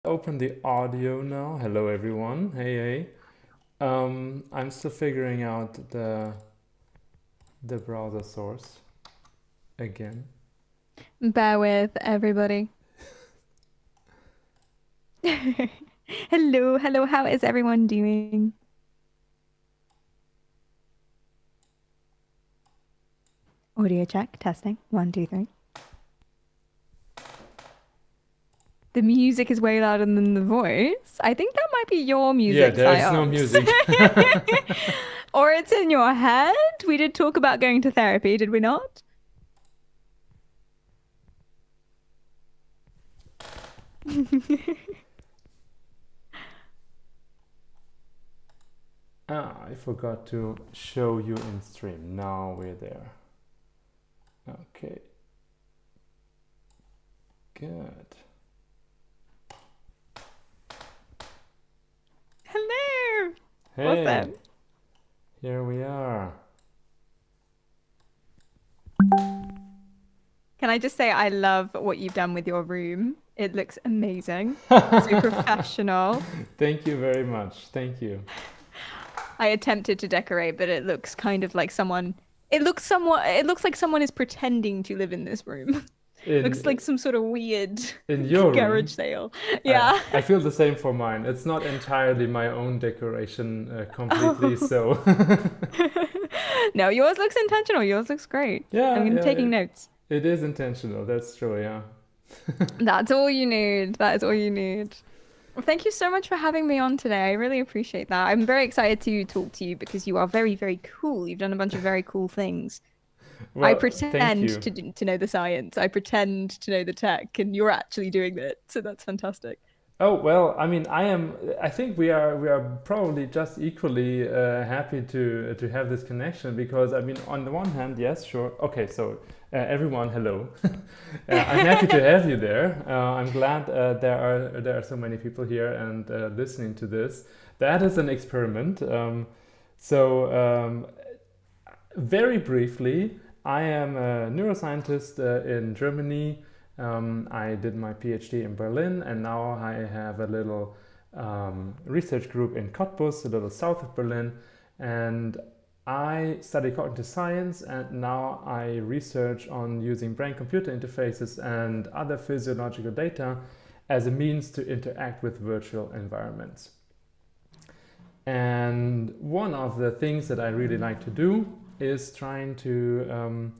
open the audio now. Hello, everyone. Hey, hey. I'm still figuring out the browser source again. Bear with everybody. Hello, hello. How is everyone doing? Audio check, testing. One, two, three. The music is way louder than the voice. I think that might be your Yeah, music, there's no Psyops. music. Or it's in your head. We did talk about going to therapy, did we not? I forgot to show you in stream. Now we're there. Okay, good. Hello. Hey, Awesome. here we are. Can I just say I love what you've done with your room? It looks amazing. So professional. Thank you very much. Thank you. I attempted to decorate, but it looks kind of like someone. It looks like someone is pretending to live in this room. Looks In like some sort of weird in your garage room, sale. I Yeah. I feel the same for mine. It's not entirely my own decoration completely, Oh. so No, yours looks intentional. Yours looks great. yeah, I'm yeah, taking notes. it is intentional. That's true. Yeah. That's all you need. That is all you need. Well, thank you so much for having me on today. I really appreciate that. I'm very excited to talk to you because you are very, very cool. You've done a bunch of very cool things. I Well, thank pretend you. to know the science. I pretend to know the tech, and you're actually doing it. So that's fantastic. Oh well, I mean, I am. I think we are probably just equally happy to have this connection because I mean, on the one hand, yes, sure. Okay, so everyone, hello. I'm happy to have you there. I'm glad there are so many people here and listening to this. That is an experiment. So very briefly, I am a neuroscientist in Germany. I did my PhD in Berlin, and now I have a little research group in Cottbus, a little south of Berlin. And I study cognitive science, and now I research on using brain computer interfaces and other physiological data as a means to interact with virtual environments. And one of the things that I really like to do is trying to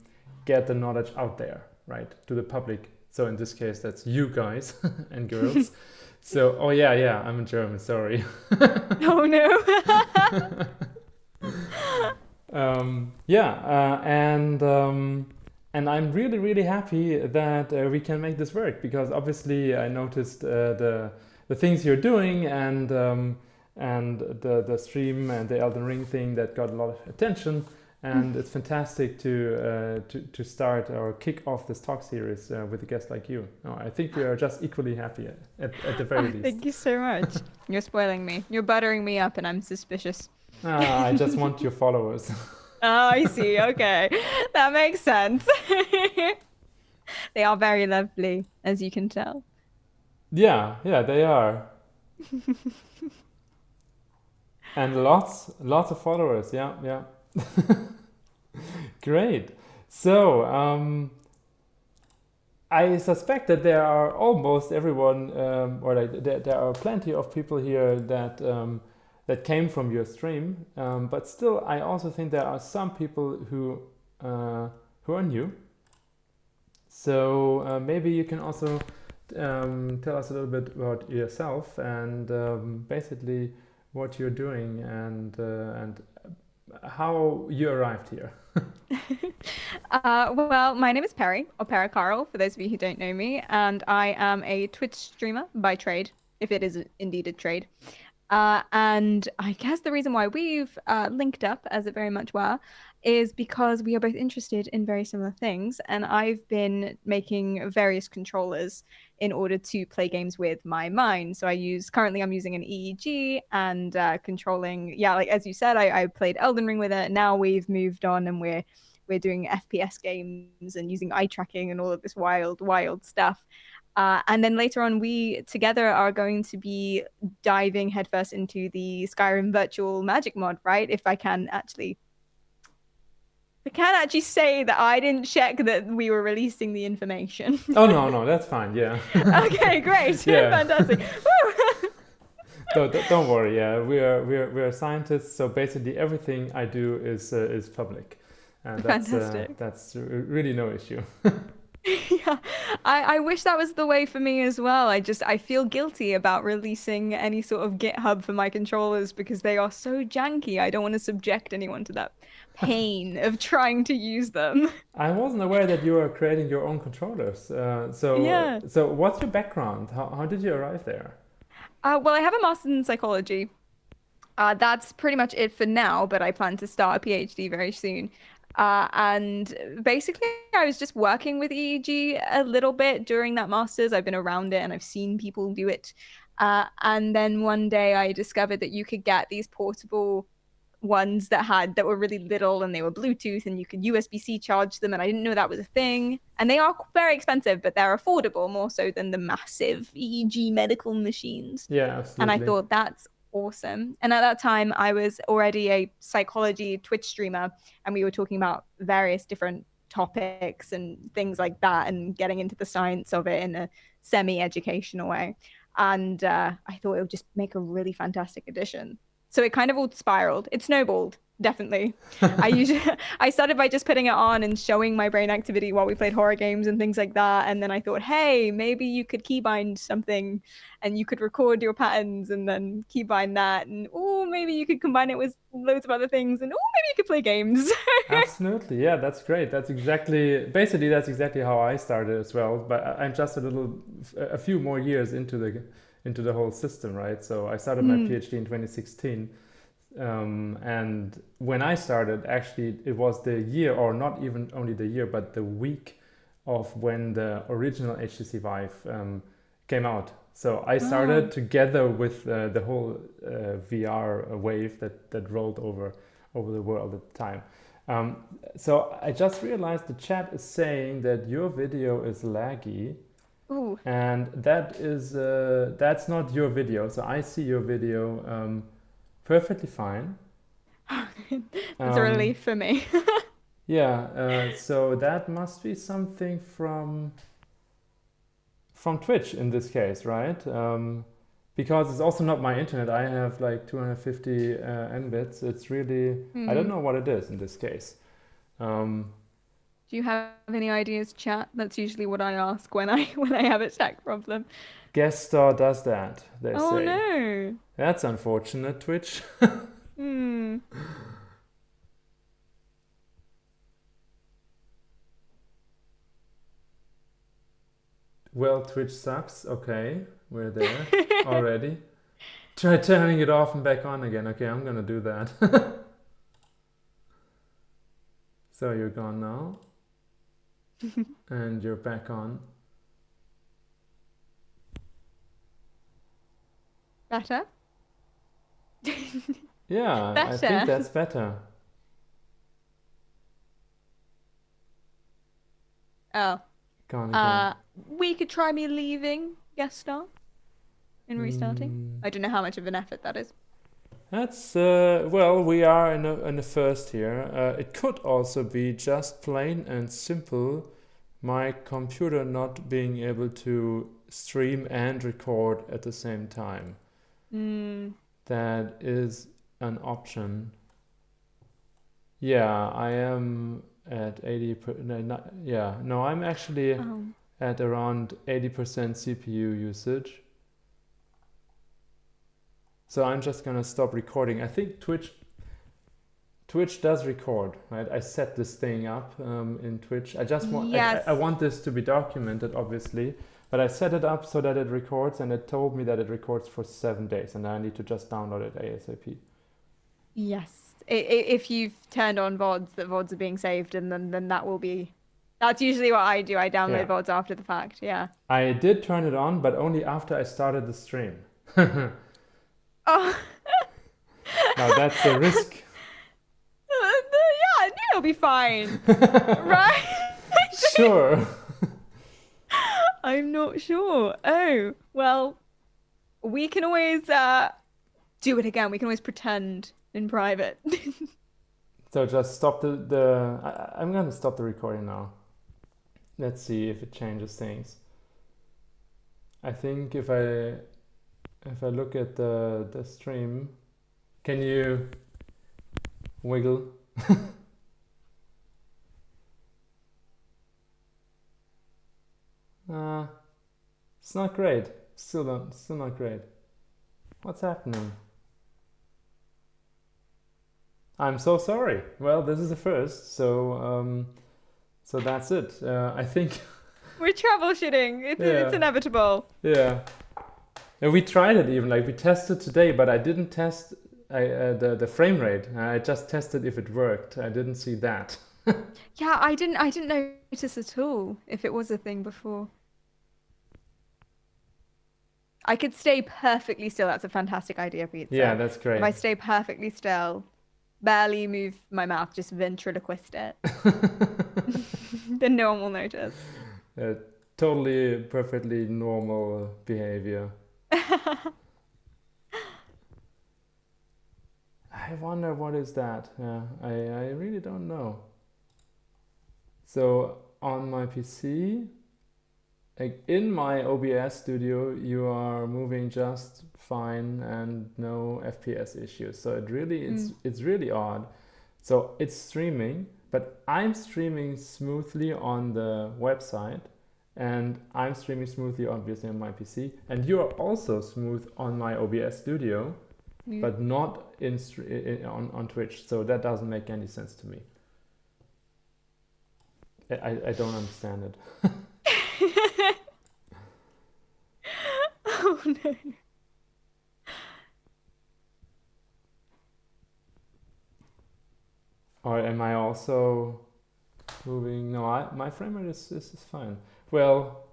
get the knowledge out there, right, to the public. So in this case, that's you guys and girls. So, oh yeah, yeah, I'm a German, sorry. Oh no. Yeah, and I'm really, really happy that we can make this work because obviously I noticed the things you're doing and the stream and the Elden Ring thing that got a lot of attention. And it's fantastic to start or kick off this talk series with a guest like you. No, I think we are just equally happy at the very Oh, least. thank you so much. You're spoiling me. You're buttering me up, and I'm suspicious. I just want your followers. Oh, I see. Okay. That makes sense. They are very lovely, as you can tell. Yeah, yeah, they are. And lots of followers. Yeah, yeah. Great. So, I suspect that there are almost everyone, or like there are plenty of people here that came from your stream. But still, I also think there are some people who are new. So maybe you can also tell us a little bit about yourself and basically what you're doing and how you arrived here. Well, my name is Perry, or Perry Karyal, for those of you who don't know me, and I am a Twitch streamer by trade, if it is indeed a trade. And I guess the reason why we've linked up, as it very much were, is because we are both interested in very similar things. And I've been making various controllers in order to play games with my mind. So currently I'm using an EEG and controlling, yeah, like as you said, I played Elden Ring with it. Now we've moved on and we're doing FPS games and using eye tracking and all of this wild, wild stuff. And then later on, we together are going to be diving headfirst into the Skyrim virtual magic mod, right? If I can actually say that I didn't check that we were releasing the information. Oh no, that's fine. Yeah. Okay, great. Yeah. Fantastic. Don't worry. Yeah, we're scientists, so basically everything I do is public, and Fantastic. that's really no issue. Yeah, I wish that was the way for me as well. I feel guilty about releasing any sort of GitHub for my controllers because they are so janky. I don't want to subject anyone to that pain of trying to use them. I wasn't aware that you are creating your own controllers. Yeah. So what's your background? How did you arrive there? Well, I have a master's in psychology. That's pretty much it for now, but I plan to start a PhD very soon. And basically, I was just working with EEG a little bit during that master's. I've been around it and I've seen people do it. And then one day I discovered that you could get these portable ones that were really little and they were Bluetooth and you could USB-C charge them. And I didn't know that was a thing. And they are very expensive, but they're affordable more so than the massive EEG medical machines. Yeah, absolutely. And I thought that's awesome. And at that time, I was already a psychology Twitch streamer, and we were talking about various different topics and things like that, and getting into the science of it in a semi-educational way. And I thought it would just make a really fantastic addition. So it kind of all spiraled. It snowballed, definitely. I started by just putting it on and showing my brain activity while we played horror games and things like that. And then I thought, hey, maybe you could keybind something and you could record your patterns and then keybind that. And maybe you could combine it with loads of other things. And maybe you could play games. Absolutely. Yeah, that's great. That's exactly how I started as well. But I'm just a few more years into the whole system, right? So I started my PhD in 2016. And when I started, actually, it was the year, or not even only the year, but the week of when the original HTC Vive came out. So I started together with the whole VR wave that rolled over the world at the time. So I just realized the chat is saying that your video is laggy. Ooh. And that's not your video. So I see your video perfectly fine. It's a relief for me. Yeah, so that must be something from Twitch in this case, right? Because it's also not my internet. I have like 250 Mbits. It's really, I don't know what it is in this case. Do you have any ideas, chat? That's usually what I ask when I have a tech problem. Guest star does that, they say. Oh no. That's unfortunate, Twitch. Well, Twitch sucks. Okay, we're there already. Try turning it off and back on again. Okay, I'm gonna do that. So you're gone now. And you're back on. Better? Yeah, better. I think that's better. Oh. Gone again. We could try me leaving guest star and restarting. I don't know how much of an effort that is. That's well, we are in the first here. It could also be just plain and simple my computer not being able to stream and record at the same time. That is an option. Yeah, I am at 80. I'm actually at around 80% CPU usage. So I'm just gonna stop recording. I think Twitch does record, right? I set this thing up in Twitch. I just want I want this to be documented, obviously, but I set it up so that it records, and it told me that it records for 7 days, and I need to just download it ASAP. Yes, if you've turned on VODs, that VODs are being saved, and then that will be. That's usually what I do. I download VODs after the fact. Yeah. I did turn it on, but only after I started the stream. Oh. Now that's a risk. Yeah, it'll be fine. Right? Sure. I'm not sure. Oh, well, we can always do it again. We can always pretend in private. So just stop I'm gonna stop the recording now. Let's see if it changes things. I think if I look at the stream, can you wiggle? It's not great. Still not great. What's happening? I'm so sorry. Well, this is the first, so that's it. I think. We're troubleshooting. It's Yeah. inevitable. Yeah. And we tried it even, like we tested today, but I didn't test the frame rate. I just tested if it worked. I didn't see that. Yeah, I didn't notice at all if it was a thing before. I could stay perfectly still. That's a fantastic idea, Pizza. Yeah, that's great. If I stay perfectly still, barely move my mouth, just ventriloquist it, then no one will notice. Totally, perfectly normal behavior. I wonder what is that. Yeah, I really don't know. So on my PC, like in my OBS studio, you are moving just fine and no FPS issues. So it's really odd. So it's streaming, but I'm streaming smoothly on the website, and I'm streaming smoothly obviously on my PC, and you are also smooth on my OBS studio, but not on Twitch. So that doesn't make any sense to me. I don't understand it. Oh no. Or am I also moving? No, my frame rate is fine. Well,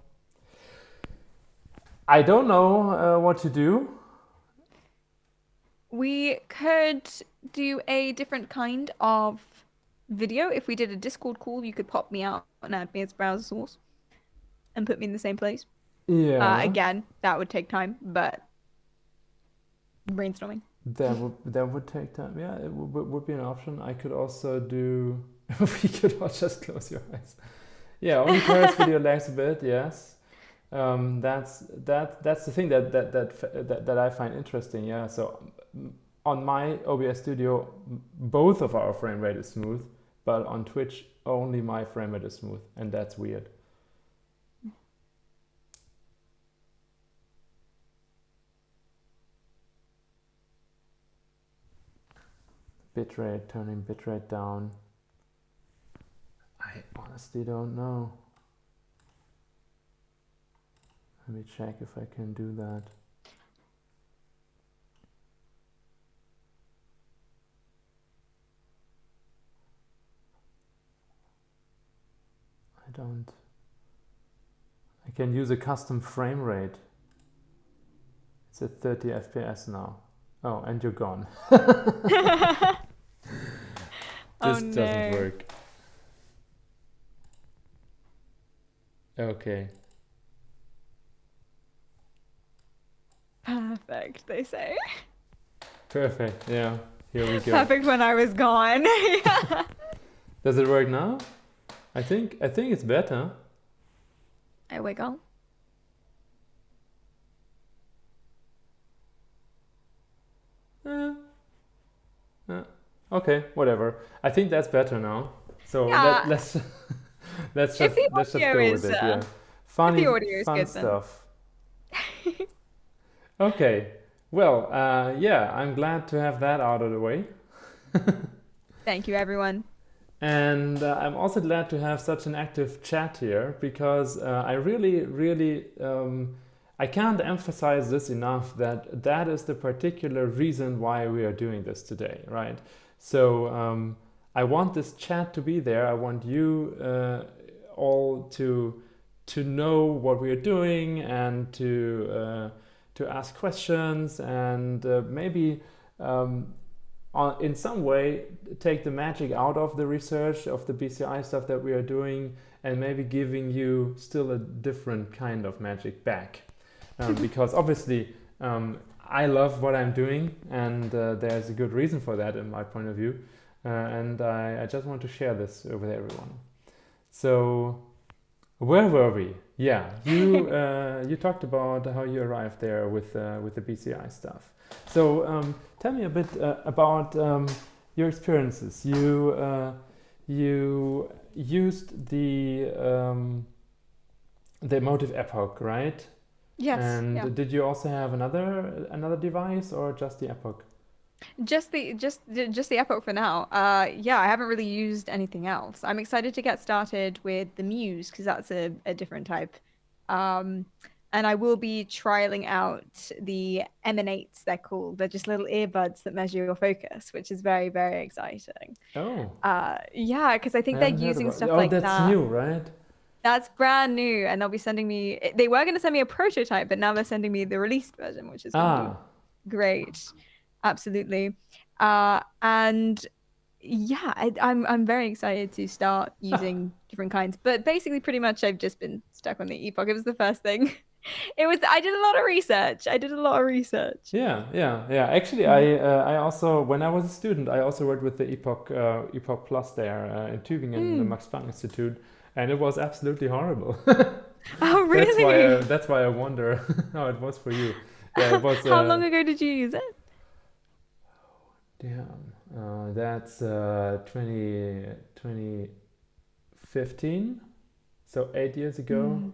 I don't know what to do. We could do a different kind of video. If we did a Discord call, you could pop me out and add me as browser source and put me in the same place. Yeah. Again, that would take time, but brainstorming. That would take time. Yeah, it would be an option. I could also do. We could all just close your eyes. Yeah, only Paris video lags a bit. Yes, that's the thing that I find interesting. Yeah, so on my OBS studio, both of our frame rate is smooth, but on Twitch only my frame rate is smooth, and that's weird. Bitrate, turning bitrate down. I honestly don't know. Let me check if I can do that. I don't. I can use a custom frame rate. It's at 30 FPS now. Oh, and you're gone. This doesn't work. Okay. Perfect, they say. Perfect, yeah. Here we go. Perfect when I was gone. Does it work now? I think it's better. I wiggle. Okay, whatever. I think that's better now. So Yeah. let's just go with it. Yeah, funny, fun stuff. Okay. Well, yeah, I'm glad to have that out of the way. Thank you, everyone. And I'm also glad to have such an active chat here, because I really, I can't emphasize this enough, that is the particular reason why we are doing this today, right? So I want this chat to be there. I want you all to know what we are doing, and to ask questions, and maybe in some way take the magic out of the research of the BCI stuff that we are doing, and maybe giving you still a different kind of magic back. Because obviously I love what I'm doing, and there's a good reason for that in my point of view. And I just want to share this with everyone. So, where were we? Yeah, you talked about how you arrived there with the BCI stuff. So tell me a bit about your experiences. You used the emotive epoch, right? Yes. And Yeah. did you also have another device, or just the epoch? Just the Epoch for now. Yeah, I haven't really used anything else. I'm excited to get started with the Muse because that's a different type. Um, and I will be trialing out the Emanates, they're called. They're just little earbuds that measure your focus, which is very, very exciting. Oh, Yeah, because I I think they're haven't heard using about. stuff Oh, like that's that. new, right? That's brand new, and they'll be sending me. They were going to send me a prototype, but now they're sending me the released version, which is going to be Ah, great. Absolutely. And yeah, I'm very excited to start using different kinds. But basically, pretty much, I've just been stuck on the Epoch. It was the first thing. It was. I did a lot of research. I did a lot of research. yeah. Actually, Mm. I also, when I was a student, I also worked with the Epoch Plus there in Tübingen, the Mm. Max Planck Institute, and it was absolutely horrible. Oh, really? That's why I wonder how it was for you. Yeah, it was. How long ago did you use it? Damn, that's 2015, so 8 years ago. Mm.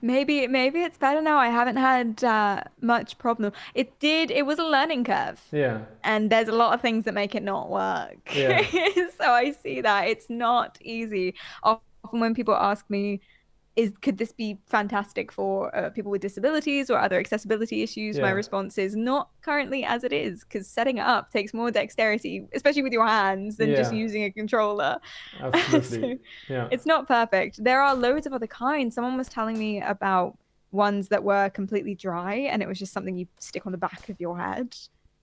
Maybe it's better now. I haven't had much problem. It was a learning curve. Yeah, And there's a lot of things that make it not work. yeah, So I see that it's not easy. Often when people ask me, could this be fantastic for people with disabilities or other accessibility issues? My yeah, response is not currently as it is, because setting it up takes more dexterity, especially with your hands, than just yeah, using a controller. absolutely. So Yeah, it's not perfect. There are loads of other kinds. Someone was telling me about ones that were completely dry, and it was just something you stick on the back of your head.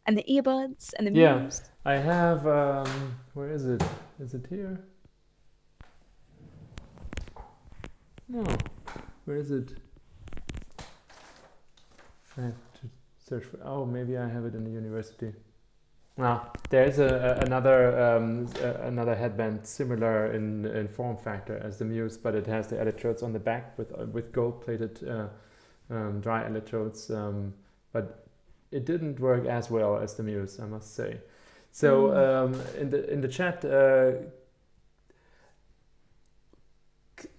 And the earbuds and the yeah. Muse. I have. Where is it? Is it here? No. Where is it? I have to search for. Oh, maybe I have it in the university. Ah, there's another headband similar in form factor as the Muse, but it has the electrodes on the back with gold-plated dry electrodes. But it didn't work as well as the Muse, I must say. So in the chat,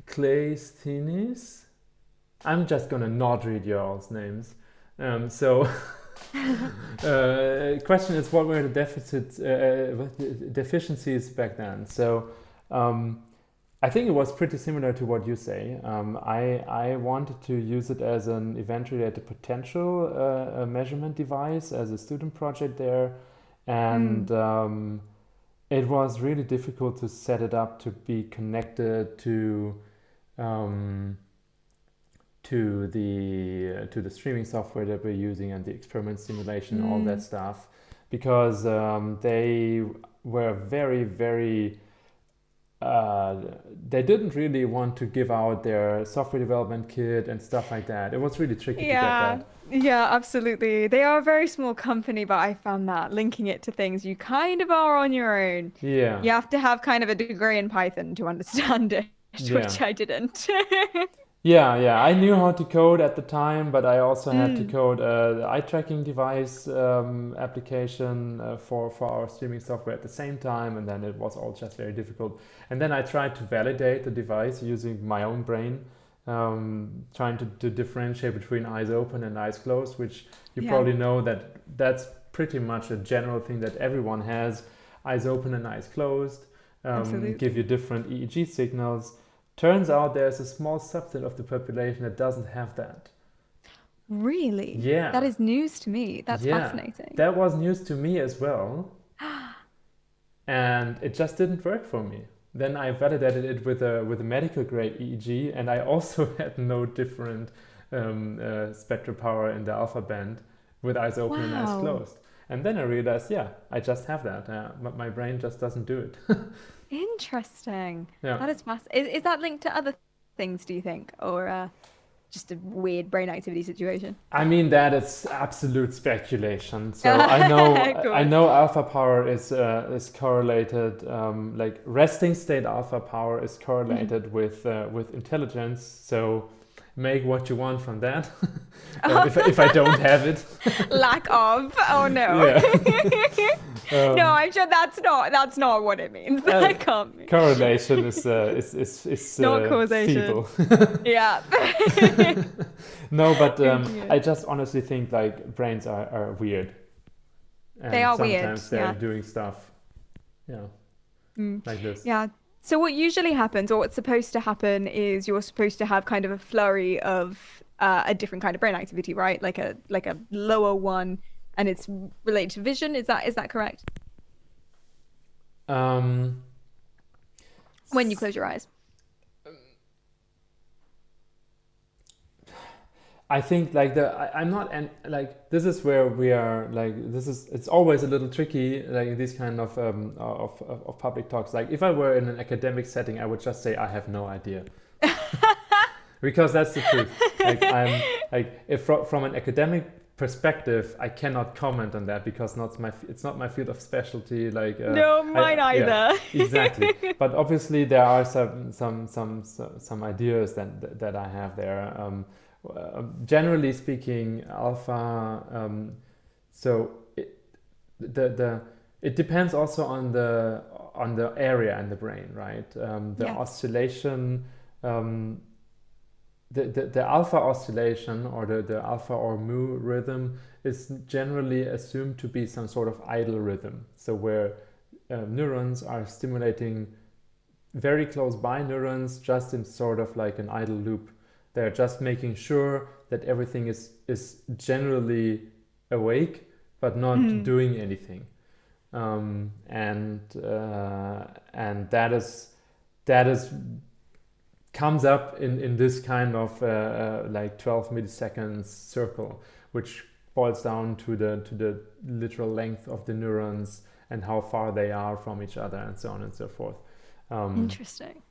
Claysthenes. I'm just gonna not read your all's names. So question is, what were the deficiencies back then? So I think it was pretty similar to what you say. I wanted to use it as an event-related potential measurement device as a student project there, and it was really difficult to set it up to be connected um, to the streaming software that we're using and the experiment simulation, all that stuff, because they were very they didn't really want to give out their software development kit and stuff like that. It was really tricky to get Yeah, that. yeah, absolutely. They are a very small company, but I found that linking it to things you kind of are on your own. Yeah, You have to have kind of a degree in Python to understand it, yeah. which I didn't. Yeah. I knew how to code at the time, but I also had to Mm, code the eye tracking device application for our streaming software at the same time, and then it was all just very difficult. And then I tried to validate the device using my own brain, trying to differentiate between eyes open and eyes closed, which you yeah, probably know that that's pretty much a general thing that everyone has. Eyes open and eyes closed give you absolutely. different EEG signals. Turns out there's a small subset of the population that doesn't have that. Really? That Yeah, is news to me. That's yeah. fascinating. That was news to me as well, and it just didn't work for me. Then I validated it with a medical grade EEG, and I also had no different spectral power in the alpha band with eyes open and eyes Wow. closed. And then I realized, yeah, I just have that, but my brain just doesn't do it. Interesting. Yeah. That is fascinating. Is that linked to other things, do you think? Or just a weird brain activity situation? I mean that is absolute speculation. So Of I course. know alpha power is correlated, like resting state alpha power is Mhm. correlated with intelligence. So make what you want from that. If I don't have it, Lack of. Oh no. yeah. No, um, I'm sure that's not what it means. uh, That can't be. correlation is Not causation. feeble. Yeah. No, but I Okay. just honestly think like brains are weird, They and are weird. sometimes they're Yeah. doing stuff, yeah, Mm. like this. Yeah. So what usually happens, or what's supposed to happen, is you're supposed to have kind of a flurry of a different kind of brain activity, right? Like a lower one, and it's related to vision. Is that correct? Um, When you close your eyes. I think like I'm not, and like this is where we are, like this is, it's always a little tricky like in these kind of public talks. Like if I were in an academic setting, I would just say I have no idea, because that's the truth. Like I'm like, if from an academic perspective, I cannot comment on that because it's not my field of specialty. Like No, I mine yeah, either. exactly. But obviously there are some ideas that I have there. Generally speaking, alpha. So the it depends also on the area in the brain, right? The Yes. oscillation. Um, the alpha oscillation or the alpha or mu rhythm is generally assumed to be some sort of idle rhythm. So where neurons are stimulating very close by neurons just in sort of like an idle loop. They're just making sure that everything is generally awake but not Mm. doing anything. And that is comes up in this kind of like 12 milliseconds circle, which boils down to the literal length of the neurons and how far they are from each other and so on and so forth. Um, Interesting.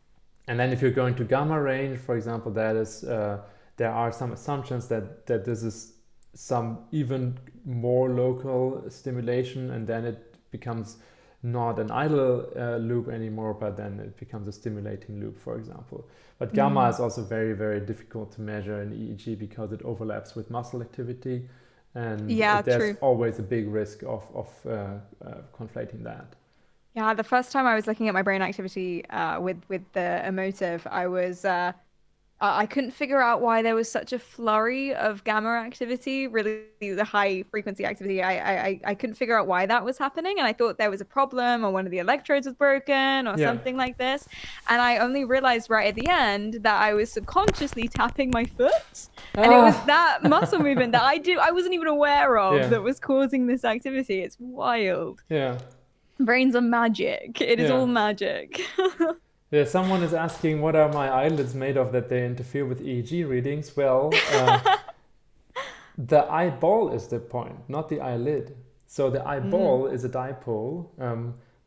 and then if you're going to gamma range, for example, that is there are some assumptions that this is some even more local stimulation, and then it becomes not an idle loop anymore, but then it becomes a stimulating loop, for example. But gamma Mm. is also very, very difficult to measure in EEG because it overlaps with muscle activity, and Yeah, there's true. always a big risk of conflating that. Yeah, the first time I was looking at my brain activity with the emotive, I couldn't figure out why there was such a flurry of gamma activity, really the high frequency activity. I couldn't figure out why that was happening, and I thought there was a problem or one of the electrodes was broken or Yeah. something like this. And I only realized right at the end that I was subconsciously tapping my foot, and it was Ah. that muscle movement that I wasn't even aware of Yeah. that was causing this activity. It's wild. Yeah. Brains are magic. It is Yeah. all magic. Yeah, someone is asking what are my eyelids made of that they interfere with EEG readings. Well, the eyeball is the point, not the eyelid. So the Mm. eyeball is a dipole,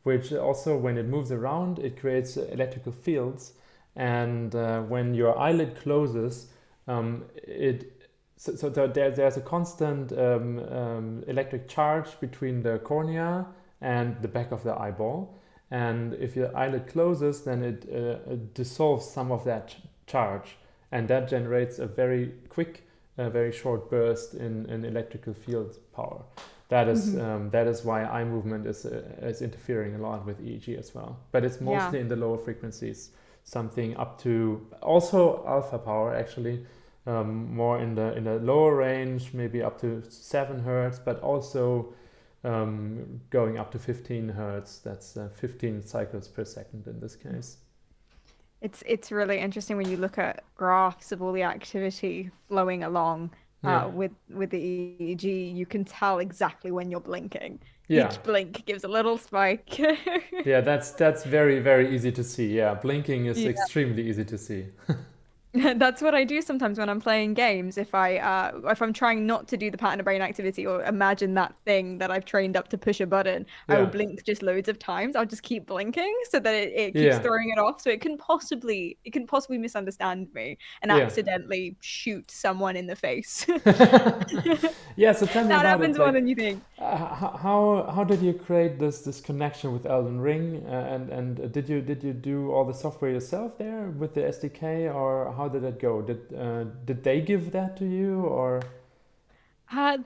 which also, when it moves around, it creates electrical fields. And when your eyelid closes, it so there's a constant electric charge between the cornea and the back of the eyeball. And if your eyelid closes, then it dissolves some of that charge, and that generates a very quick, very short burst in electrical field power. Hmm. That is why eye movement is interfering a lot with EEG as well. But it's Yeah. mostly in the lower frequencies, something up to also alpha power actually, more in the lower range, maybe up to 7 hertz, but also going up to 15 hertz. That's 15 cycles per second in this case. It's really interesting when you look at graphs of all the activity flowing along Yeah, with the EEG, you can tell exactly when you're blinking. yeah, Each blink gives a little spike. yeah. That's very very easy to see. Yeah, blinking is Yeah. extremely easy to see. That's what I do sometimes when I'm playing games. If I'm trying not to do the pattern of brain activity or imagine that thing that I've trained up to push a button, I will Yeah, blink just loads of times. I'll just keep blinking so that it keeps yeah, throwing it off. So it can possibly misunderstand me and yeah. accidentally shoot someone in the face. Yeah, so tell me That about it. happens more Like, than you think. how did you create this connection with Elden Ring? And did you do all the software yourself there with the SDK, or how did it go? Did they give that to you, or?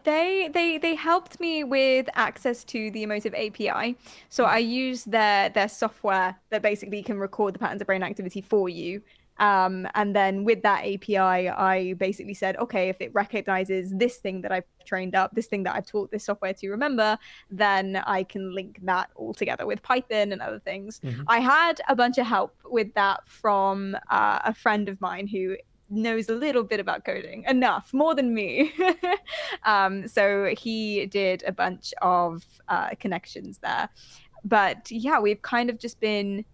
They helped me with access to the Emotive API. So I use their software that basically can record the patterns of brain activity for you. And then with that API, I basically said, okay, if it recognizes this thing that I've trained up, this thing that I've taught this software to remember, then I can link that all together with Python and other things. Mhm. I had a bunch of help with that from a friend of mine who knows a little bit about coding, enough, more than me. So he did a bunch of connections there. But yeah, we've kind of just been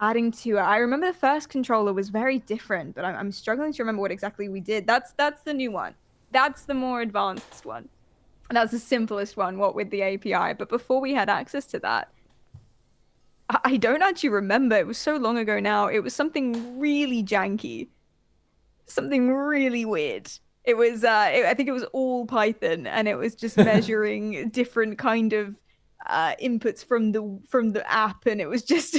adding to it. I remember the first controller was very different, but I'm struggling to remember what exactly we did. That's the new one. That's the more advanced one. That's the simplest one, what with the API. But before we had access to that, I don't actually remember. It was so long ago now. It was something really janky, something really weird. I think it was all Python, and it was just measuring different kind of inputs from the app, and it was just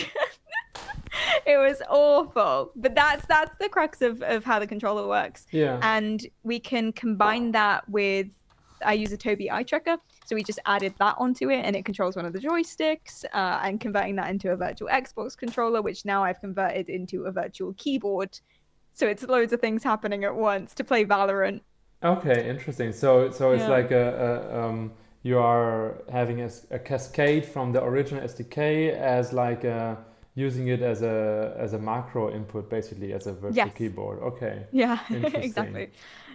it was awful. But that's the crux of how the controller works, Yeah. and we can combine that with. I use a Tobii eye tracker, so we just added that onto it, and it controls one of the joysticks, and converting that into a virtual Xbox controller, which now I've converted into a virtual keyboard. So it's loads of things happening at once to play Valorant. Okay, interesting. So it's Yeah. like you are having a cascade from the original SDK as like using it as a macro input, basically as a virtual Yes. keyboard. Okay, Yeah, interesting. exactly.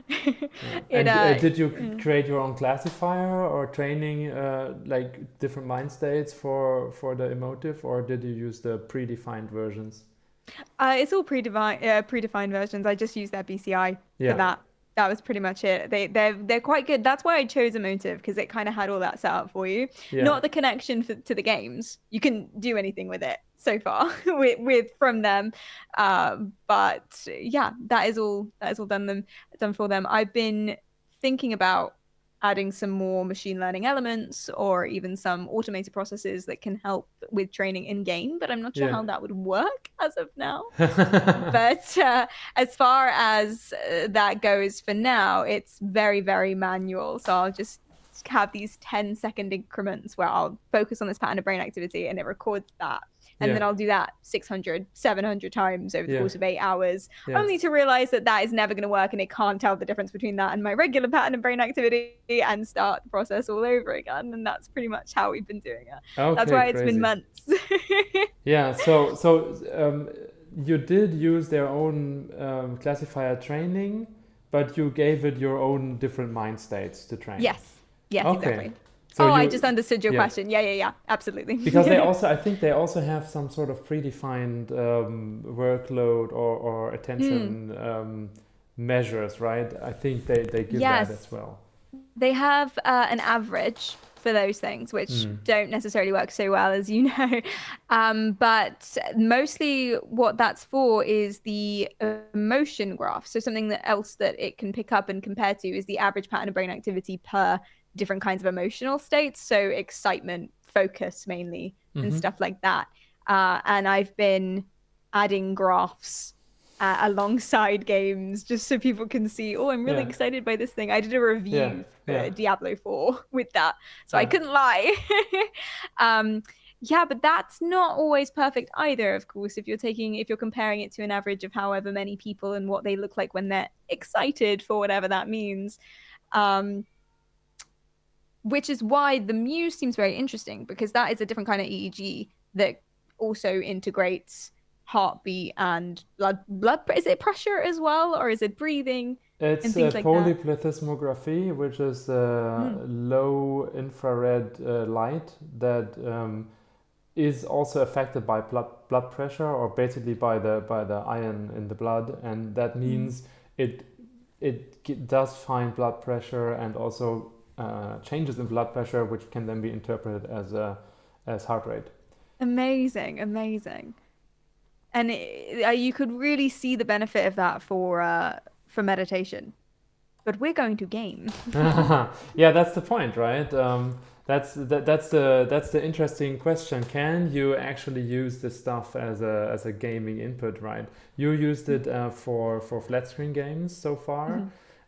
Yeah. It And did you yeah. create your own classifier or training like different mind states for the emotive, or did you use the predefined versions? It's all predefined versions. I just use their BCI for Yeah. that. That was pretty much it. They're quite good. That's why I chose Emotive because it kind of had all that set up for you. Yeah. Not the connection to the games. You can do anything with it so far with from them. But yeah, that is all done for them. I've been thinking about adding some more machine learning elements or even some automated processes that can help with training in game, but I'm not sure Yeah. how that would work as of now. But as far as that goes for now, it's very, very manual. So I'll just have these 10-second increments where I'll focus on this pattern of brain activity and it records that. And Yeah. then I'll do that 600, 700 times over the Yeah. course of 8 hours, Yeah. only to realize that that is never going to work and it can't tell the difference between that and my regular pattern of brain activity and start the process all over again. And that's pretty much how we've been doing it. That's Okay, why it's been crazy. months. Yeah, so you did use their own classifier training, but you gave it your own different mind states to train. Yes. Yes, Okay, exactly. so Oh, I just you, understood your yeah, question. Yeah, yeah, yeah. Absolutely. because I think they also have some sort of predefined workload or Mm, attention measures, right? I think they give that as yes. well. They have an average for those things, which Hmm. don't necessarily work so well, as you know. But mostly what that's for is the emotion graph. So something that else that it can pick up and compare to is the average pattern of brain activity per different kinds of emotional states. So excitement, focus mainly, and Mm-hmm. stuff like that. And I've been adding graphs alongside games just so people can see, oh, I'm really Yeah, excited by this thing. I did a yeah, review yeah, for Diablo 4 with that, so I yeah. couldn't lie. um, yeah, but that's not always perfect either, of course, if you're comparing it to an average of however many people and what they look like when they're excited for whatever that means. Um, which is why the Muse seems very interesting because that is a different kind of EEG that also integrates heartbeat and blood is it pressure as well, or is it breathing and It's things like that? polyplethysmography, which is Mm. low infrared light that is also affected by blood pressure, or basically by the iron in the blood, and that means it does find blood pressure and also changes in blood pressure, which can then be interpreted as heart rate. Amazing, amazing. And you could really see the benefit of that for meditation. But we're going to game. Yeah, that's the point, right? That's the interesting question. Can you actually use this stuff as a gaming input, right? You used it for flat screen games so far,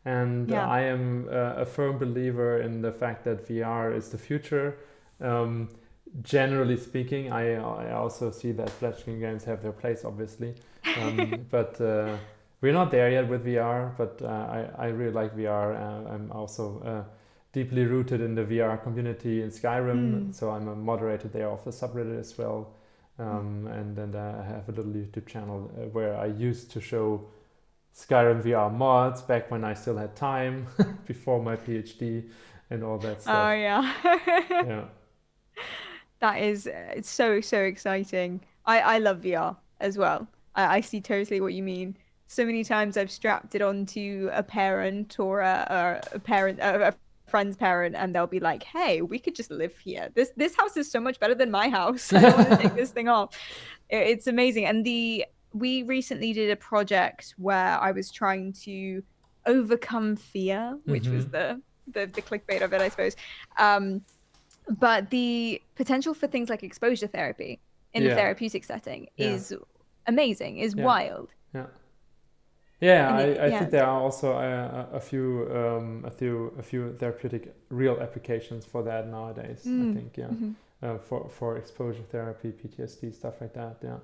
and Yeah. I am a firm believer in the fact that VR is the future. Generally speaking, I also see that flat screen games have their place, obviously, but. We're not there yet with VR, but I really like VR. I'm also deeply rooted in the VR community in Skyrim, so I'm a moderator there of the subreddit as well. And then I have a little YouTube channel where I used to show Skyrim VR mods back when I still had time before my PhD and all that stuff. Oh yeah. Yeah. That is it's so exciting. I love VR as well. I see totally what you mean. So many times I've strapped it onto a parent or a parent a friend's parent, and they'll be like, "Hey, we could just live here. This house is so much better than my house. I don't want to take this thing off." It's amazing. And we recently did a project where I was trying to overcome fear, which was the clickbait of it, I suppose. But the potential for things like exposure therapy in the therapeutic setting is amazing, is wild. Yeah. Yeah, I yeah. think there are also a few therapeutic real applications for that nowadays. I think, for exposure therapy, PTSD, stuff like that. Yeah.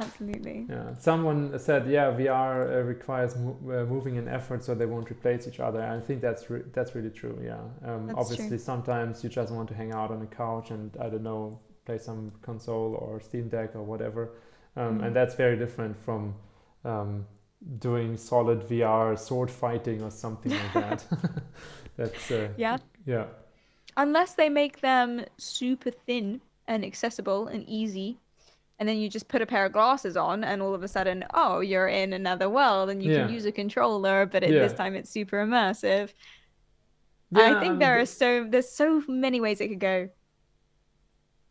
Absolutely. Yeah. Someone said, VR requires moving and effort, so they won't replace each other. I think that's really true. Yeah. Obviously, true. Sometimes you just want to hang out on the couch and I don't know, play some console or Steam Deck or whatever, and that's very different from doing solid VR sword fighting or something like that. That's yeah. Unless they make them super thin and accessible and easy, and then you just put a pair of glasses on, and all of a sudden, oh, you're in another world, and you can use a controller, but this time it's super immersive. Yeah, I think there's so many ways it could go.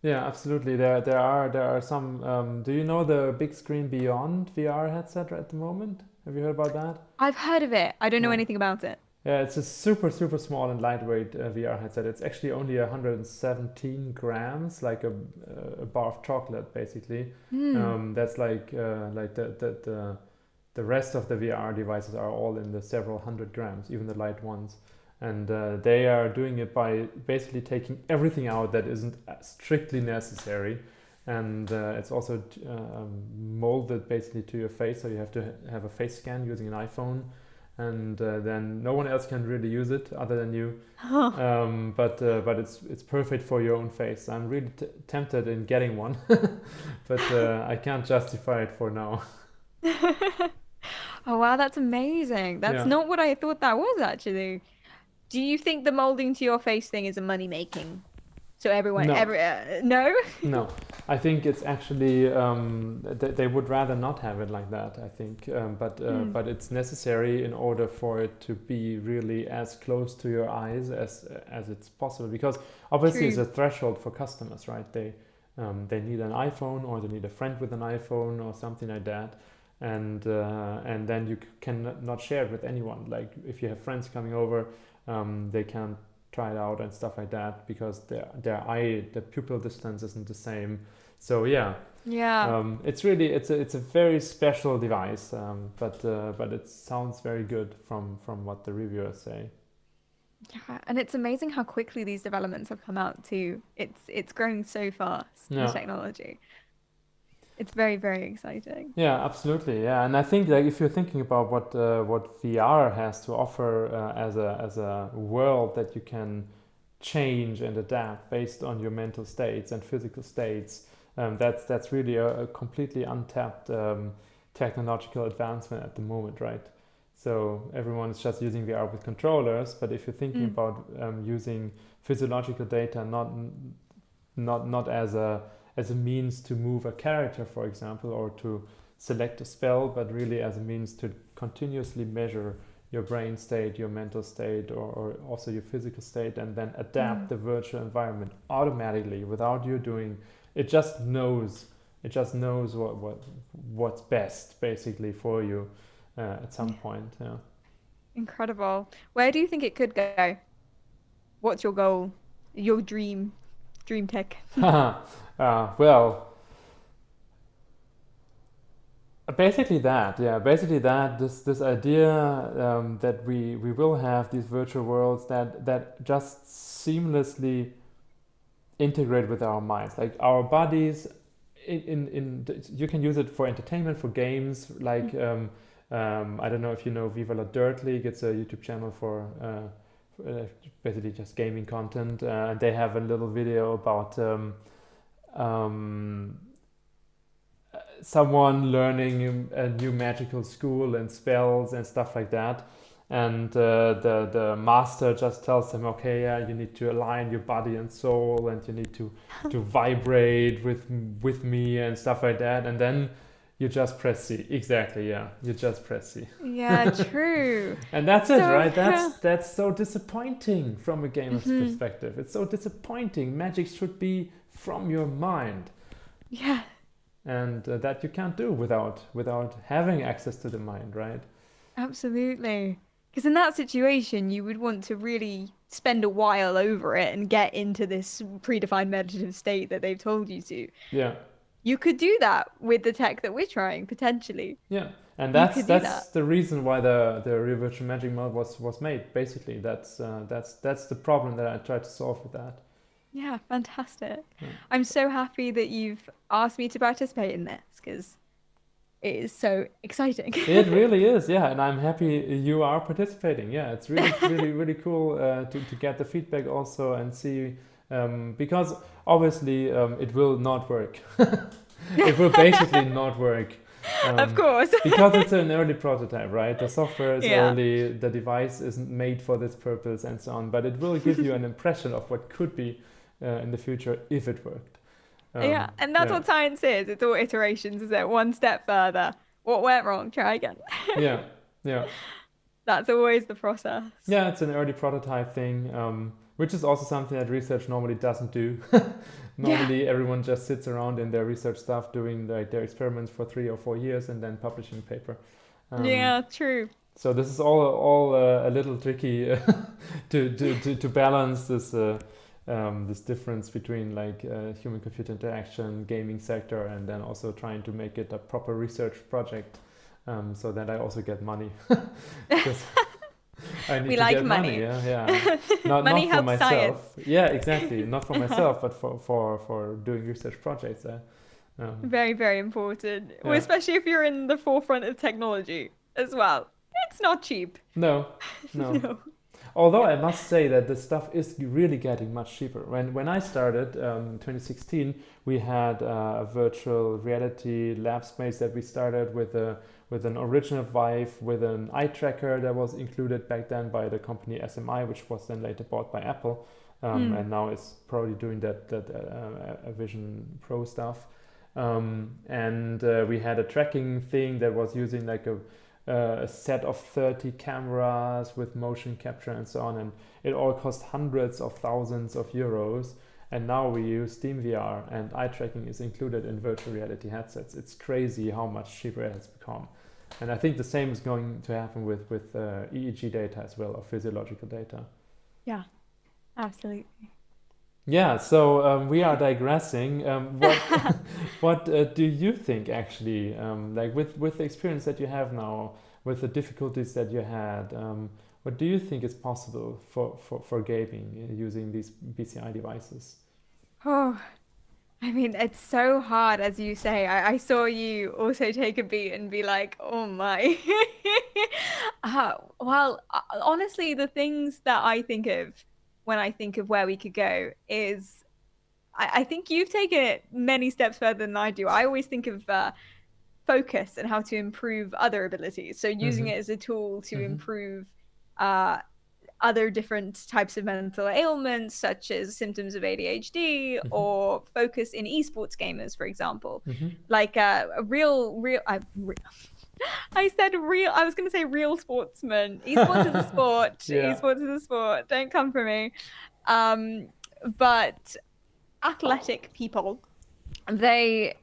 Yeah, absolutely. There are some. Do you know the Big Screen Beyond VR headset at the moment? Have you heard about that? I've heard of it. I don't know anything about it. Yeah, it's a super small and lightweight VR headset. It's actually only 117 grams, like a bar of chocolate, basically. That's like the rest of the VR devices are all in the several hundred grams, even the light ones. And they are doing it by basically taking everything out that isn't strictly necessary. And it's also molded basically to your face, so you have to have a face scan using an iPhone. And then no one else can really use it other than you. But it's perfect for your own face. I'm really tempted in getting one, but I can't justify it for now. Oh wow, that's amazing. That's not what I thought that was, actually. Do you think the molding to your face thing is a money making? So everyone, no? No, I think it's actually they would rather not have it like that. I think, but it's necessary in order for it to be really as close to your eyes as it's possible. Because obviously it's a threshold for customers, right? They need an iPhone, or they need a friend with an iPhone or something like that, and then you can not share it with anyone. Like if you have friends coming over, they can't try it out and stuff like that because the pupil distance isn't the same. So it's really it's a very special device, but it sounds very good from what the reviewers say. Yeah, and it's amazing how quickly these developments have come out too. It's growing so fast, the technology. It's very, very exciting. Yeah, absolutely. Yeah, and I think like if you're thinking about what VR has to offer as a world that you can change and adapt based on your mental states and physical states, that's really a completely untapped technological advancement at the moment, right? So everyone is just using VR with controllers, but if you're thinking about using physiological data, not as as a means to move a character, for example, or to select a spell, but really as a means to continuously measure your brain state, your mental state, or also your physical state, and then adapt the virtual environment automatically without you doing. It just knows. It just knows what's best, basically, for you at some point. Yeah. Incredible. Where do you think it could go? What's your goal? Your dream tech? Well, basically that, yeah. Basically that. This idea that we will have these virtual worlds that just seamlessly integrate with our minds, like our bodies. You can use it for entertainment, for games, like I don't know if you know Viva la Dirt League. It's a YouTube channel for basically just gaming content. They have a little video about um, someone learning a new magical school and spells and stuff like that. And the master just tells them, okay, yeah, you need to align your body and soul, and you need to vibrate with me and stuff like that. And then you just press C. Exactly, yeah. You just press C. Yeah, true. And that's it, So, right? That's so disappointing from a gamer's perspective. It's so disappointing. Magic should be from your mind, yeah, and that you can't do without having access to the mind, right? absolutely. Because in that situation, you would want to really spend a while over it and get into this predefined meditative state that they've told you to. Yeah, You could do that with the tech that we're trying, potentially. yeah. And You that's could do that. that's the reason why the real virtual magic mod was made. Basically, that's the problem that I tried to solve with that. Yeah, fantastic. Yeah. I'm so happy that you've asked me to participate in this because it is so exciting. It really is, yeah, and I'm happy you are participating. Yeah, it's really, really, really cool to get the feedback also and see, because obviously it will not work. It will basically not work. Of course. Because it's an early prototype, right? The software is Yeah. early, the device isn't made for this purpose, and so on. But it will give you an impression of what could be in the future if it worked. Yeah, and that's Yeah. what science is. It's all iterations, is it? One step further. What went wrong? Try again. Yeah, yeah. That's always the process. Yeah, it's an early prototype thing, which is also something that research normally doesn't do. Normally, everyone just sits around in their research stuff doing like their experiments for 3 or 4 years and then publishing a paper. Yeah, true. So this is all a little tricky to balance this this difference between like human-computer interaction, gaming sector, and then also trying to make it a proper research project, so that I also get money. Because I need We to like get money. Yeah. Money Not for helps myself. science. Yeah, exactly. Not for myself, but for doing research projects. Very, very important. Well, Yeah. especially if you're in the forefront of technology as well. It's not cheap. No, no. No. Although I must say that the stuff is really getting much cheaper. When I started, 2016, we had a virtual reality lab space that we started with an original Vive, with an eye tracker that was included back then by the company SMI, which was then later bought by Apple, and now it's probably doing that Vision Pro stuff. And we had a tracking thing that was using like a set of 30 cameras with motion capture and so on, and it all cost hundreds of thousands of euros. And now we use Steam VR, and eye tracking is included in virtual reality headsets. It's crazy how much cheaper it has become. And I think the same is going to happen with EEG data as well, or physiological data. Yeah, absolutely. Yeah, so we are digressing. What do you think actually, like with the experience that you have now, with the difficulties that you had, what do you think is possible for gaming using these BCI devices? Oh, I mean, it's so hard, as you say. I saw you also take a beat and be like, oh my. Honestly, the things that I think of when I think of where we could go is I think you've taken it many steps further than I do. I always think of focus and how to improve other abilities. So using Mm-hmm. it as a tool to Mm-hmm. improve uh, other different types of mental ailments, such as symptoms of ADHD or focus in esports gamers, for example. Like a I said real. I was going to say real sportsman. Esports is a sport. Yeah. Esports is a sport. Don't come for me. But athletic people, they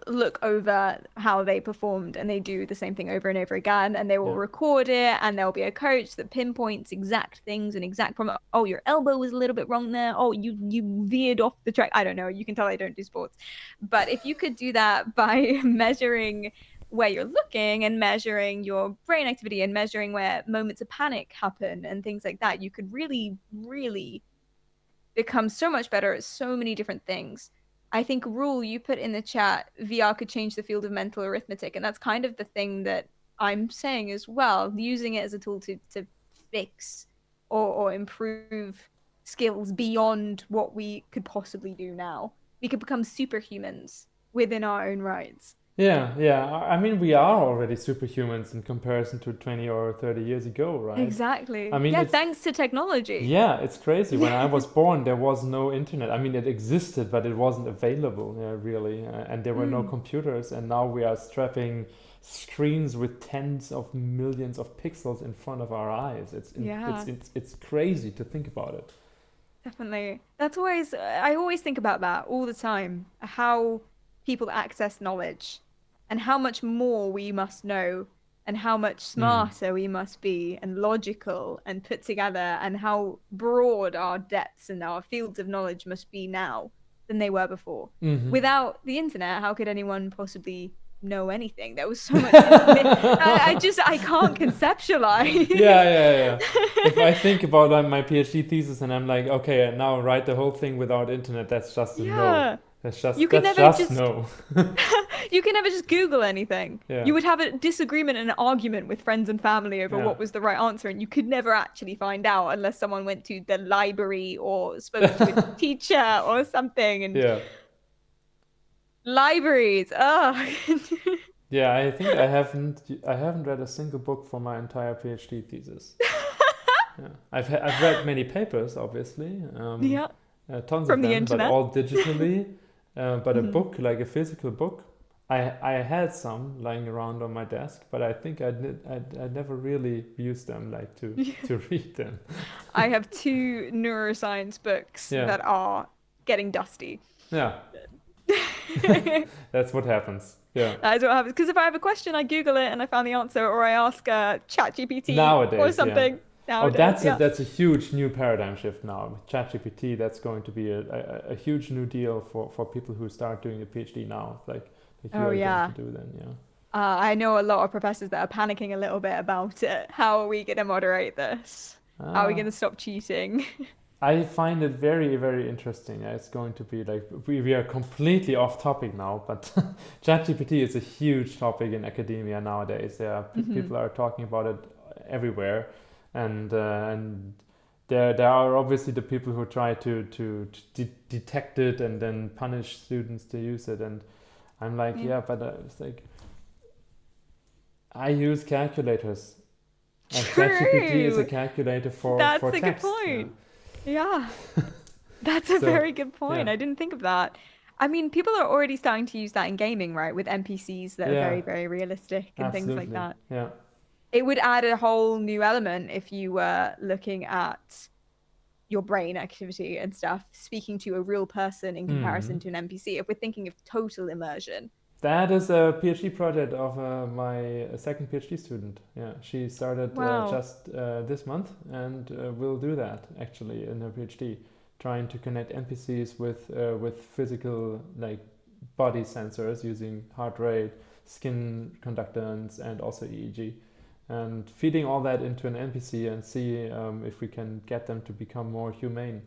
look over how they performed and they do the same thing over and over again, and they will record it, and there'll be a coach that pinpoints exact things and exact from, oh, your elbow was a little bit wrong there, oh, you veered off the track. I don't know, you can tell I don't do sports, but if you could do that by measuring where you're looking and measuring your brain activity and measuring where moments of panic happen and things like that, you could really, really become so much better at so many different things. I think, Rule, you put in the chat, VR could change the field of mental arithmetic. And that's kind of the thing that I'm saying as well, using it as a tool to fix or improve skills beyond what we could possibly do now. We could become superhumans within our own rights. Yeah, yeah. I mean, we are already superhumans in comparison to 20 or 30 years ago, right? Exactly. I mean, yeah, it's, thanks to technology. yeah, it's crazy. When I was born, there was no internet. I mean, it existed, but it wasn't available, really. And there were no computers. And now we are strapping screens with tens of millions of pixels in front of our eyes. It's crazy to think about it. Definitely. I always think about that all the time, how people access knowledge and how much more we must know and how much smarter we must be and logical and put together, and how broad our depths and our fields of knowledge must be now than they were before. Without the internet, how could anyone possibly know anything? There was so much information. I can't conceptualize. Yeah. If I think about my PhD thesis and I'm like, okay, now write the whole thing without internet, that's just a no. That's just no. You can never just Google anything. Yeah. You would have a disagreement and an argument with friends and family over what was the right answer, and you could never actually find out unless someone went to the library or spoke to a teacher or something. And libraries, Yeah, I think I haven't read a single book for my entire PhD thesis. I've read many papers, obviously. Tons from of them, the internet, but all digitally. But a book, like a physical book, I had some lying around on my desk, but I think I never really used them, like to read them. I have 2 neuroscience books that are getting dusty. Yeah. That's what happens. Yeah. That's what happens. Because if I have a question, I Google it and I found the answer, or I ask ChatGPT Nowadays, or something. Yeah. Nowadays, that's a huge new paradigm shift now. With ChatGPT, that's going to be a huge new deal for people who start doing a PhD now. Like you are going to do then, yeah. I know a lot of professors that are panicking a little bit about it. How are we going to moderate this? How are we going to stop cheating? I find it very, very interesting. It's going to be like, we are completely off topic now, but ChatGPT is a huge topic in academia nowadays. People are talking about it everywhere, and there are obviously the people who try to detect it and then punish students to use it. And I'm like, but it's like, I use calculators. And ChatGPT is a calculator for text. That's a good point. Yeah, that's a very good point. I didn't think of that. I mean, people are already starting to use that in gaming, right? With NPCs that are very, very realistic and things like that. Yeah. It would add a whole new element if you were looking at your brain activity and stuff, speaking to a real person in comparison to an NPC. If we're thinking of total immersion. That is a PhD project of my second PhD student. Yeah, she started just this month and will do that actually in her PhD, trying to connect NPCs with physical like body sensors using heart rate, skin conductance, and also EEG, and feeding all that into an NPC and see if we can get them to become more humane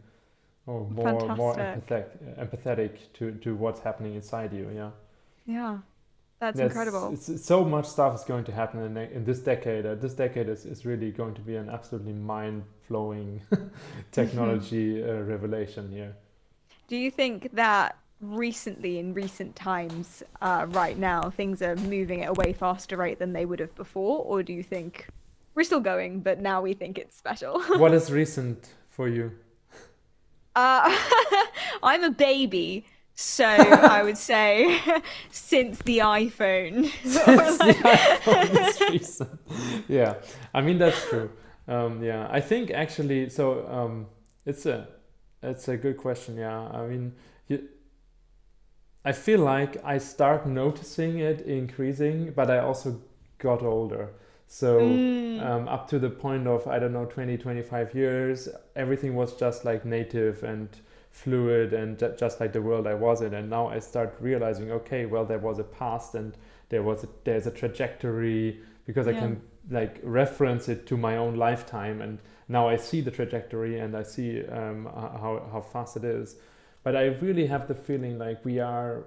or more empathetic to what's happening inside you. Yeah. Yeah, that's incredible. It's so much stuff is going to happen in this decade. This decade is really going to be an absolutely mind-blowing technology revelation here. Do you think that recently, in recent times, right now, things are moving at a way faster rate than they would have before? Or do you think We're still going, but now we think it's special. What is recent for you? Uh, I'm a baby, so I would say since the iPhone. Or Since the like iPhone is recent. Yeah, I mean that's true. Yeah, I think actually, so it's a good question. Yeah, I mean, you, I feel like I start noticing it increasing, but I also got older. So mm, up to the point of, I don't know, 20, 25 years, everything was just like native and fluid and just like the world I was in. And now I start realizing, okay, well, there was a past and there's a trajectory because I yeah. can like reference it to my own lifetime. And now I see the trajectory and I see how fast it is. But I really have the feeling like we are,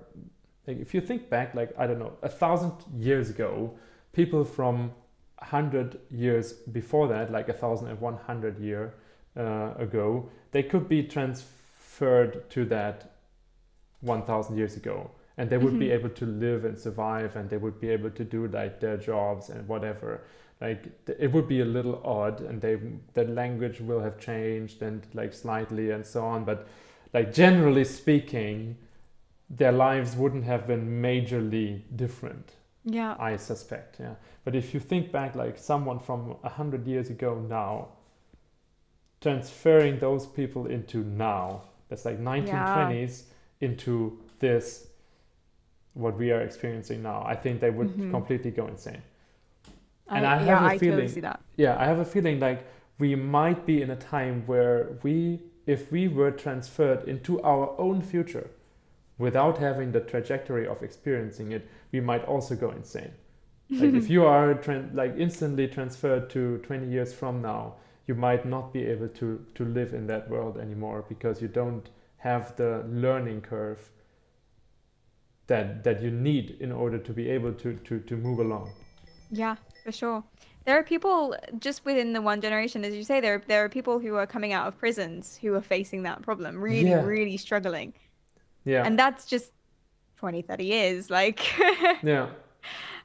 like if you think back, like I don't know, 1,000 years ago, people from 100 years before that, like 1,100 year ago, they could be transferred to that 1,000 years ago, and they would be Hmm. able to live and survive, and they would be able to do like their jobs and whatever. Like it would be a little odd, and the language will have changed and like slightly and so on, but like generally speaking, their lives wouldn't have been majorly different, Yeah. I suspect. Yeah. But if you think back, like someone from 100 years ago now, transferring those people into now, that's like Yeah. 1920s into this, what we are experiencing now, I think they would Hmm. completely go insane. And I I yeah, have a I totally feeling, see that. yeah, I have a feeling like we might be in a time where if we were transferred into our own future without having the trajectory of experiencing it, we might also go insane. Like if you are like instantly transferred to 20 years from now, you might not be able to live in that world anymore because you don't have the learning curve that you need in order to be able to move along. Yeah, for sure. There are people just within the one generation, as you say, there are people who are coming out of prisons who are facing that problem, really, Yeah, really struggling. yeah, And that's just 20, 30 years. Like, yeah,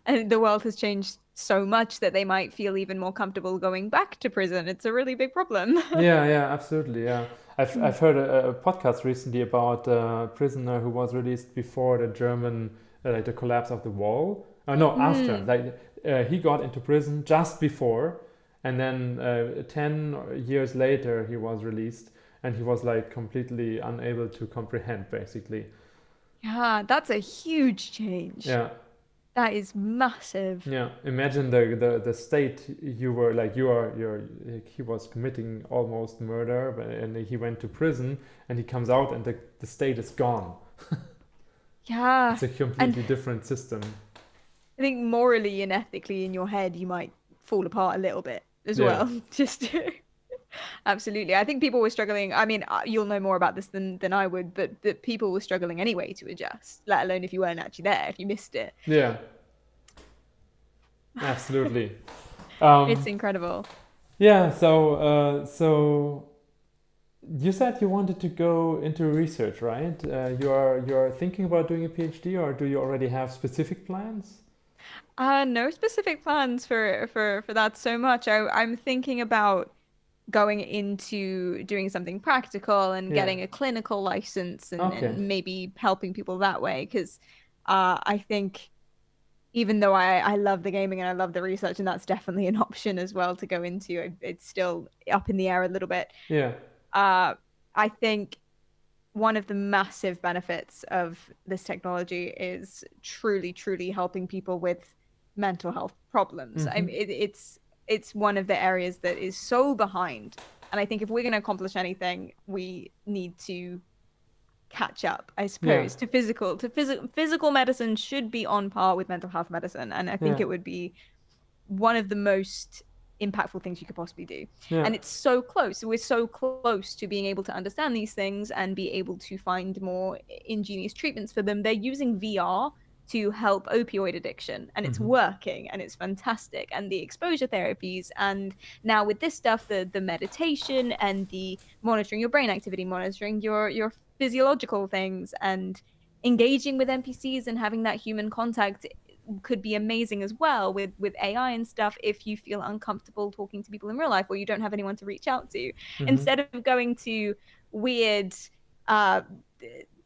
and the world has changed so much that they might feel even more comfortable going back to prison. It's a really big problem. yeah, yeah, absolutely. Yeah, I've heard a podcast recently about a prisoner who was released before the German like the collapse of the wall. Oh no, after, Mm. like he got into prison just before, and then 10 years later he was released, and he was like completely unable to comprehend, basically. Yeah, that's a huge change. Yeah, That is massive. yeah. Imagine the state you were like. You're like, he was committing almost murder, and he went to prison, and he comes out, and the state is gone. Yeah. It's a And completely different system. I think morally and ethically in your head, you might fall apart a little bit as Yeah, well. Just absolutely. I think people were struggling. I mean, you'll know more about this than I would, but people were struggling anyway to adjust, let alone if you weren't actually there, if you missed it. yeah, absolutely. It's Um, incredible. yeah. So you said you wanted to go into research, right? You're thinking about doing a PhD, or do you already have specific plans? No specific plans for that so much. I'm thinking about going into doing something practical and Yeah. getting a clinical license Okay. and maybe helping people that way. Because I think even though I love the gaming and I love the research, and that's definitely an option as well to go into, it's still up in the air a little bit. Yeah. Uh, I think one of the massive benefits of this technology is truly, truly helping people with mental health problems. I Mm-hmm. mean, it's one of the areas that is so behind, and I think if we're going to accomplish anything, we need to catch up, I Yeah. suppose, to physical medicine should be on par with mental health medicine, and I think Yeah. it would be one of the most impactful things you could possibly do. Yeah. And it's so close. We're so close to being able to understand these things and be able to find more ingenious treatments for them. They're using VR to help opioid addiction, and it's Mm-hmm. working, and it's fantastic. And the exposure therapies, and now with this stuff, the meditation and the monitoring your brain activity, monitoring your physiological things, and engaging with NPCs and having that human contact could be amazing as well with AI and stuff if you feel uncomfortable talking to people in real life or you don't have anyone to reach out to. Instead of going to weird uh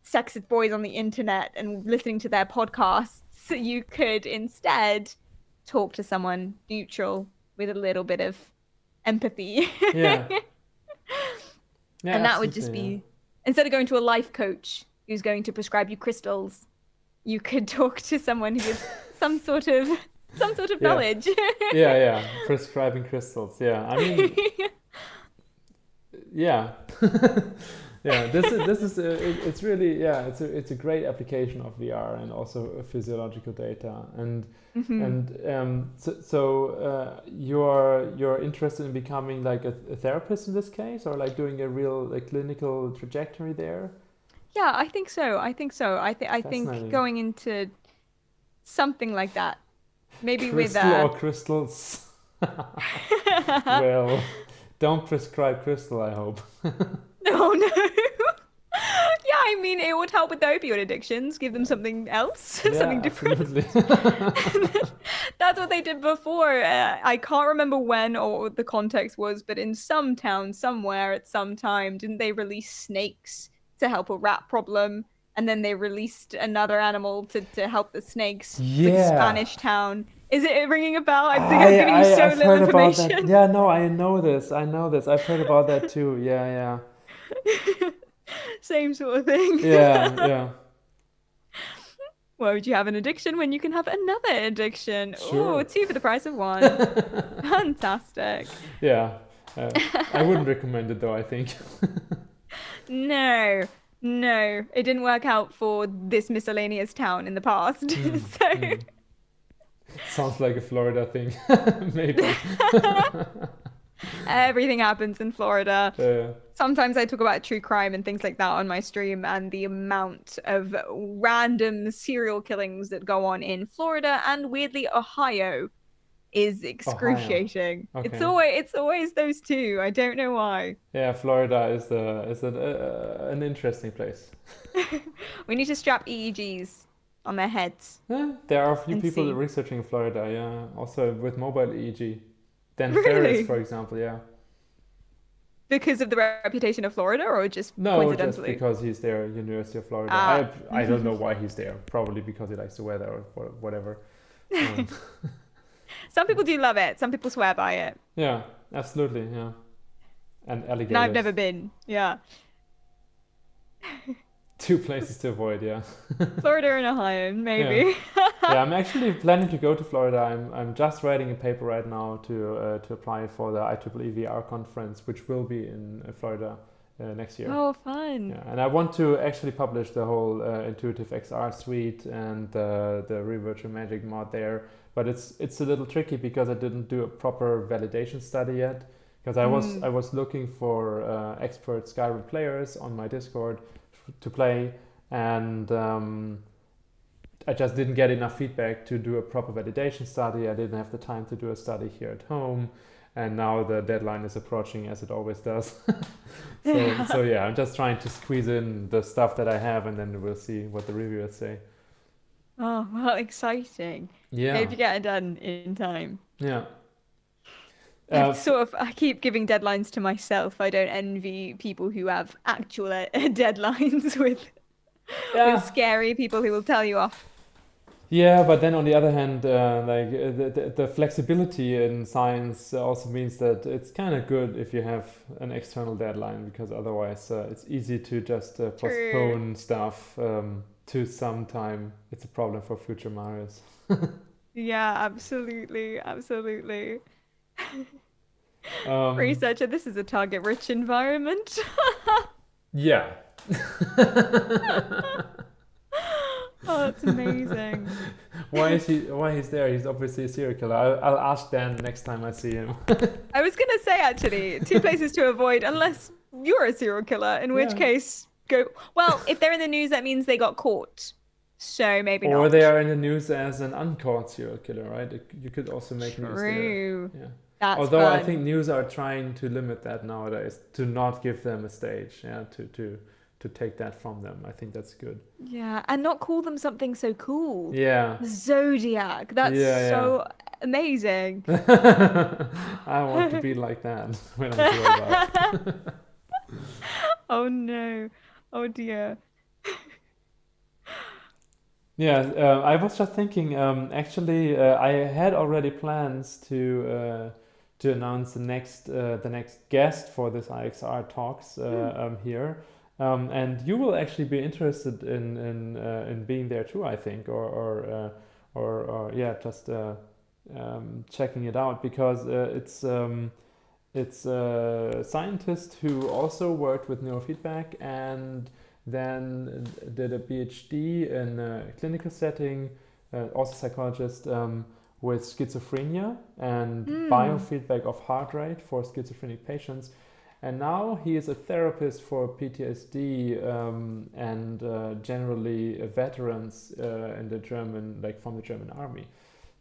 sexist boys on the internet and listening to their podcasts, you could instead talk to someone neutral with a little bit of empathy. Yeah. Yeah, And that would just absolutely. Yeah. be, instead of going to a life coach who's going to prescribe you crystals, you could talk to someone who has some sort of Yeah. knowledge. Yeah. Prescribing crystals. Yeah. I mean, yeah. Yeah. It's really, yeah. It's a great application of VR and also physiological data. So you're interested in becoming like a therapist in this case, or like doing a real like clinical trajectory there? Yeah, I think so. I think Fascinating. going into something like that, maybe with Crystal or crystals? Well, don't prescribe crystal, I hope. oh no. Yeah, I mean, it would help with the opioid addictions, give them something else, something Yeah, different. absolutely. That's what they did before. I can't remember when or what the context was, but in some town, somewhere at some time, didn't they release snakes to help a rat problem? And then they released another animal to help the snakes. It's like a Yeah. Spanish town. Is it ringing a bell? I think I'm giving you so I've little heard about that. information. Yeah, no, I know this. I know this. I've heard about that too. Yeah. Same sort of thing. Yeah. Why would you have an addiction when you can have another addiction? Oh, Sure. two for the price of one. Fantastic. Yeah. I wouldn't recommend it though, I think. No, no, it didn't work out for this miscellaneous town in the past. So Sounds like a Florida thing. Maybe. everything happens in Florida. Yeah. Sometimes I talk about true crime and things like that on my stream, and the amount of random serial killings that go on in Florida and weirdly Ohio is Ohio. excruciating. Okay. It's always those two. I don't know why. Yeah, Florida is an interesting place. We need to strap EEGs on their heads Yeah, there are a few and people see. researching Florida, yeah, also with mobile EEG. Dan Ferris, Really? for example, yeah. Because of the reputation of Florida or just No, just coincidentally? because he's there, University of Florida. Ah. I don't know why he's there. Probably because he likes the weather or whatever. Um, Some people do love it. Some people swear by it. yeah, absolutely, yeah. And And I've alligators. never been. Yeah. Two places to avoid, yeah. Florida and Ohio, Yeah. maybe. Yeah, I'm actually planning to go to Florida. I'm just writing a paper right now to apply for the IEEE VR conference, which will be in Florida next year. Oh, fun. Yeah, and I want to actually publish the whole intuitive XR suite and the Real Virtual Magic mod there. But it's a little tricky because I didn't do a proper validation study yet. Because I was looking for expert Skyrim players on my Discord to play, and I just didn't get enough feedback to do a proper validation study. I didn't have the time to do a study here at home, and now the deadline is approaching as it always does. So yeah, I'm just trying to squeeze in the stuff that I have, and then we'll see what the reviewers say. Oh, well, exciting. Yeah, Hope you get it done in time. yeah. I keep giving deadlines to myself. I don't envy people who have actual deadlines with Yeah, scary people who will tell you off. yeah, but then on the other hand, the flexibility in science also means that it's kind of good if you have an external deadline, because otherwise it's easy to just True. postpone stuff to some time. It's a problem for future Marios. Yeah, absolutely, absolutely. Um, Researcher, this is a target-rich environment. yeah. Oh, that's amazing. Why he's there? He's obviously a serial killer. I'll ask Dan next time I see him. I was gonna say actually, two places to avoid unless you're a serial killer, in which Yeah. case go. Well, if they're in the news, that means they got caught. So maybe Or not. they are in the news as an uncaught serial killer, right? You could also make news there. True. Yeah. That's Although I fun. think news are trying to limit that nowadays, to not give them a stage, yeah, to to take that from them. I think that's good. Yeah, and not call them something so cool. Yeah, Zodiac. That's yeah, so amazing. yeah. I want to be like that when I grow up. Oh no. Oh dear. Yeah, I was just thinking. Actually, I had already plans to announce the next guest for this IXR talks Hmm. here, and you will actually be interested in being there too. I think, or yeah, just checking it out because it's a scientist who also worked with neurofeedback and then did a PhD in a clinical setting, also psychologist with schizophrenia and Hmm. biofeedback of heart rate for schizophrenic patients. And now he is a therapist for PTSD and generally veterans in the German, like from the German army.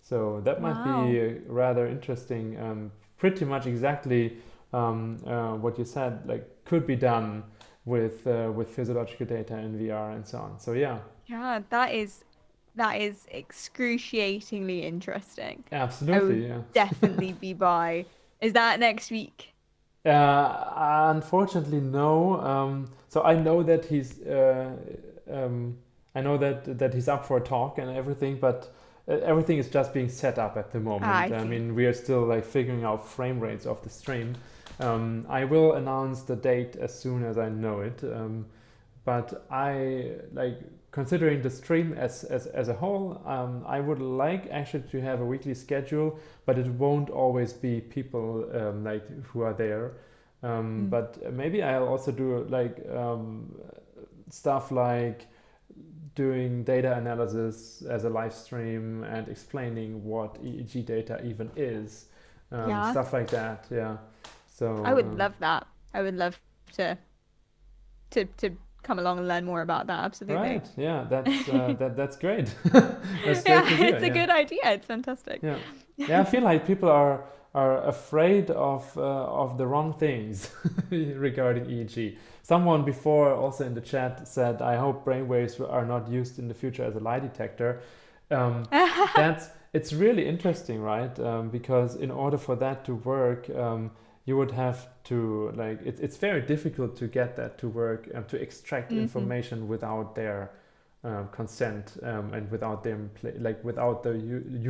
So that might Wow. be rather interesting. Pretty much exactly what you said, like could be done with physiological data in VR and so on. So yeah, Yeah, that is excruciatingly interesting. I would absolutely, yeah. definitely be by. Is that next week? Unfortunately, no. So I know that um, I know that he's up for a talk and everything, but everything is just being set up at the Ah, moment. I I see. mean, we are still like figuring out frame rates of the stream. I will announce the date as soon as I know it. But I like considering the stream as a whole. I would like actually to have a weekly schedule, but it won't always be people like who are there. Mm. But maybe I'll also do like stuff like doing data analysis as a live stream and explaining what EEG data even is, Yeah, stuff like that. Yeah. I So would love that. I would love to to come along and learn more about that. Absolutely. right. Yeah. That's great. That's great to Yeah, hear. it's a Yeah. good idea. It's fantastic. Yeah. Yeah. I feel like people are afraid of the wrong things regarding EEG. Someone before also in the chat said, "I hope brainwaves are not used in the future as a lie detector." Um, that's it's really interesting, right? Because in order for that to work, you would have to like it's very difficult to get that to work to extract Hmm. information without their consent and without them like without the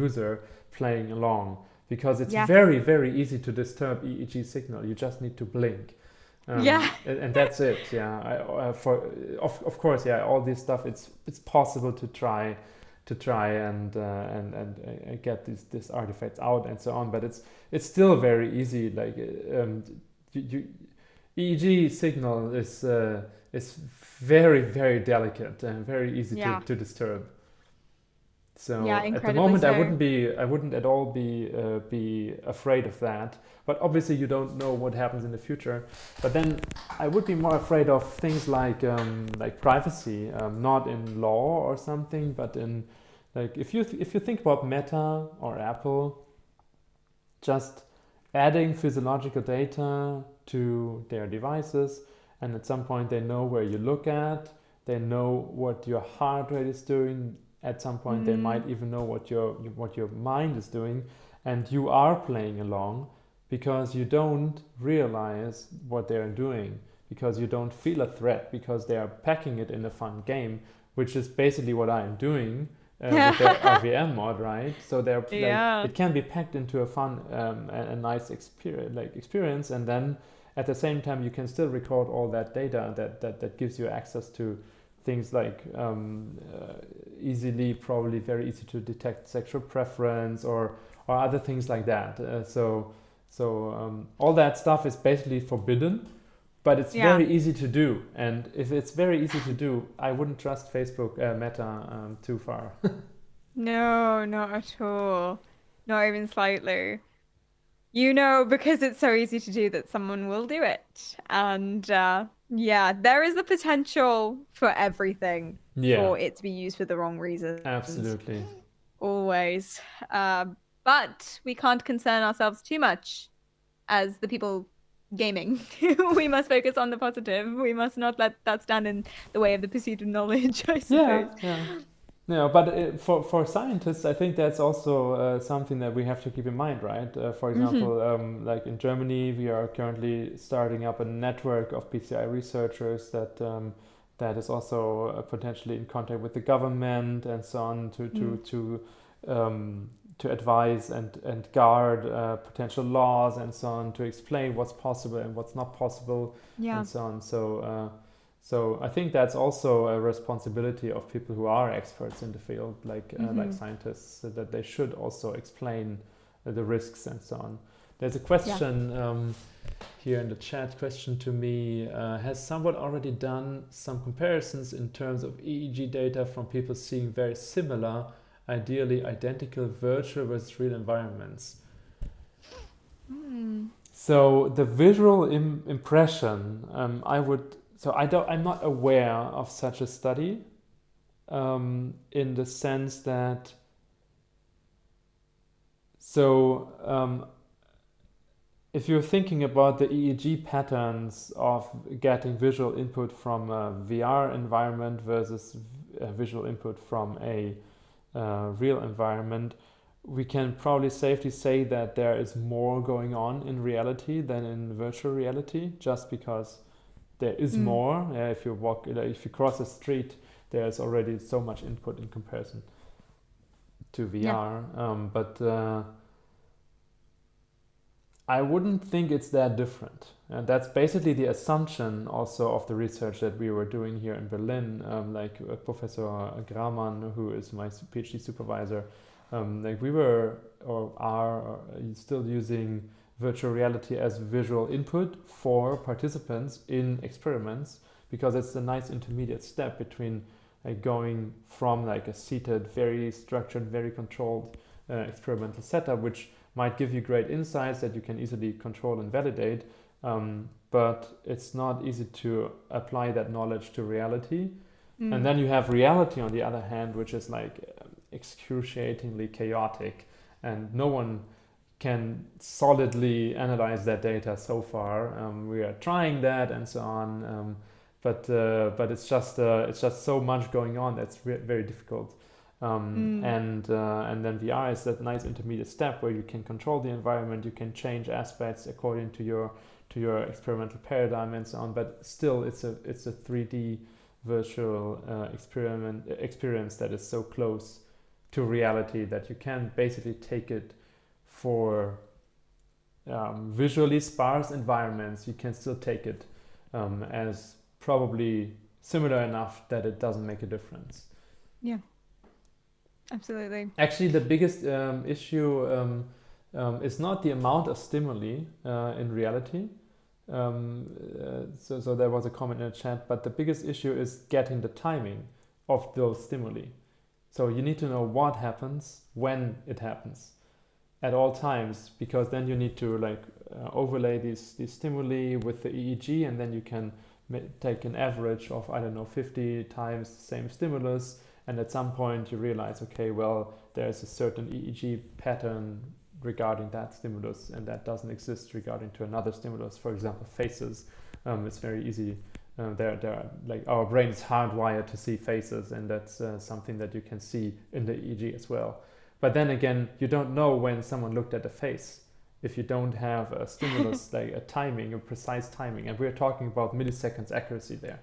user playing along because it's Yes. very easy to disturb EEG signal. You just need to blink. Yeah. And that's it. Yeah. For of course, yeah. All this stuff. It's possible to try and get these artifacts out and so on. But it's still very easy. Like EEG signal is very delicate and very easy Yeah. to disturb. Yeah, So at the incredibly moment, so. I wouldn't at all be afraid of that. But obviously, you don't know what happens in the future. But then I would be more afraid of things like privacy, not in law or something, but in like if you think about Meta or Apple, just adding physiological data to their devices, and at some point they know where you look at, they know what your heart rate is doing. At some point, they Mm, might even know what your mind is doing, and you are playing along because you don't realize what they're doing, because you don't feel a threat, because they are packing it in a fun game, which is basically what I'm doing with the RVM mod, right? So they're like yeah. it can be packed into a fun, a nice experience, and then at the same time you can still record all that data that gives you access to things like easily, probably very easy to detect sexual preference or other things like that. So all that stuff is basically forbidden, but it's Yeah. very easy to do. And if it's very easy to do, I wouldn't trust Facebook Meta too far. No, not at all. Not even slightly. Because it's so easy to do that someone will do it. And yeah, there is the potential for everything Yeah, for it to be used for the wrong reasons. absolutely. Always. But we can't concern ourselves too much as the people gaming. We must focus on the positive. We must not let that stand in the way of the pursuit of knowledge, I Yeah, suppose. yeah. Yeah, but for scientists, I think that's also something that we have to keep in mind, right? For Hmm. example, like in Germany, we are currently starting up a network of PCI researchers that is also potentially in contact with the government and so on to advise and guard potential laws and so on, to explain what's possible and what's not possible Yeah. and so on. So I think that's also a responsibility of people who are experts in the field, like Hmm. scientists, so that they should also explain the risks and so on. There's a Yeah. question here in the chat. Question to me: has someone already done some comparisons in terms of EEG data from people seeing very similar, ideally identical virtual versus real environments? Mm. So the visual impression, I would. So I don't. I'm not aware of such a study, in the sense that. So if you're thinking about the EEG patterns of getting visual input from a VR environment versus visual input from a real environment, we can probably safely say that there is more going on in reality than in virtual reality, just because there is Mm. more. If you walk, if you cross a street, there's already so much input in comparison to Yeah. VR. But I wouldn't think it's that different. And that's basically the assumption also of the research that we were doing here in Berlin. Professor Gramann, who is my PhD supervisor, like we were or are still using virtual reality as visual input for participants in experiments, because it's a nice intermediate step between going from like a seated, very structured, very controlled experimental setup, which might give you great insights that you can easily control and validate, but it's not easy to apply that knowledge to reality. And Mm. then you have reality on the other hand, which is like excruciatingly chaotic, and no one can solidly analyze that data so far. We are trying that and so on, but it's just so much going on that's very difficult. Mm. And then VR is that nice intermediate step where you can control the environment, you can change aspects according to your experimental paradigm and so on. But still, it's a 3D virtual experience that is so close to reality that you can basically take it for visually sparse environments. You can still take it as probably similar enough that it doesn't make a difference. Yeah. Absolutely. Actually, the biggest issue is not the amount of stimuli in reality. So there was a comment in the chat, but the biggest issue is getting the timing of those stimuli. So you need to know what happens when it happens at all times, because then you need to overlay these stimuli with the EEG, and then you can take an average of, I don't know, 50 times the same stimulus, and at some point you realize, okay, well, there's a certain EEG pattern regarding that stimulus, and that doesn't exist regarding to another stimulus. For example, faces. It's very easy. They're like, our brain is hardwired to see faces, and that's something that you can see in the EEG as well. But then again, you don't know when someone looked at a face if you don't have a stimulus, like a timing, a precise timing. And we're talking about milliseconds accuracy there.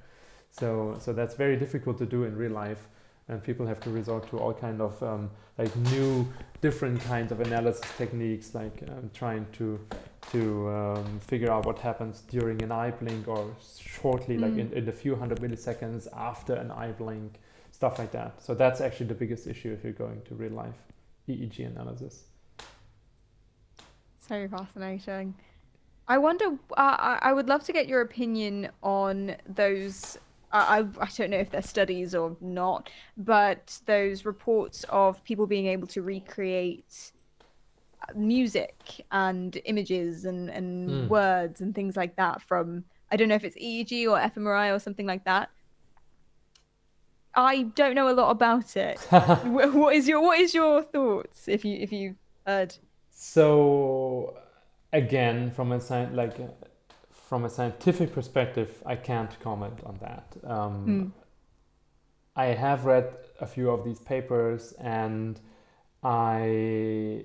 So that's very difficult to do in real life. And people have to resort to all kind of new, different kinds of analysis techniques, trying to figure out what happens during an eye blink, or shortly, like in a few hundred milliseconds after an eye blink, stuff like that. So that's actually the biggest issue if you're going to real life EEG analysis. So fascinating. I wonder, I would love to get your opinion on those. I don't know if they're studies or not, but those reports of people being able to recreate music and images and Mm. words and things like that from, I don't know if it's EEG or fMRI or something like that. I don't know a lot about it. What is your thoughts if you heard? So again, from a science, from a scientific perspective, I can't comment on that. I have read a few of these papers, and I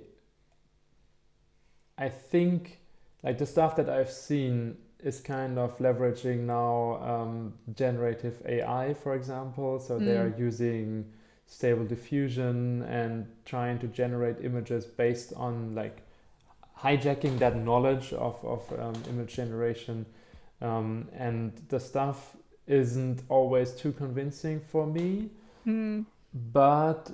think like the stuff that I've seen is kind of leveraging now generative AI, for example. So they are using stable diffusion and trying to generate images based on like hijacking that knowledge of image generation. And the stuff isn't always too convincing for me, but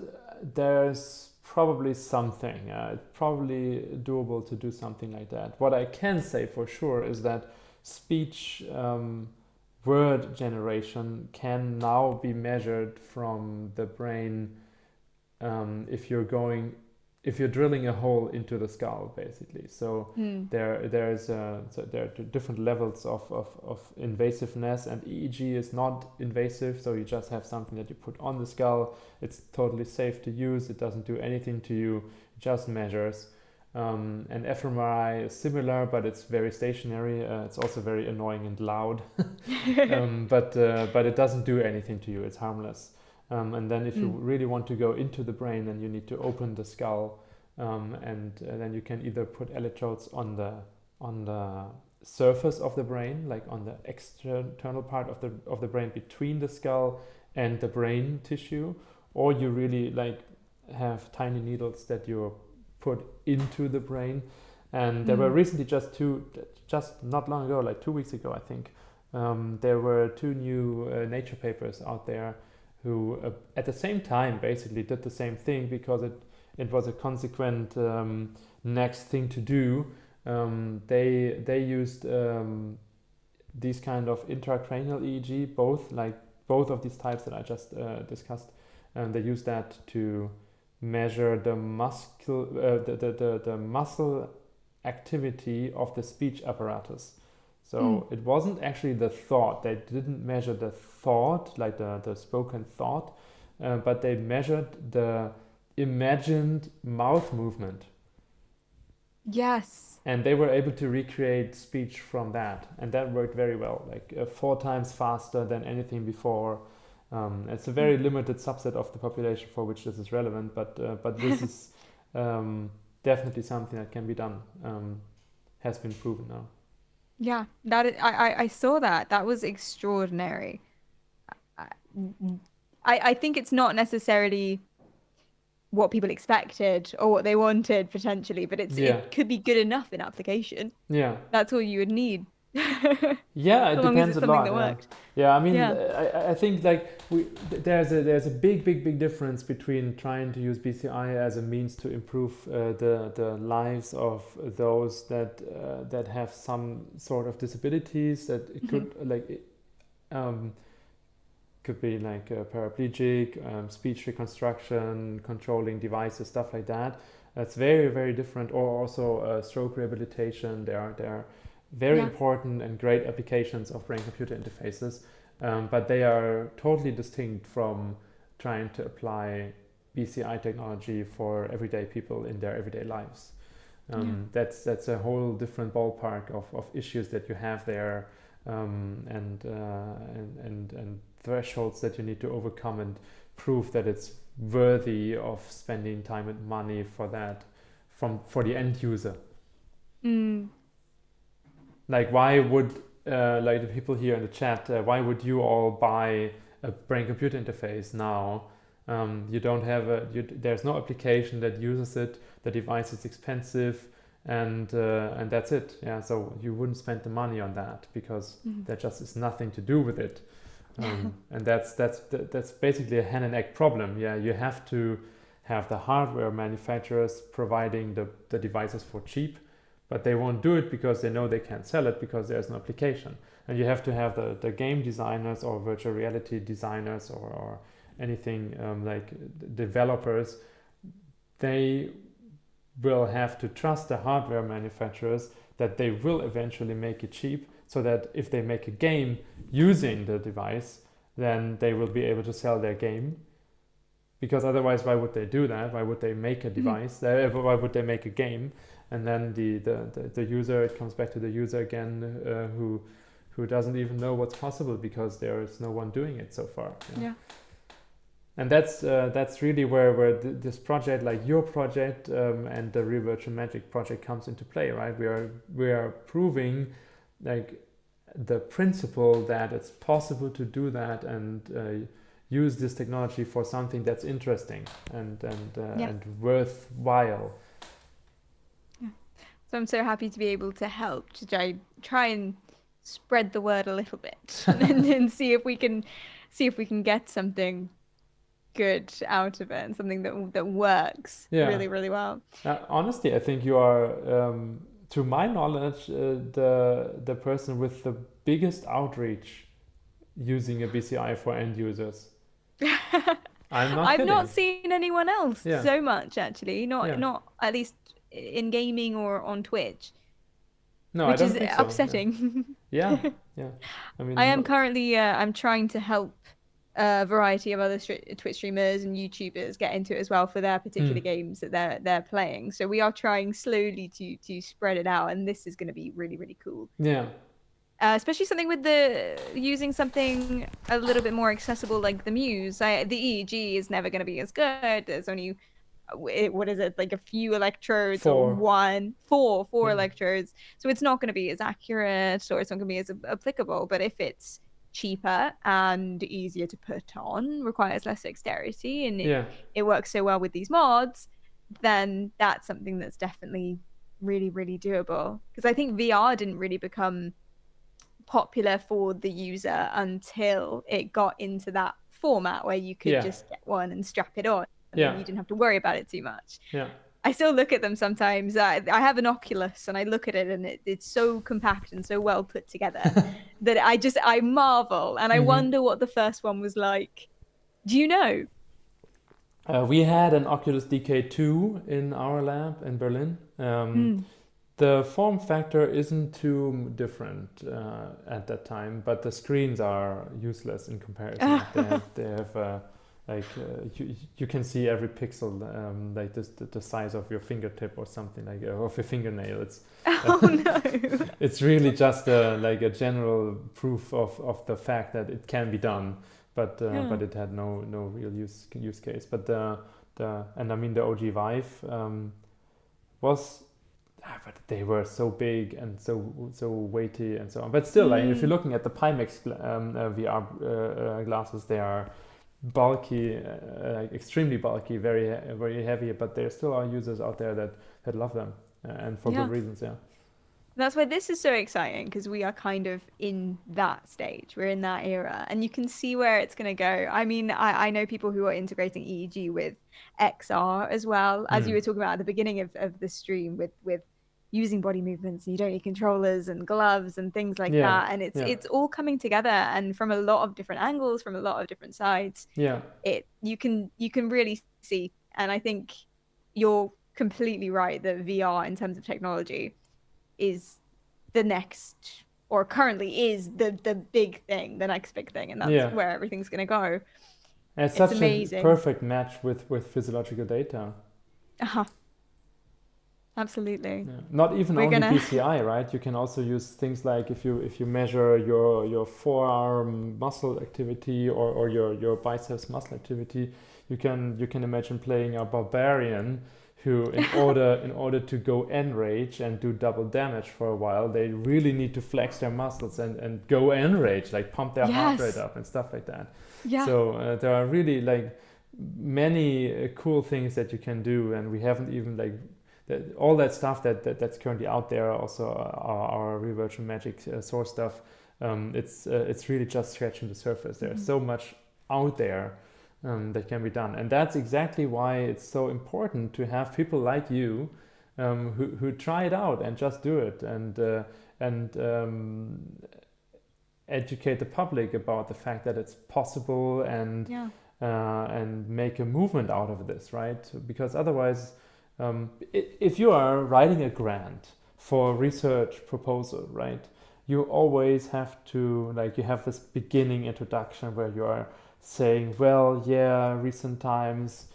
there's probably something. It's probably doable to do something like that. What I can say for sure is that speech word generation can now be measured from the brain if you're drilling a hole into the skull, basically. So there are different levels of invasiveness, and EEG is not invasive, so you just have something that you put on the skull. It's totally safe to use. It doesn't do anything to you, it just measures. And fMRI is similar, but it's very stationary. It's also very annoying and loud, but it doesn't do anything to you. It's harmless. And then if you really want to go into the brain, then you need to open the skull, and then you can either put electrodes on the surface of the brain, like on the external part of the brain between the skull and the brain tissue, or you really like have tiny needles that you put into the brain. And there were recently just not long ago, like 2 weeks ago, I think, there were 2 new Nature papers out there who at the same time basically did the same thing, because it was a consequent next thing to do. They used these kind of intracranial EEG, both of these types that I just discussed, and they used that to measure the muscle activity of the speech apparatus. So it wasn't actually the thought. They didn't measure the thought, like the spoken thought, but they measured the imagined mouth movement. Yes. And they were able to recreate speech from that. And that worked very well, like 4 times faster than anything before. It's a very limited subset of the population for which this is relevant, but this is definitely something that can be done, has been proven now. Yeah, that is, I saw that. That was extraordinary. I, I think it's not necessarily what people expected or what they wanted potentially, but it could be good enough in application. Yeah. That's all you would need. Yeah, it So long as depends it's a something lot. that Yeah, worked. yeah. I mean, Yeah. I think like there's a big difference between trying to use BCI as a means to improve the lives of those that have some sort of disabilities, that it could could be like paraplegic, speech reconstruction, controlling devices, stuff like that. That's very different. Or also stroke rehabilitation. There are very important and great applications of brain-computer interfaces, but they are totally distinct from trying to apply BCI technology for everyday people in their everyday lives. That's a whole different ballpark of issues that you have there, and thresholds that you need to overcome and prove that it's worthy of spending time and money for that for the end user. Like, why would like the people here in the chat, why would you all buy a brain-computer interface now? You don't have there's no application that uses it. The device is expensive, and that's it. Yeah, so you wouldn't spend the money on that because there just is nothing to do with it. And that's basically a hen and egg problem. Yeah, you have to have the hardware manufacturers providing the devices for cheap, but they won't do it because they know they can't sell it because there's no application. And you have to have the game designers or virtual reality designers or anything like developers. They will have to trust the hardware manufacturers that they will eventually make it cheap, so that if they make a game using the device, then they will be able to sell their game. Because otherwise, why would they do that? Why would they make a device? Why would they make a game? and then the user, it comes back to the user again, who doesn't even know what's possible because there is no one doing it so far. Yeah. And that's really where this project, like your project, and the Real Virtual Magic project, comes into play, right? We are proving like the principle that it's possible to do that and use this technology for something that's interesting and worthwhile. Yeah. So I'm so happy to be able to help to try and spread the word a little bit and see if we can get something good out of it and something that works really, really well. Honestly, I think you are, to my knowledge, the person with the biggest outreach using a BCI for end users. I'm not I've kidding. not seen anyone else Yeah. so much actually. Yeah. Not at least in gaming or on Twitch, No, I which don't is think so. upsetting. Yeah. Yeah. I mean, I am currently I'm trying to help a variety of other Twitch streamers and YouTubers get into it as well for their particular games that they're playing. So we are trying slowly to spread it out, and this is going to be really, really cool. Yeah. Especially something with using something a little bit more accessible like the Muse. The EEG is never going to be as good. There's only what is it, like a few electrodes or four electrodes, so it's not going to be as accurate or it's not going to be as applicable. But if it's cheaper and easier to put on, requires less dexterity, and it works so well with these mods, then that's something that's definitely really, really doable. Because I think VR didn't really become popular for the user until it got into that format where you could just get one and strap it on and you didn't have to worry about it too much. I still look at them sometimes. I have an Oculus and I look at it and it's so compact and so well put together that I marvel and I wonder what the first one was like. Do you know? We had an Oculus DK2 in our lab in Berlin. The form factor isn't too different at that time, but the screens are useless in comparison. They have you can see every pixel, like the size of your fingertip or something, like of your fingernail. It's no. It's really just like a general proof of the fact that it can be done, but it had no real use case. But and I mean the OG Vive was. But they were so big and so weighty and so on. But still, like if you're looking at the Pimax VR glasses, they are bulky, extremely bulky, very very heavy. But there still are users out there that love them, and for good reasons. Yeah. That's why this is so exciting, because we are kind of in that stage. We're in that era, and you can see where it's going to go. I mean, I know people who are integrating EEG with XR as well, as you were talking about at the beginning of the stream with using body movements, and you don't need controllers and gloves and things like that. And it's all coming together, and from a lot of different angles, from a lot of different sides. You can really see, and I think you're completely right that VR in terms of technology is the next, or currently is the big thing, the next big thing, and that's where everything's going to go. And it's such amazing. A perfect match with physiological data. Absolutely. Not even only BCI, right? You can also use things like if you measure your forearm muscle activity or your biceps muscle activity, you can imagine playing a barbarian who in order to go enrage and do double damage for a while, they really need to flex their muscles and go enrage, like pump their heart rate up and stuff like that. So there are really like many cool things that you can do, and we haven't even like all that stuff that's currently out there. Also our Real Virtual Magic source stuff. It's really just scratching the surface. There's so much out there that can be done, and that's exactly why it's so important to have people like you who try it out and just do it and educate the public about the fact that it's possible and make a movement out of this, right? Because otherwise, if you are writing a grant for a research proposal, right, you always have to, like, you have this beginning introduction where you are saying, well, recent times,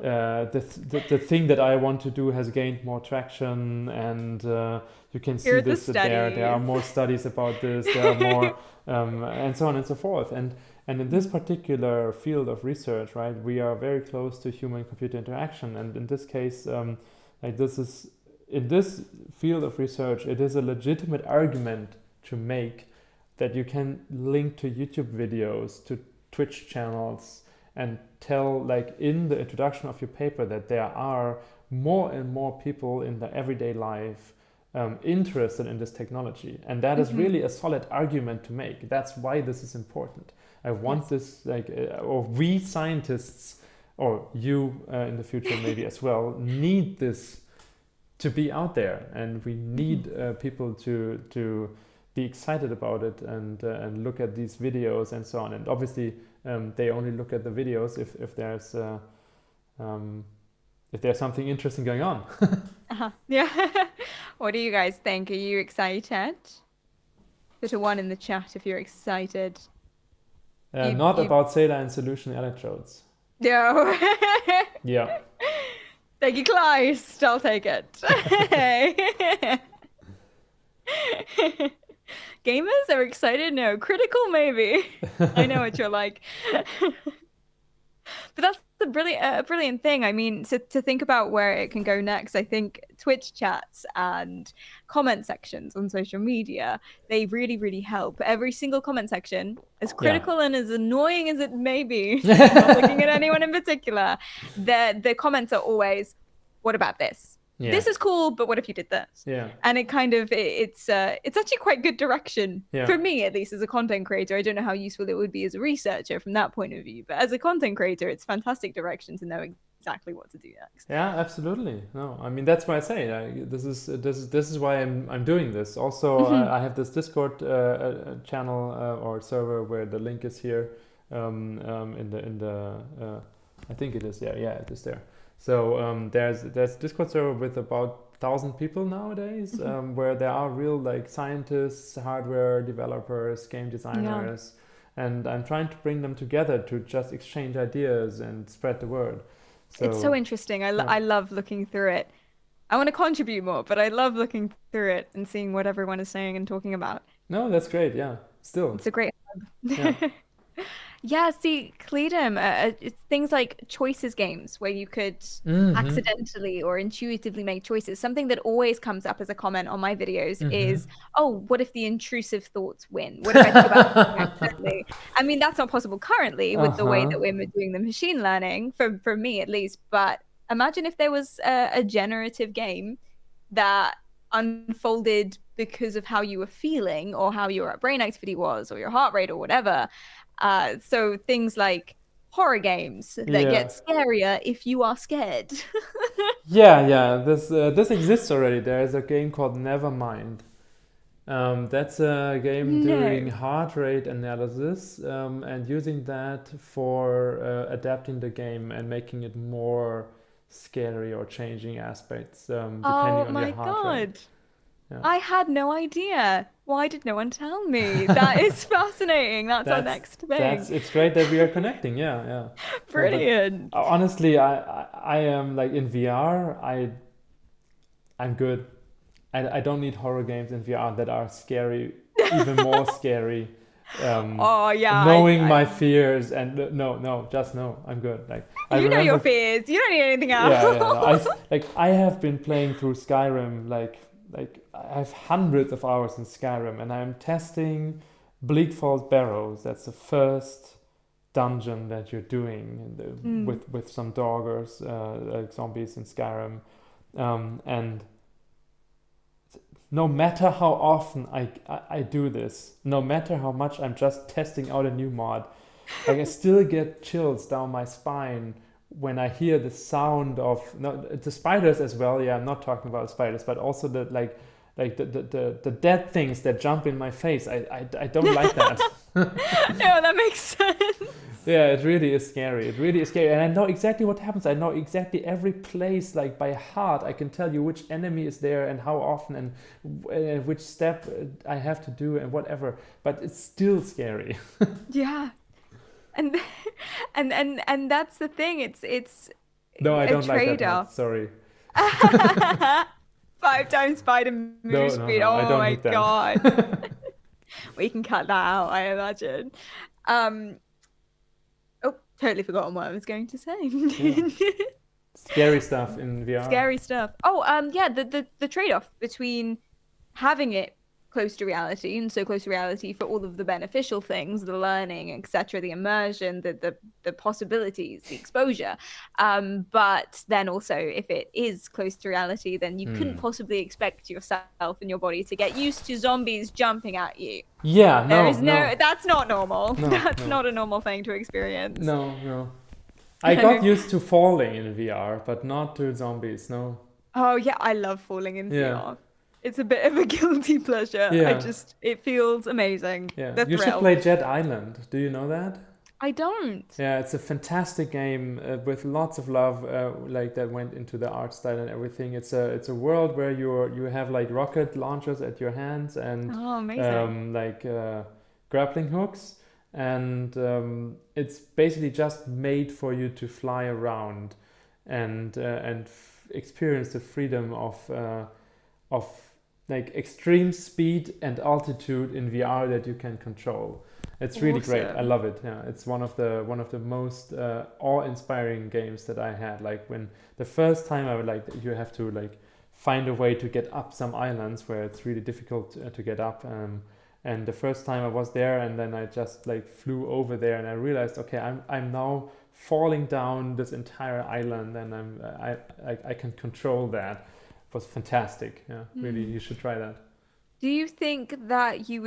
the thing that I want to do has gained more traction, and you can Here see are the this that there are studies. more studies about this, there are more and so on and so forth. And in this particular field of research, right, we are very close to human-computer interaction, and in this case, like this is in this field of research, it is a legitimate argument to make that you can link to YouTube videos, to Twitch channels, and tell, like in the introduction of your paper, that there are more and more people in their everyday life interested in this technology, and that is really a solid argument to make. That's why this is important. I want this, like, or we scientists, or you in the future maybe as well, need this to be out there, and we need people to be excited about it and look at these videos and so on. And obviously, they only look at the videos if there's something interesting going on. Yeah. What do you guys think? Are you excited? Put a 1 in the chat if you're excited. Not about saline solution electrodes. No. Yeah. Thank you, Kleist. I'll take it. Gamers are excited? No. Critical, maybe. I know what you're like. But that's the brilliant thing. I mean, to think about where it can go next, I think Twitch chats and comment sections on social media, they really, really help. Every single comment section, as critical and as annoying as it may be, not looking at anyone in particular, the comments are always, what about this? Yeah. This is cool, but what if you did this? Yeah. And it kind of it's actually quite good direction for Yeah. me, at least as a content creator. I don't know how useful it would be as a researcher from that point of view, but as a content creator, it's fantastic direction to know exactly what to do next. Yeah, absolutely. No, I mean that's why I say this is why I'm doing this. Also, I have this Discord channel or server where the link is here in the I think it is. Yeah, it is there. So there's Discord server with about 1,000 people nowadays, where there are real, like, scientists, hardware developers, game designers, and I'm trying to bring them together to just exchange ideas and spread the word. So, it's so interesting. I love looking through it. I want to contribute more, but I love looking through it and seeing what everyone is saying and talking about. No, that's great. Yeah, still. It's a great hub. Yeah. Yeah, see, Cledum, it's things like choices games where you could accidentally or intuitively make choices. Something that always comes up as a comment on my videos is, oh, what if the intrusive thoughts win? What if I think about it accidentally? I mean, that's not possible currently with the way that we're doing the machine learning, for me at least. But imagine if there was a generative game that unfolded because of how you were feeling or how your brain activity was or your heart rate or whatever. So things like horror games that get scarier if you are scared. Yeah. This exists already. There is a game called Nevermind. That's a game doing heart rate analysis and using that for adapting the game and making it more scary or changing aspects depending on your heart rate. Yeah. I had no idea. Why did no one tell me? That is fascinating. That's our next thing. It's great that we are connecting. Yeah. Brilliant. But honestly, I am, like, in VR. I'm good. I don't need horror games in VR that are scary, even more scary. Knowing my fears and just no, I'm good. Like, you know your fears. You don't need anything else. No, I have been playing through Skyrim. Like I have hundreds of hours in Skyrim, and I'm testing Bleak Falls Barrows. That's the first dungeon that you're doing with some doggers, like zombies in Skyrim, and no matter how often I do this, no matter how much I'm just testing out a new mod, like, I still get chills down my spine when I hear the sound of the spiders as well. Yeah, I'm not talking about spiders, but also the the dead things that jump in my face. I don't like that. No, that makes sense. Yeah, it really is scary. It really is scary. And I know exactly what happens. I know exactly every place, like, by heart. I can tell you which enemy is there and how often and which step I have to do and whatever. But it's still scary. Yeah. And that's the thing. No, I a don't like that mod. trade-off. Sorry. 5 times spider move No, no, speed. no. I Oh don't my need god. that. We can cut that out, I imagine. Um, oh, totally forgotten what I was going to Yeah. say. Scary stuff in VR. Scary stuff. Oh, yeah, the trade-off between having it close to reality, and so close to reality for all of the beneficial things, the learning, etc., the immersion, the possibilities, the exposure. But then also, if it is close to reality, then you couldn't possibly expect yourself and your body to get used to zombies jumping at you. Yeah, There no, is no, that's not normal. no, That's no, not a normal thing to experience. no, no. I got used to falling in VR, but not to zombies. No. Oh yeah, I love falling in Yeah, VR. It's a bit of a guilty pleasure. yeah, It feels amazing. yeah. The You should thrill. play Jet Island. Do you know that? I don't. Yeah, it's a fantastic game with lots of love, like that went into the art style and everything. It's a world where you have like rocket launchers at your hands and Oh, amazing. like grappling hooks, and it's basically just made for you to fly around and experience the freedom of like extreme speed and altitude in VR that you can control. It's really great. I Awesome. love it. Yeah, it's one of the most awe-inspiring games that I had. Like when the first time I would like you have to like find a way to get up some islands where it's really difficult to get up. And the first time I was there, and then I just like flew over there, and I realized, okay, I'm now falling down this entire island, and I can control that. It was fantastic. Yeah, really, Hmm. you should try that. Do you think that you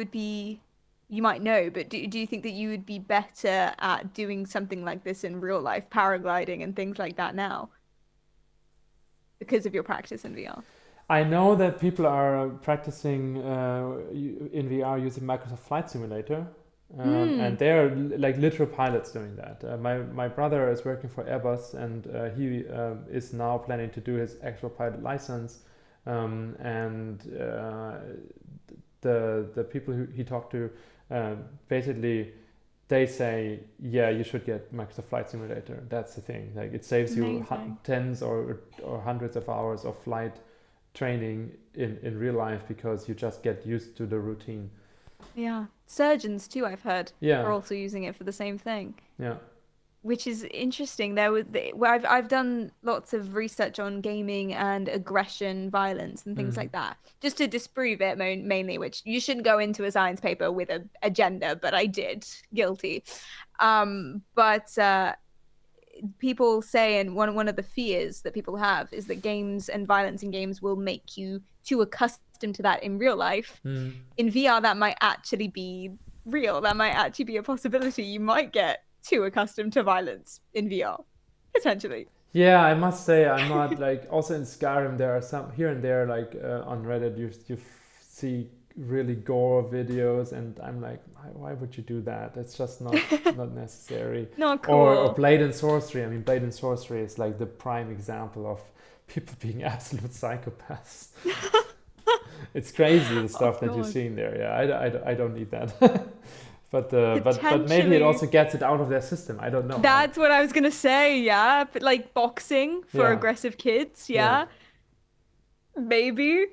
might know, but do you think that you would be better at doing something like this in real life, paragliding and things like that now because of your practice in VR? I know that people are practicing in VR using Microsoft Flight Simulator, and Hmm. they're like literal pilots doing that. My brother is working for Airbus, and he is now planning to do his actual pilot license. And the people who he talked to, basically, they say, yeah, you should get Microsoft Flight Simulator. That's the thing. Like it saves you Amazing. tens or hundreds of hours of flight training in real life because you just get used to the routine. Yeah. Surgeons too, I've heard, Yeah, are also using it for the same thing. yeah. Which is interesting. Where I've done lots of research on gaming and aggression, violence, and things Mm. like that, just to disprove it mainly. Which you shouldn't go into a science paper with a agenda, but I did, guilty. But people say, and one of the fears that people have is that games and violence in games will make you too accustomed to that in real life. Mm. In VR, that might actually be real. That might actually be a possibility. You might get too accustomed to violence in VR, potentially. Yeah, I must say I'm not like also in Skyrim there are some here and there like on Reddit you see really gore videos and I'm like why would you do that? It's just not necessary. Not Or cool. Blade and Sorcery. I mean Blade and Sorcery is like the prime example of people being absolute psychopaths. It's crazy the Oh stuff that you're God. seeing there. Yeah, I don't need that. But maybe it Potentially. also gets it out of their system. I don't know. That's what I was gonna say, yeah. But like boxing for Yeah, aggressive kids, yeah, yeah. Maybe.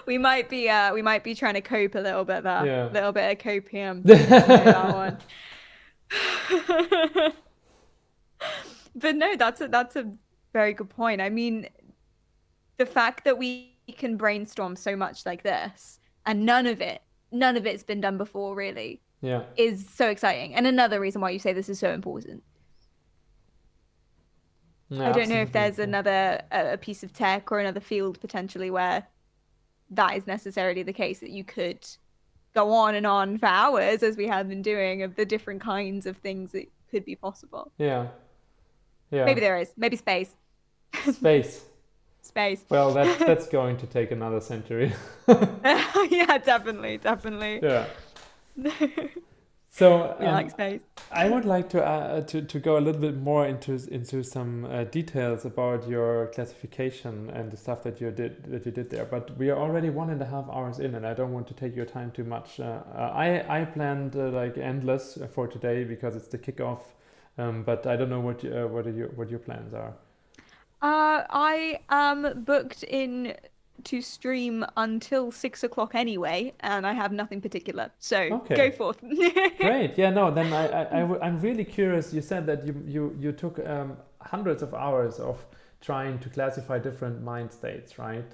We might be trying to cope a little bit there. yeah. A little bit of copium. You know that one. But no, that's a very good point. I mean, the fact that we can brainstorm so much like this and none of it's been done before really Yeah, is so exciting. And another reason why you say this is so important. I yeah, don't know if absolutely. there's another a piece of tech or another field potentially where that is necessarily the case that you could go on and on for hours as we have been doing of the different kinds of things that could be possible. Yeah, yeah. Maybe there is. Maybe space. Space. Space. Well, that's going to take another century. Yeah, definitely, definitely. Yeah. So We like space. I would like to go a little bit more into some details about your classification and the stuff that you did there. But we are already 1.5 hours in, and I don't want to take your time too much. I planned like endless for today because it's the kickoff But I don't know what your plans are. I am booked in to stream until 6 o'clock anyway, and I have nothing particular. So Okay, go forth. great. Yeah, no, then I'm really curious. You said that you took hundreds of hours of trying to classify different mind states, right?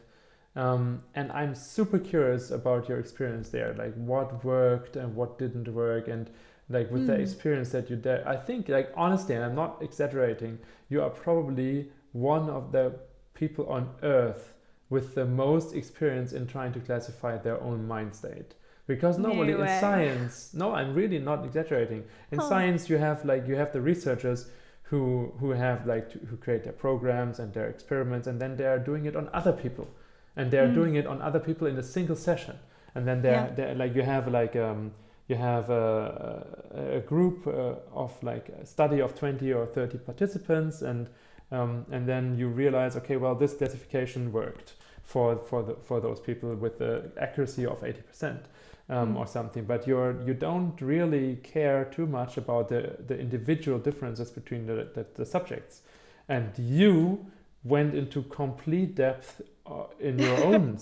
And I'm super curious about your experience there, like what worked and what didn't work, and like with the Hmm. experience that you did. I think, like honestly, and I'm not exaggerating, you are probably one of the people on Earth with the most experience in trying to classify their own mind state. Because nobody No in way. science, no, I'm really not exaggerating. In Huh. science, you have the researchers who have who create their programs and their experiments, and then they are doing it on other people, and they are Mm. doing it on other people in a single session, and then Yeah. they're like you have a group of like a study of 20 or 30 participants, and then you realize, okay, well, this classification worked for those people with the accuracy of 80%. Mm. Or something, but you don't really care too much about the individual differences between the subjects, and you went into complete depth in your own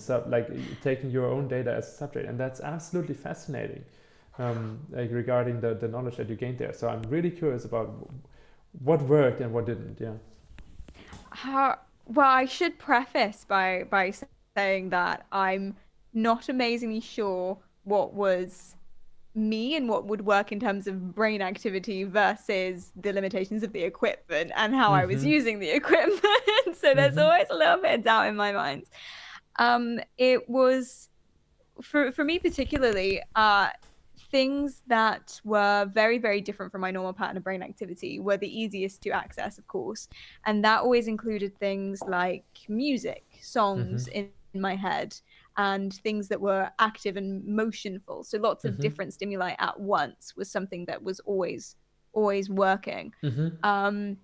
taking your own data as a subject, and that's absolutely fascinating, like regarding the knowledge that you gained there. So I'm really curious about what worked and what didn't. Yeah. Well, I should preface by saying that I'm not amazingly sure what was me and what would work in terms of brain activity versus the limitations of the equipment and how I was Mm-hmm. using the equipment. So there's Mm-hmm. always a little bit of doubt in my mind. It was for me particularly, things that were very, very different from my normal pattern of brain activity were the easiest to access, of course. And that always included things like music, Mm-hmm. songs in my head, and things that were active and motionful. So lots of Mm-hmm. different stimuli at once was something that was always working. Mm-hmm. Um,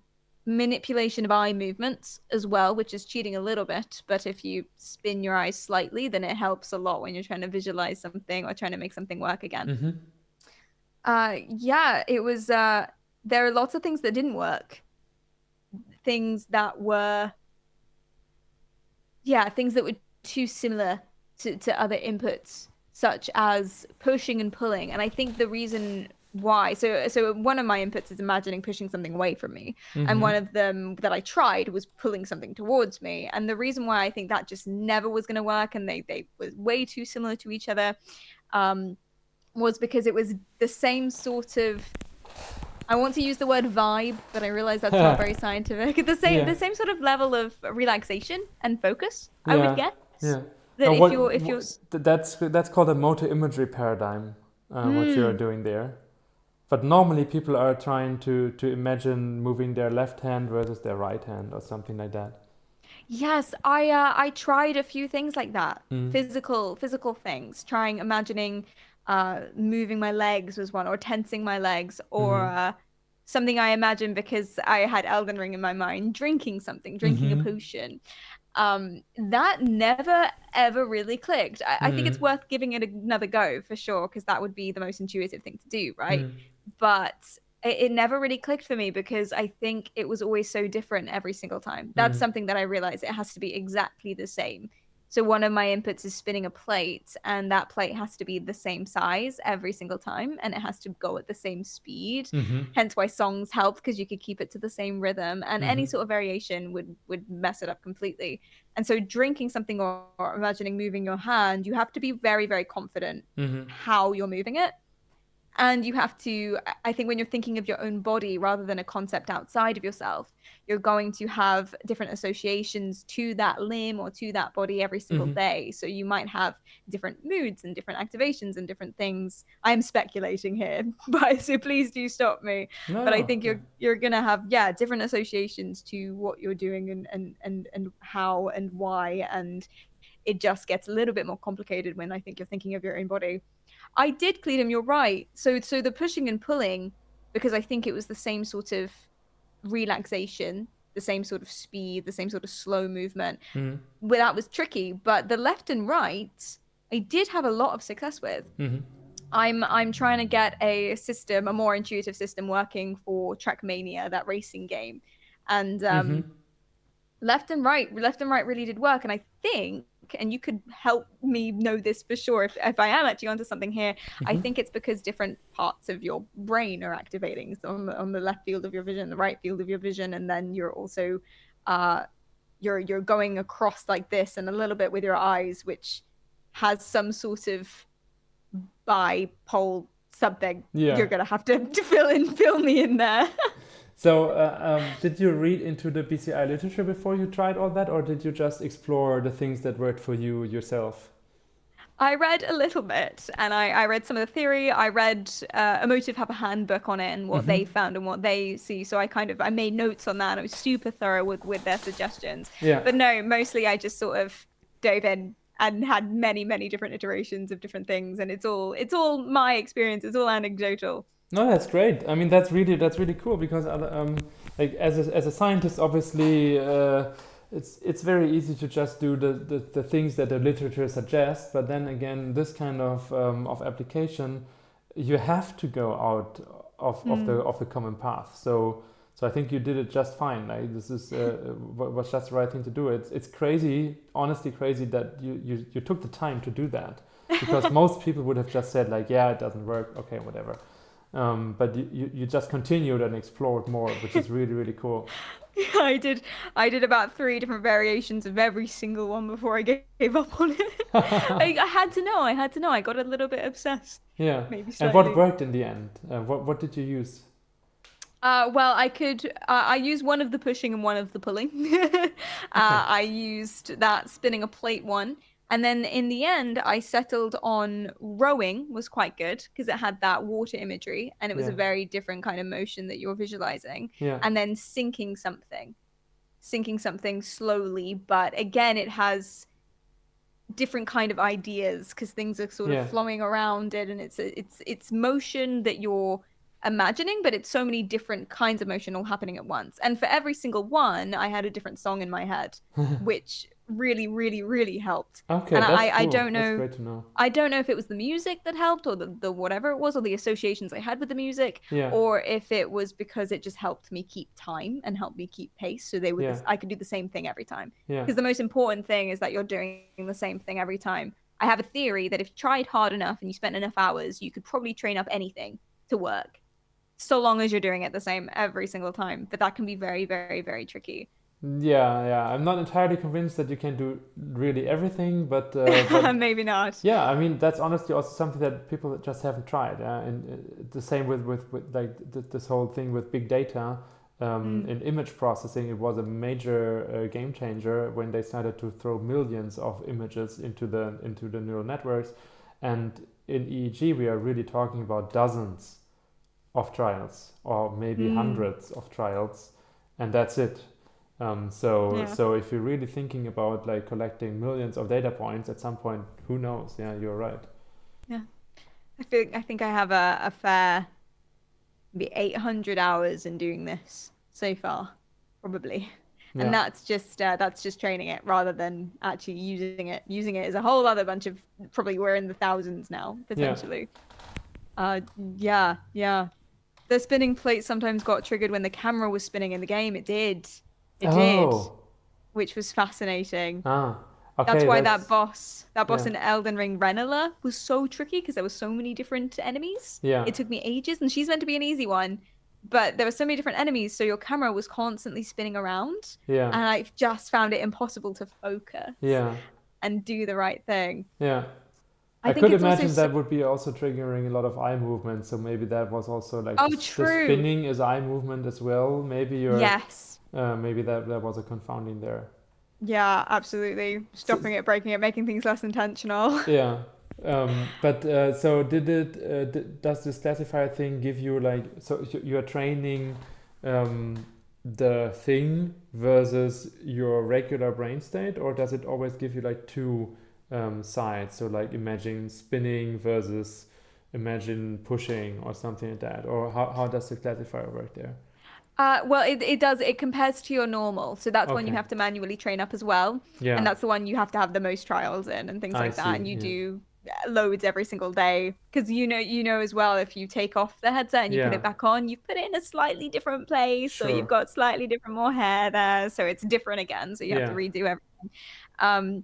Manipulation of eye movements as well, which is cheating a little bit. But if you spin your eyes slightly, then it helps a lot when you're trying to visualize something or trying to make something work again. Mm-hmm. Yeah, it was. There are lots of things that didn't work. Things that were, yeah, things that were too similar to other inputs, such as pushing and pulling. And I think the reason why, so one of my inputs is imagining pushing something away from me, and Mm-hmm. one of them that I tried was pulling something towards me. And the reason why I think that just never was going to work, and they was way too similar to each other, um, was because it was the same sort of, I want to use the word vibe, but I realize that's not very scientific. Yeah. The same sort of level of relaxation and focus, I would Yeah. guess. Yeah. That Now, if you're that's called a motor imagery paradigm. What you're mm, doing there. But normally people are trying to imagine moving their left hand versus their right hand or something like that. yes, I tried a few things like that. Mm. Physical things, trying imagining moving my legs was one, or tensing my legs, or Mm-hmm. something I imagined because I had Elden Ring in my mind, drinking something, drinking a Mm-hmm. potion. That never ever really clicked. I think it's Mm. worth giving it another go for sure, because that would be the most intuitive thing to do, right? Mm. But it never really clicked for me because I think it was always so different every single time. That's Mm. something that I realized it has to be exactly the same. So one of my inputs is spinning a plate, and that plate has to be the same size every single time, and it has to go at the same speed. Mm-hmm. Hence why songs help, because you could keep it to the same rhythm, and Mm-hmm. any sort of variation would mess it up completely. And so drinking something, or imagining moving your hand, you have to be very, very confident Mm-hmm. how you're moving it. And you have to, I think, when you're thinking of your own body rather than a concept outside of yourself, you're going to have different associations to that limb or to that body every single Mm-hmm. day. So you might have different moods and different activations and different things. I'm speculating here, but so please do stop me. No, But I no. think you're gonna have, yeah, different associations to what you're doing, and how and why, and it just gets a little bit more complicated when I think you're thinking of your own body. I did clean him, you're right. So the pushing and pulling, because I think it was the same sort of relaxation, the same sort of speed, the same sort of slow movement. Mm-hmm. Well, that was tricky, but the left and right, I did have a lot of success with. Mm-hmm. I'm trying to get a system, a more intuitive system working for Trackmania, that racing game. And Mm-hmm. left and right really did work. And I think, and you could help me know this for sure if I am actually onto something here, I Mm-hmm. think it's because different parts of your brain are activating. So on the left field of your vision, the right field of your vision, and then you're also uh you're going across like this and a little bit with your eyes, which has some sort of bipole something. Yeah. You're gonna have to fill me in there. So, did you read into the BCI literature before you tried all that, or did you just explore the things that worked for you yourself? I read a little bit, and I read some of the theory. I read Emotive have a handbook on it and what Mm-hmm. they found and what they see. So I made notes on that. And I was super thorough with their suggestions. Yeah. But no, mostly I just sort of dove in and had many different iterations of different things, and it's all my experience. It's all anecdotal. No, that's great. I mean, that's really cool because like as a scientist, obviously, it's very easy to just do the things that the literature suggests. But then again, this kind of application, you have to go out Mm. of the common path. So I think you did it just fine. Like this is was just the right thing to do. It's crazy, honestly crazy that you took the time to do that because most people would have just said like, yeah, it doesn't work. Okay, whatever. But you just continued and explored more, which is really cool. I did about three different variations of every single one before I gave up on it. I had to know. I had to know. I got a little bit obsessed, Yeah. maybe And what slightly. worked in the end? What did you use? Well, I could. I used one of the pushing and one of the pulling. Okay. I used that spinning a plate one, and then in the end, I settled on rowing was quite good because it had that water imagery, and it was Yeah. a very different kind of motion that you're visualizing. Yeah. And then sinking something slowly, but again, it has different kind of ideas because things are sort of Yeah. flowing around it, and it's motion that you're imagining, but it's so many different kinds of motion all happening at once. And for every single one, I had a different song in my head, which really helped. Okay, And that's I cool. don't That's know, great to know. I don't know if it was the music that helped or the whatever it was or the associations I had with the music, Yeah. or if it was because it just helped me keep time and helped me keep pace so Yeah. I could do the same thing every time. Yeah. Because the most important thing is that you're doing the same thing every time. I have a theory that if you tried hard enough and you spent enough hours, you could probably train up anything to work, so long as you're doing it the same every single time. But that can be very tricky. Yeah. I'm not entirely convinced that you can do really everything, but Maybe not. yeah, I mean that's honestly also something that people just haven't tried. And the same with like this whole thing with big data. Mm. In image processing, it was a major game changer when they started to throw millions of images into the neural networks. And in EEG, we are really talking about dozens of trials, or maybe Mm. hundreds of trials, and that's it. So Yeah. so if you're really thinking about like collecting millions of data points at some point, who knows? Yeah, you're right. Yeah. I think I have a fair maybe 800 hours in doing this so far, probably. And Yeah, that's just training it rather than actually using it. Using it is a whole other bunch of, probably we're in the thousands now yeah. potentially. Yeah. The spinning plate sometimes got triggered when the camera was spinning in the game. It did, Oh, which was fascinating. ah, That's okay. why That's that boss yeah, in Elden Ring, Renala, was so tricky because there were so many different enemies. yeah, It took me ages, and she's meant to be an easy one, but there were so many different enemies, so your camera was constantly spinning around, yeah, and I just found it impossible to focus yeah, and do the right thing. yeah. I I think could it's also imagine so, that would be also triggering a lot of eye movement. So maybe that was also like oh, the true. spinning is eye movement as well. Yes. Maybe that was a confounding there. Yeah, absolutely. So, Stopping it, breaking it, making things less intentional. yeah. But so does this classifier thing give you like, so you're training the thing versus your regular brain state, or does it always give you like two sides? So like imagine spinning versus imagine pushing or something like that, or how does the classifier work there? Well, it does. It compares to your normal. So that's one you Okay. have to manually train up as well. And Yeah, that's the one you have to have the most trials in and things I like that. see. And you Yeah. do loads every single day, because you know as well, if you take off the headset and you put Yeah, it back on, you put it in a slightly different place, or you've sure. got slightly different more hair there, so it's different again, so you have to Yeah, redo everything. um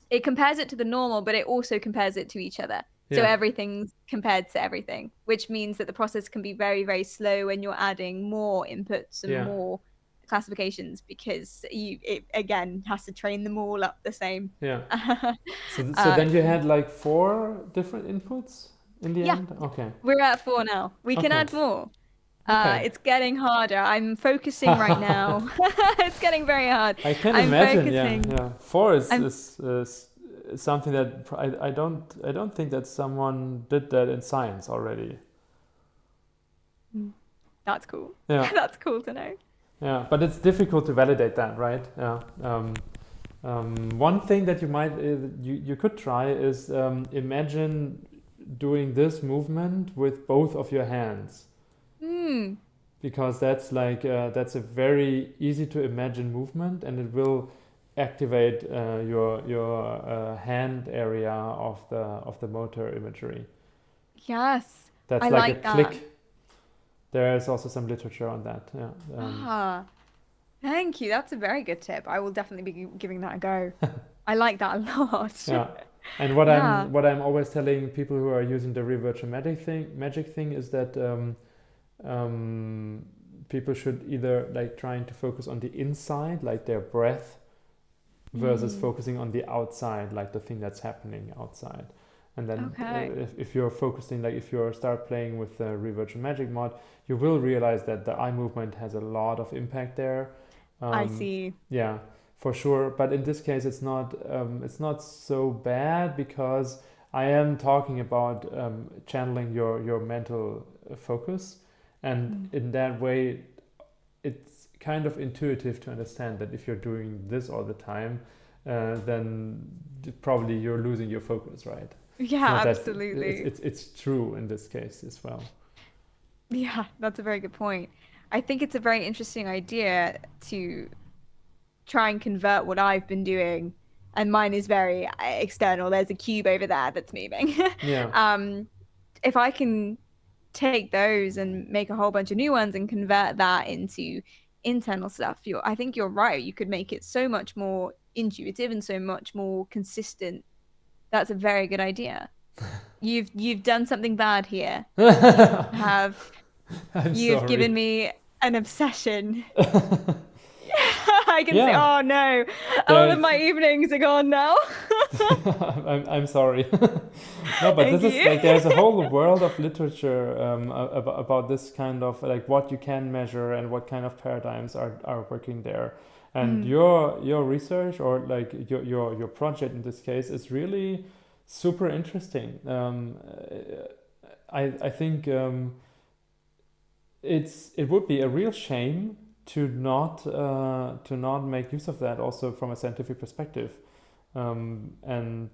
it compares it to the normal, but it also compares it to each other, so yeah, everything's compared to everything, which means that the process can be very, very slow when you're adding more inputs and yeah, more classifications, because it again has to train them all up the same. yeah. So then you So had like 4 different inputs in the yeah, end? Okay. we're at 4 now. We can Okay. add more. Okay. It's getting harder. I'm focusing right now. It's getting very hard. I can I'm imagine, yeah, focusing. yeah. Four I'm is something that I don't think that someone did that in science already. That's cool. Yeah, That's cool to know. yeah. But it's difficult to validate that, right? Yeah. One thing that you could try is imagine doing this movement with both of your hands, Hmm. because that's a very easy to imagine movement, and it will activate your hand area of the motor imagery. Yes. That's I like a like that. click. There is also some literature on that. Yeah. Ah, thank you. That's a very good tip. I will definitely be giving that a go. I like that a lot. Yeah. And Yeah. what I'm always telling people who are using the reverse magic thing is that um, people should either like trying to focus on the inside, like their breath, versus Hmm. focusing on the outside, like the thing that's happening outside. And then Okay. if you're focusing, like if you start playing with the reverse magic mod, you will realize that the eye movement has a lot of impact there. I Um, see. yeah, for sure. But in this case, it's not so bad, because I am talking about channeling your mental focus, and Hmm. in that way, it's kind of intuitive to understand that if you're doing this all the time, then probably you're losing your focus, right? It's Yeah, not that absolutely. it's true in this case as well. Yeah, that's a very good point. I think it's a very interesting idea to try and convert what I've been doing, and mine is very external. There's a cube over there that's moving. Yeah, um, if I can take those and make a whole bunch of new ones and convert that into internal stuff, I think you're right. You could make it so much more intuitive and so much more consistent. That's a very good idea. You've done something bad here. Have I'm You've sorry. given me an obsession. I can say, Yeah, oh no, all of there's my evenings are gone now. I'm sorry. No, but this Thank is you. like there's a whole world of literature about this kind of like what you can measure and what kind of paradigms are working there. And Mm, your research, or like your project in this case, is really super interesting. I think it would be a real shame to not make use of that also from a scientific perspective. I'm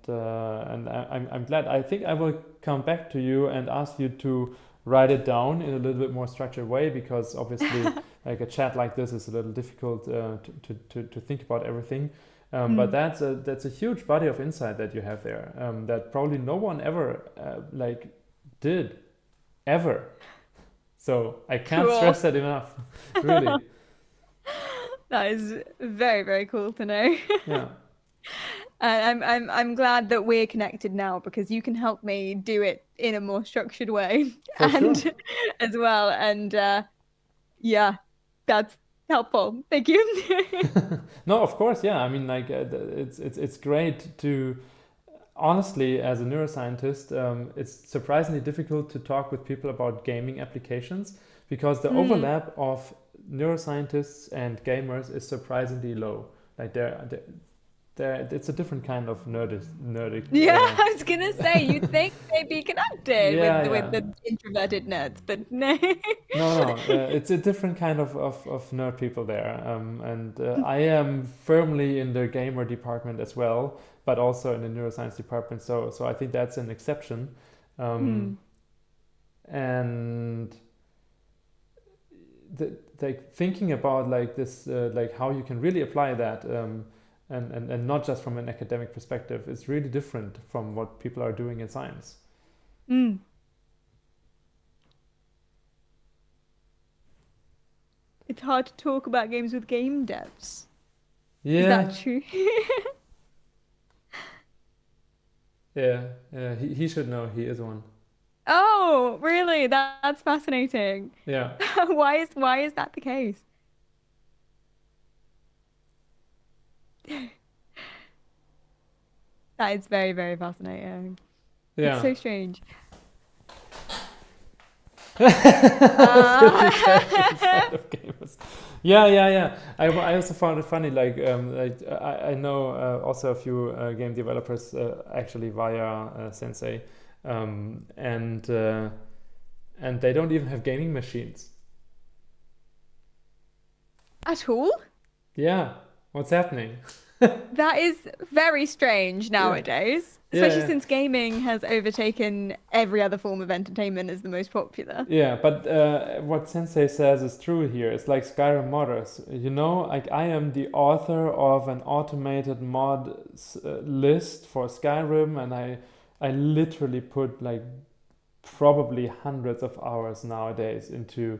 glad. I think I will come back to you and ask you to write it down in a little bit more structured way, because obviously, like a chat like this is a little difficult to think about everything. But mm. that's a huge body of insight that you have there, that probably no one ever like did ever. So I can't Cool. stress that enough, really. That is very, very cool to know. Yeah, And I'm glad that we're connected now, because you can help me do it in a more structured way for sure. and as well. And yeah, that's helpful. Thank you. No, of course, yeah. I mean, like it's great to honestly, as a neuroscientist, it's surprisingly difficult to talk with people about gaming applications, because the Mm. overlap of neuroscientists and gamers is surprisingly low. Like it's a different kind of nerdic. Yeah, I was gonna say you'd think they'd be connected Yeah, with yeah. the introverted nerds, but no. No, no, it's a different kind of nerd people there, and I am firmly in the gamer department as well, but also in the neuroscience department. So I think that's an exception, um, Hmm. and like thinking about like this, like how you can really apply that. and not just from an academic perspective. It's really different from what people are doing in science. Mm. It's hard to talk about games with game devs. Is that Yeah, true? yeah, yeah. He should know. He is one. Oh, really? That's fascinating. Yeah. Why is that the case? That is very, very fascinating. It's Yeah. so strange. 50 cash Uh, inside of gamers. Yeah, yeah, yeah. I also found it funny. Like I know also a few game developers actually via Sensei, um, and uh, and they don't even have gaming machines. at all? Yeah, what's happening? That is very strange Yeah, nowadays, yeah, especially yeah. since gaming has overtaken every other form of entertainment as the most popular. Yeah, but what Sensei says is true here. It's like Skyrim modders. You know, like I am the author of an automated mod list for Skyrim, and I literally put like probably hundreds of hours nowadays into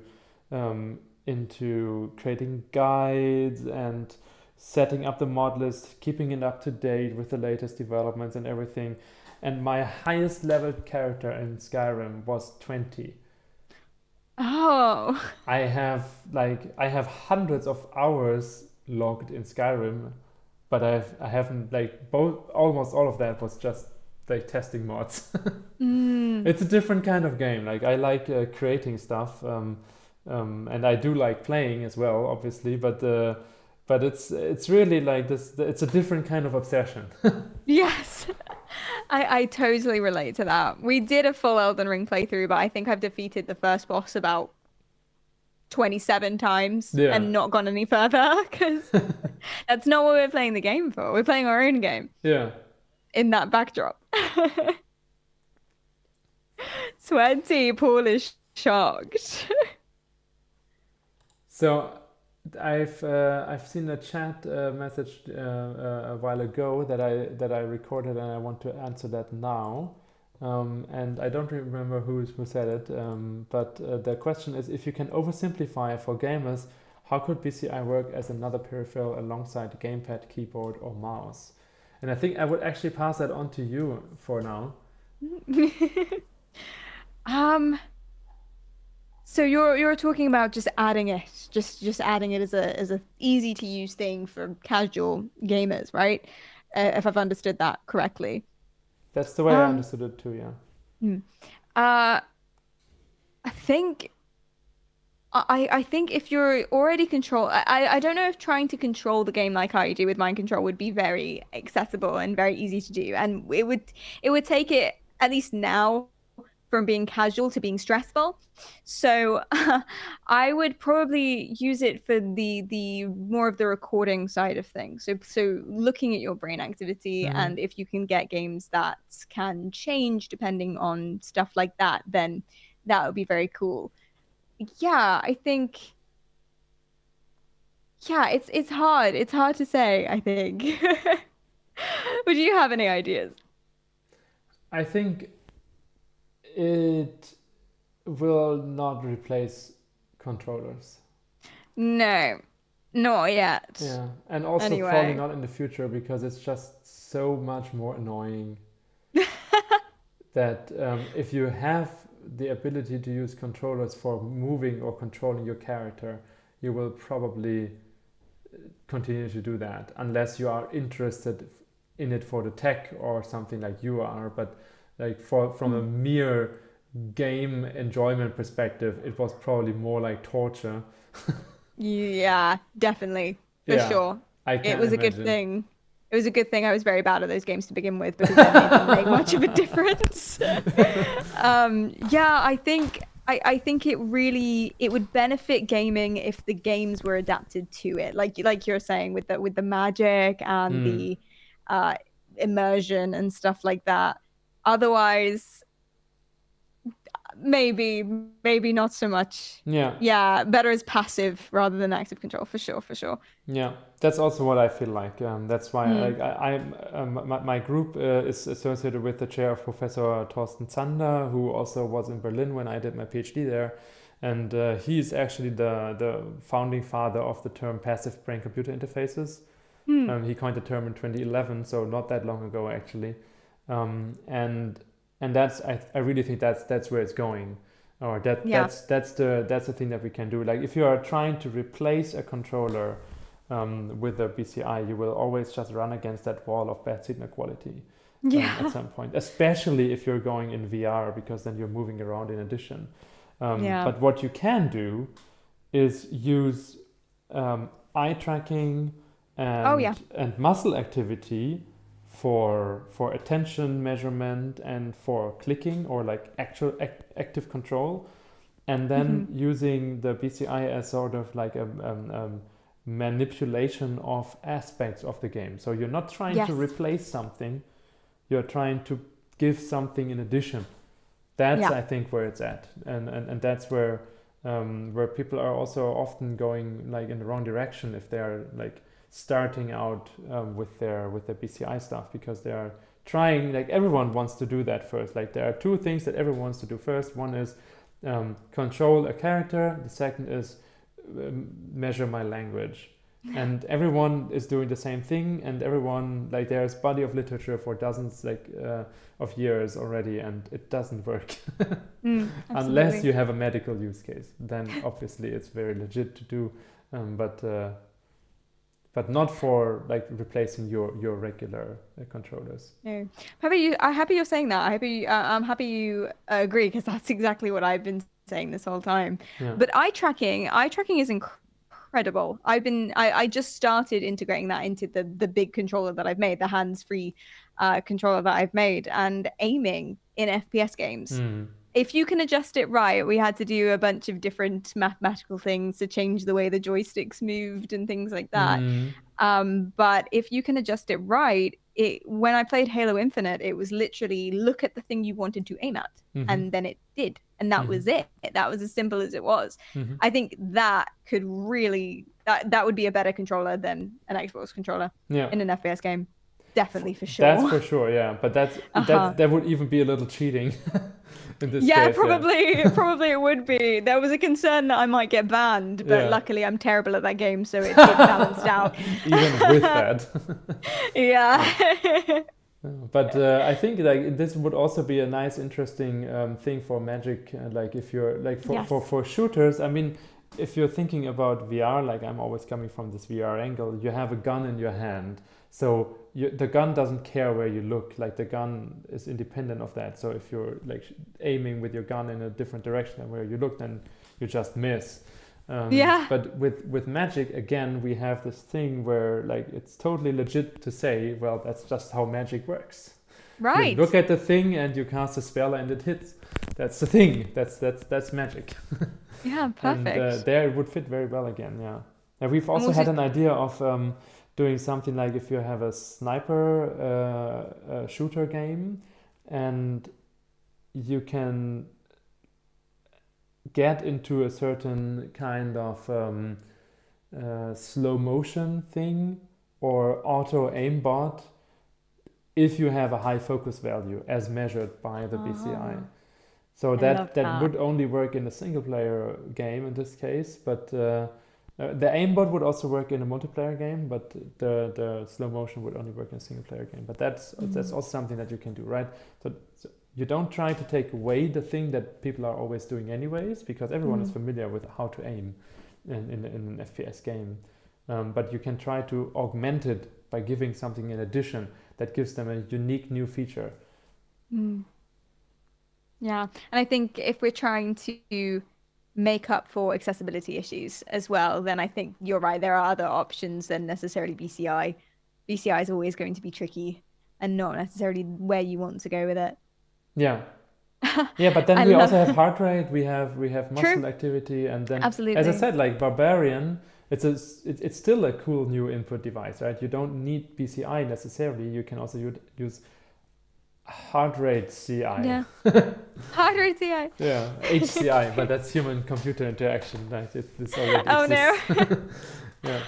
creating guides and setting up the mod list, keeping it up to date with the latest developments and everything. And my highest leveled character in Skyrim was 20. Oh, I have hundreds of hours logged in Skyrim, but I haven't like both almost all of that was just like testing mods. mm. It's a different kind of game. Like I like creating stuff, and I do like playing as well, obviously. But it's really like this. It's a different kind of obsession. Yes. I totally relate to that. We did a full Elden Ring playthrough, but I think I've defeated the first boss about 27 times Yeah, and not gone any further because that's not what we're playing the game for. We're playing our own game yeah. in that backdrop. Sweaty, Paul is shocked. So I've seen a chat message a while ago that I recorded, and I want to answer that now. And I don't remember who said it, but the question is, if you can oversimplify for gamers, how could BCI work as another peripheral alongside gamepad, keyboard, or mouse? And I think I would actually pass that on to you for now. Um, so you're talking about just adding it, just adding it as a easy to use thing for casual gamers, right? If I've understood that correctly. That's the way I Um, understood it too, yeah. hmm. uh, I think I think if you're already I don't know if trying to control the game like I do with mind control would be very accessible and very easy to do, and it would take it at least now from being casual to being stressful. So I would probably use it for the more of the recording side of things. So looking at your brain activity, Mm-hmm. and if you can get games that can change depending on stuff like that, then that would be very cool. Yeah, I think yeah, it's hard. It's hard to say, I think. Would you have any ideas? I think it will not replace controllers. No, not yet. Yeah, and also probably Anyway. not in the future because it's just so much more annoying that if you have the ability to use controllers for moving or controlling your character, you will probably continue to do that unless you are interested in it for the tech or something like you are. But like from a Mm. mere game enjoyment perspective, it was probably more like torture. Yeah, definitely, for Yeah, sure. I It can was a good imagine. thing. It was a good thing I was very bad at those games to begin with because then they didn't make much of a difference. Yeah, I think it would benefit gaming if the games were adapted to it. Like you're saying with the magic and Mm. the uh immersion and stuff like that. Otherwise, maybe not so much. Yeah. Yeah, better as passive rather than active control, for sure, for sure. Yeah, that's also what I feel like. That's why Mm. my group is associated with the chair of Professor Thorsten Zander, who also was in Berlin when I did my PhD there. And he is actually the founding father of the term passive brain-computer interfaces. Mm. He coined the term in 2011, so not that long ago actually. And that's I really think that's where it's going, or Yeah. that's the thing that we can do. Like if you are trying to replace a controller with a BCI, you will always just run against that wall of bad signal quality at Yeah. some point, especially if you're going in VR, because then you're moving around in addition. Yeah. But what you can do is use eye tracking Oh yeah. and muscle activity for attention measurement and for clicking or like actual active control, and Hmm. then using the BCI as sort of like a manipulation of aspects of the game. So you're not trying to Yes. replace something, you're trying to give something in addition. That's Yeah. I think where it's at, and that's where people are also often going like in the wrong direction if they are like starting out with their BCI stuff, because they are trying, like everyone wants to do that first. Like there are two things that everyone wants to do first. One is control a character. The second is measure my language. And everyone is doing the same thing, and everyone, like there's body of literature for dozens of years already, and it doesn't work. Unless Absolutely. you have a medical use case, then obviously it's very legit to do, but not for like replacing your regular controllers. No. I'm happy you're saying that. I'm happy you agree, because that's exactly what I've been saying this whole time. Yeah. But eye tracking is incredible. I just started integrating that into the big controller that I've made, the hands-free controller that I've made, and aiming in FPS games. Mm. If you can adjust it right, we had to do a bunch of different mathematical things to change the way the joysticks moved and things like that. Mm. But if you can adjust it right, when I played Halo Infinite, it was literally look at the thing you wanted to aim at, Mm-hmm. and then it did. And that was Mm-hmm. it. That was as simple as it was. Mm-hmm. I think that could really that would be a better controller than an Xbox controller Yeah. in an FPS game. Definitely for That's sure. for sure, yeah. But Uh-huh. that would even be a little cheating in this Yeah, case, yeah. probably it would be. There was a concern that I might get banned, but Yeah. luckily I'm terrible at that game, so it balanced out. Even with that. Yeah. But I think like this would also be a nice, interesting thing for Magic. Like if you're like Yes. for shooters, I mean, if you're thinking about VR, like I'm always coming from this VR angle, you have a gun in your hand, so the gun doesn't care where you look. Like the gun is independent of that. So if you're like aiming with your gun in a different direction than where you look, then you just miss. Yeah. But with Magic, again, we have this thing where like it's totally legit to say, well, that's just how Magic works. You Right. look at the thing and you cast a spell and it hits. That's the thing. That's Magic. Yeah, And perfect. there it would fit very well again. Yeah. And we've I'm also also had an idea of doing something like if you have a sniper shooter game, and you can get into a certain kind of slow motion thing or auto aimbot if you have a high focus value as measured by the BCI. So I love that that. would only work in a single player game in this case, but the aimbot would also work in a multiplayer game, but the slow motion would only work in a single player game. But that's also something that you can do, right? So you don't try to take away the thing that people are always doing anyways, because everyone is familiar with how to aim in an FPS game. But you can try to augment it by giving something in addition that gives them a unique new feature. Mm. Yeah. And I think if we're trying to make up for accessibility issues as well, then I think you're right. There are other options than necessarily BCI. BCI is always going to be tricky and not necessarily where you want to go with it. Yeah. Yeah, but then I we love also have heart rate, we have True. muscle activity, and then as I Absolutely. said, like Barbarian, it's still a cool new input device, right? You don't need BCI necessarily. You can also use Heart rate CI. Yeah. Heart rate CI. Yeah, HCI, but that's human computer interaction. Like this already Oh no. exists. Yeah.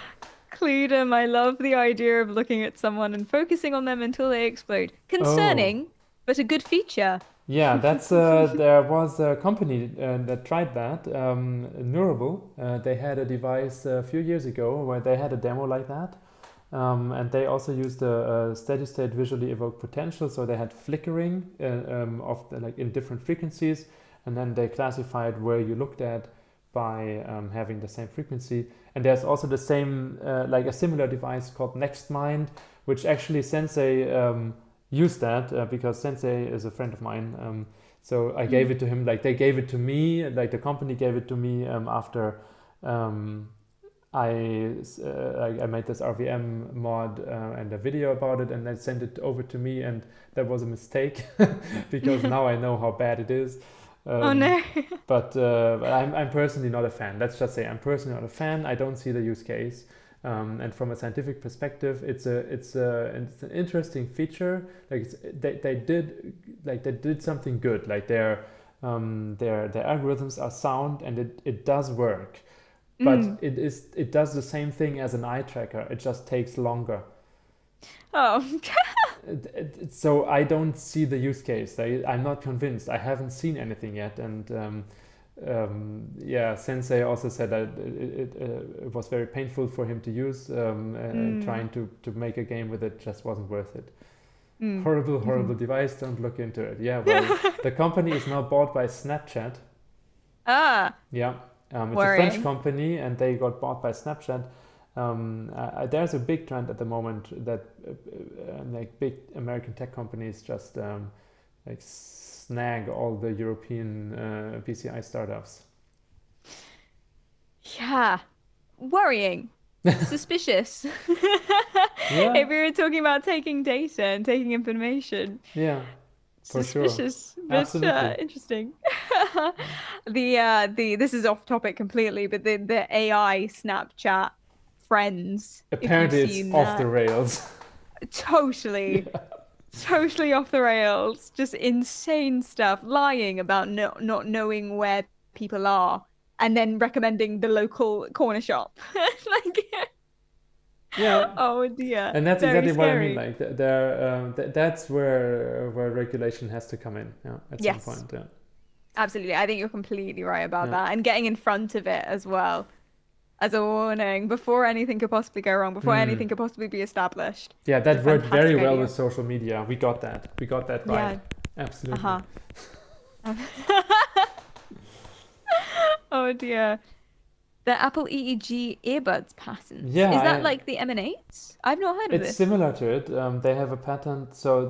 Cluedom, I love the idea of looking at someone and focusing on them until they explode. Oh, Concerning, but a good feature. yeah. That's there was a company that tried that. Neurable. They had a device a few years ago where they had a demo like that. And they also used a steady state visually evoked potential, so they had flickering of like in different frequencies, and then they classified where you looked at by having the same frequency. And there's also the same like a similar device called NextMind, which actually Sensei used that because Sensei is a friend of mine. So I gave it to him. Like they gave it to me. Like the company gave it to me after. Um, I made this RVM mod and a video about it, and they sent it over to me, and that was a mistake because now I know how bad it is. Oh Um, no. but I'm personally not a fan. Let's just say I'm personally not a fan. I don't see the use case. And from a scientific perspective, it's an interesting feature. Like they did something good. Like their algorithms are sound and it does work, but Mm. it does the same thing as an eye tracker. It just takes longer. Oh. So I don't see the use case. I'm not convinced. I haven't seen anything yet, and yeah, Sensei also said that it was very painful for him to use, and Mm. trying to make a game with it just wasn't worth it. Mm. Horrible, Mhm. horrible device. Don't look into it. Yeah, well, the company is now bought by Snapchat. Ah, Yeah, it's a French worrying. company, and they got bought by Snapchat. There's a big trend at the moment that like big American tech companies just like snag all the European PCI startups. Yeah, worrying. Suspicious. Yeah, If we were talking about taking data and taking information, yeah, for sure, suspicious, but absolutely. interesting. The this is off topic completely, but the AI Snapchat friends, if you've Apparently, it's seen off the that, rails. totally, totally off the rails. Just insane stuff, lying about not knowing where people are, and then recommending the local corner shop. Like, Yeah, oh dear, and that's very exactly what I mean. scary. Like that's where regulation has to come in. Yeah, at some Yes, point. Yeah, absolutely. I think you're completely right about yeah. that. And getting in front of it as well as a warning before anything could possibly go wrong, before Mm. anything could possibly be established. Yeah, It's a that worked very fantastic well with idea. social media. We got that. We got that right. Yeah. Absolutely. Uh-huh. Oh dear. The Apple EEG earbuds patents. Yeah, Is that like the M&As? I've not heard of it's this. similar to it. They have a patent. So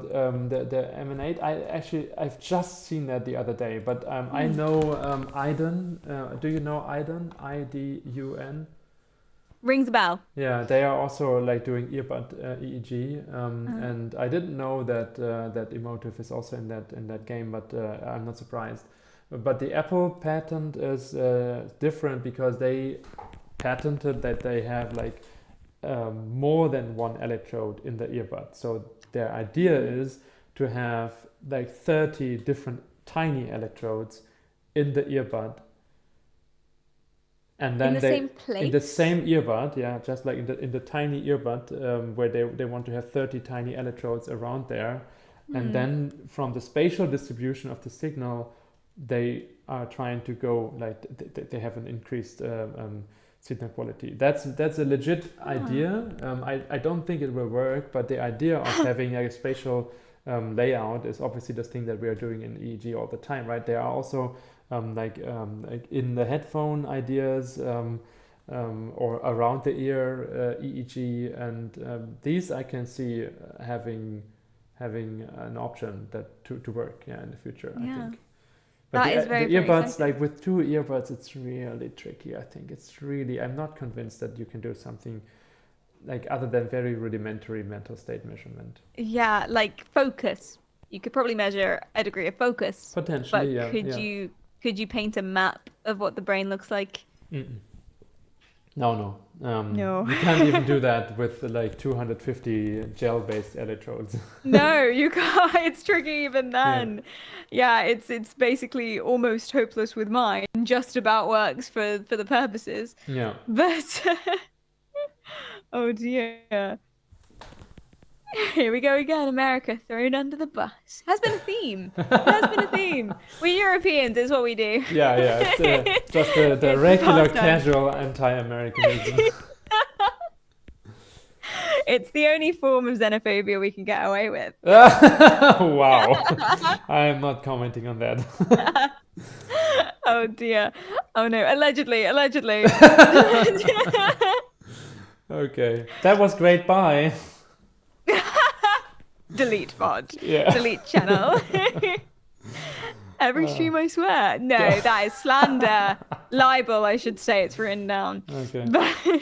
the M&A, I've just seen that the other day. But I Hmm. know Idun. Do you know Idun? IDUN. Rings a bell. Yeah, they are also like doing earbud EEG, Uh, and I didn't know that that emotive is also in that game, but I'm not surprised. But the Apple patent is different because they patented that they have like more than one electrode in the earbud. So their idea is to have like 30 different tiny electrodes in the earbud, and in then the they same in the place? same earbud, yeah, just like in the tiny earbud, where they want to have 30 tiny electrodes around there, and Hmm. then from the spatial distribution of the signal, they are trying to go like they have an increased signal quality. That's a legit Ah. idea. I don't think it will work, but the idea of having a spatial layout is obviously the thing that we are doing in EEG all the time, right? There are also like in the headphone ideas, or around the ear EEG, and these I can see having an option that to work, yeah, in the future, I Yeah. think. But That is the very, very earbuds, exciting. like with two earbuds, it's really tricky. I think it's really. I'm not convinced that you can do something like other than very rudimentary mental state measurement. Yeah, like focus. You could probably measure a degree of focus, Potentially, but yeah, yeah. could you paint a map of what the brain looks like? Mm-mm. No. No. You can't even do that with like 250 gel-based electrodes. No, you can't. It's tricky even Yeah. then. Yeah, it's basically almost hopeless with mine. Just about works for the purposes. Yeah. But oh dear. Here we go again, America thrown under the bus. Has been a theme. It has been a theme. We Europeans is what we do. Yeah. It's just the It's a regular pastime. casual anti-Americanism. It's the only form of xenophobia we can get away with. Wow. I am not commenting on that. Oh dear. Oh no. Allegedly, allegedly. Okay. That was great. Bye. Delete VOD. Yeah. Delete channel. Every stream I swear. No, that is slander. Libel, I should say. It's written down. Okay. But do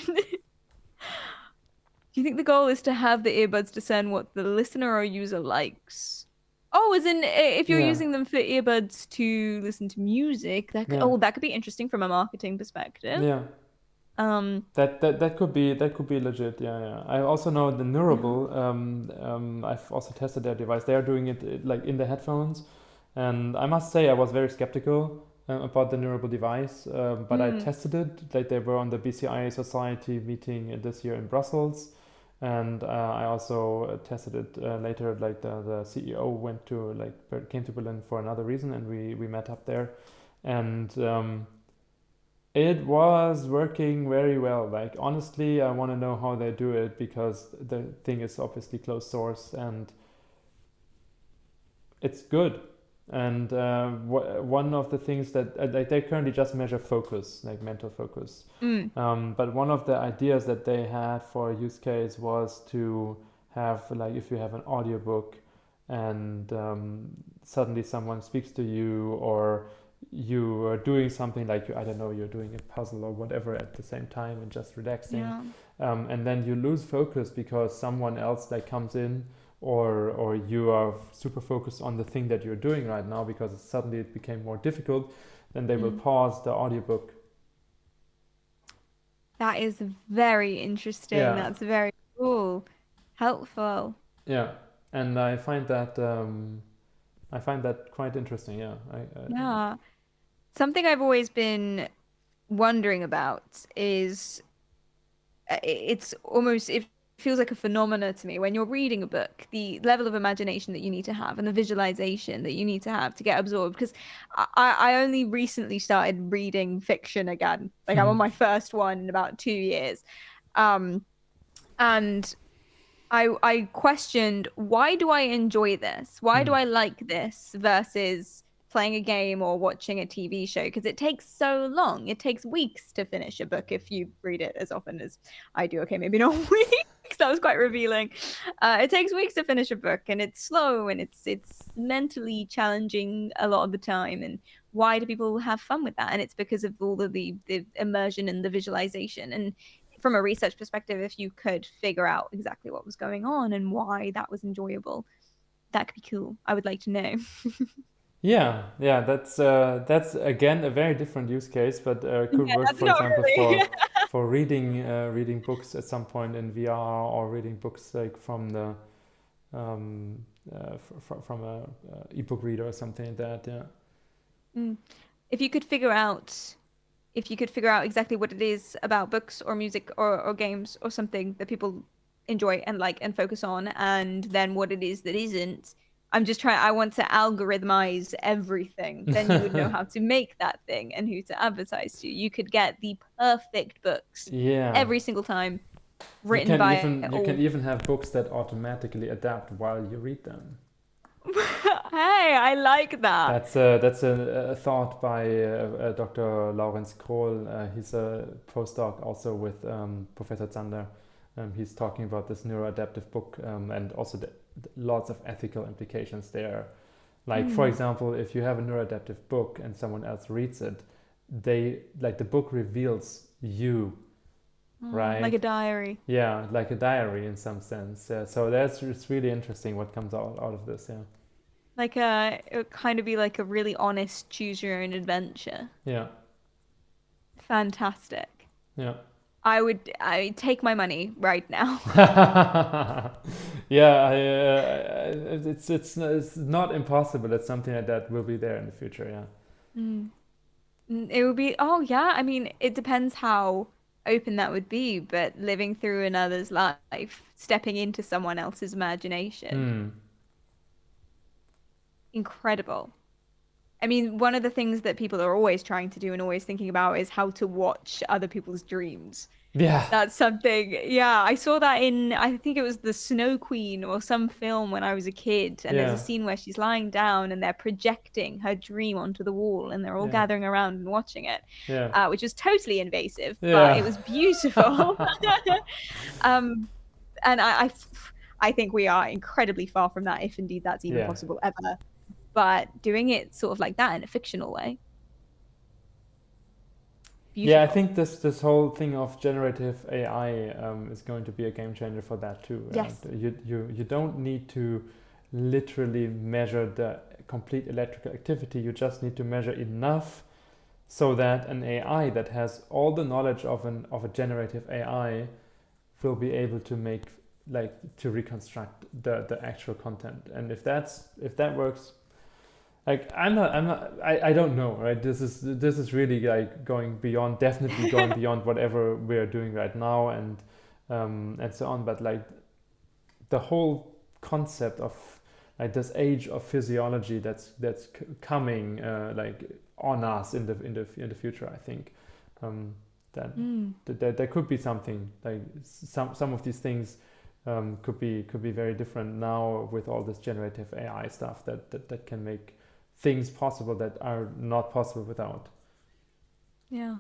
you think the goal is to have the earbuds discern what the listener or user likes? Oh, as in if you're Yeah. using them for earbuds to listen to music, Yeah. that could be interesting from a marketing perspective. Yeah. Um, That could be legit. Yeah. I also know the yeah. Neurable. I've also tested their device. They are doing it like in the headphones, and I must say I was very skeptical about the Neurable device. But I Mm, tested it. Like they were on the BCI Society meeting this year in Brussels, and I also tested it later. Like the CEO went to came to Berlin for another reason, and we met up there, and. It was working very well. Like honestly, I want to know how they do it because the thing is obviously closed source and it's good. And one of the things that like they currently just measure focus, like mental focus. mm, But one of the ideas that they had for a use case was to have like if you have an audiobook and suddenly someone speaks to you or you are doing something like I don't know, you're doing a puzzle or whatever at the same time and just relaxing, yeah. and then you lose focus because someone else like comes in or you are super focused on the thing that you're doing right now because suddenly it became more difficult, then they will Mm. pause the audiobook. That is very interesting. Yeah, That's very cool. Helpful. yeah, and I find that quite interesting. Yeah, Yeah. Something I've always been wondering about is it's almost it feels like a phenomena to me when you're reading a book, the level of imagination that you need to have and the visualization that you need to have to get absorbed. Because I only recently started reading fiction again. Like I'm on my first one in about 2 years. Um, and I questioned, why do I enjoy this? Why do I like this versus playing a game or watching a TV show? Because it takes so long. It takes weeks to finish a book if you read it as often as I do. Okay, maybe not weeks. That was quite revealing. It takes weeks to finish a book, and it's slow and it's mentally challenging a lot of the time. And why do people have fun with that? And it's because of all of the immersion and the visualization. And from a research perspective, if you could figure out exactly what was going on and why that was enjoyable, that could be cool. I would like to know. Yeah. That's again a very different use case, but could Yeah, work, that's for not example, really. for reading books at some point in VR or reading books like from the from a ebook reader or something like that. Yeah. Mm. If you could figure out if you could figure out exactly what it is about books or music or games or something that people enjoy and like and focus on, and then what it is that isn't. I want to algorithmize everything. Then you would know how to make that thing and who to advertise to. You could get the perfect books Yeah. every single time written by You can all. even have books that automatically adapt while you read them. Hey, I like that. That's a thought by Dr. Lawrence Kroll. He's a postdoc also with Professor Zander. He's talking about this neuroadaptive book and also lots of ethical implications there. Like for Mm. example, if you have a neuroadaptive book and someone else reads it, they like the book reveals you, Like a right? diary. Yeah, like a diary in some sense. Yeah, so that's it's really interesting what comes out of this. Yeah, Like it would kind of be like a really honest choose your own adventure. yeah, Fantastic. yeah. I take my money right now. Yeah, it's not impossible that something like that will be there in the future. Yeah. Mm. It would be, oh yeah, I mean, it depends how open that would be, but living through another's life, stepping into someone else's imagination, Hmm. incredible. I mean, one of the things that people are always trying to do and always thinking about is how to watch other people's dreams. Yeah. That's something, yeah, I saw that in, I think it was The Snow Queen or some film when I was a kid. And there's a Yeah. scene where she's lying down and they're projecting her dream onto the wall and they're all Yeah. gathering around and watching it, Yeah. which was totally invasive, but it Yeah. was beautiful. um, and I think we are incredibly far from that, if indeed that's even Yeah. possible ever. But doing it sort of like that in a fictional way, Yeah, I beautiful. think this whole thing of generative AI is going to be a game changer for that too. Yes. You don't need to literally measure the complete electrical activity. You just need to measure enough so that an AI that has all the knowledge of a generative AI will be able to make, like, to reconstruct the actual content. And if that works, like, I don't know, right? This is really like going beyond, definitely going beyond whatever we're doing right now, and so on. But like the whole concept of like this age of physiology that's coming, like, on us in the future, I think that, Mm. that there could be something like some of these things could be very different now with all this generative AI stuff that can make things possible that are not possible without. Yeah.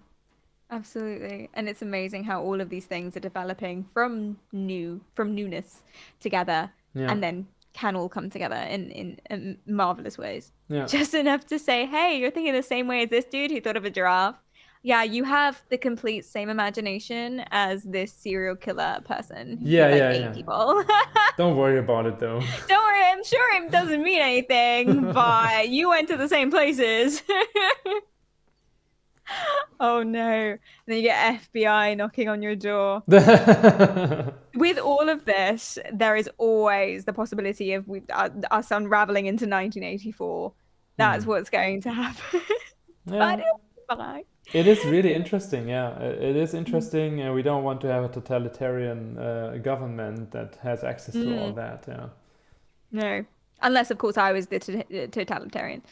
Absolutely. And it's amazing how all of these things are developing from newness together Yeah, and then can all come together in marvelous ways. yeah, Just enough to say, hey, you're thinking the same way as this dude who thought of a giraffe. Yeah, you have the complete same imagination as this serial killer person who yeah, like yeah, ate yeah. people. Don't worry about it though. Don't worry, I'm sure it doesn't mean anything, but you went to the same places. Oh no. And then you get FBI knocking on your door. With all of this, there is always the possibility of us unraveling into 1984. That's Hmm. what's going to happen. But Yeah, it'll be fine. it is really interesting. Yeah, it is Mm. interesting. We don't want to have a totalitarian government that has access to all Mm, that. Yeah. no. Unless, of course, I was the totalitarian.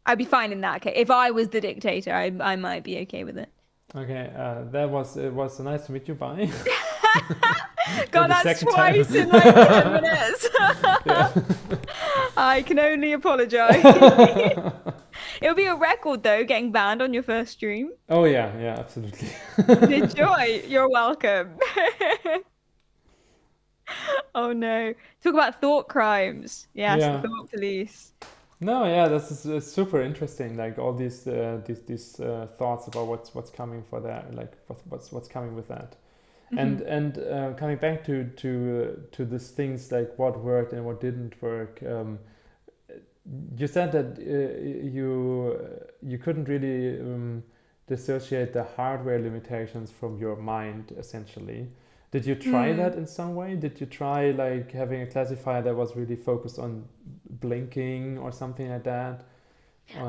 I'd be fine in that case. If I was the dictator, I might be okay with it. Okay, it was nice to meet you. Bye. For God, the that's second time. twice in like 10 minutes. Yeah. I can only apologize. It'll be a record though, getting banned on your first stream. Oh yeah, yeah, absolutely. Enjoy. You're welcome. Oh no. Talk about thought crimes. Yes, the Yeah. thought police. No, yeah, this is super interesting. Like all these thoughts about what's coming for that, like what's coming with that, Mhm. and coming back to these things, like what worked and what didn't work. You said that you couldn't really dissociate the hardware limitations from your mind, essentially. Did you try Mm. that in some way? Did you try like having a classifier that was really focused on blinking or something like that?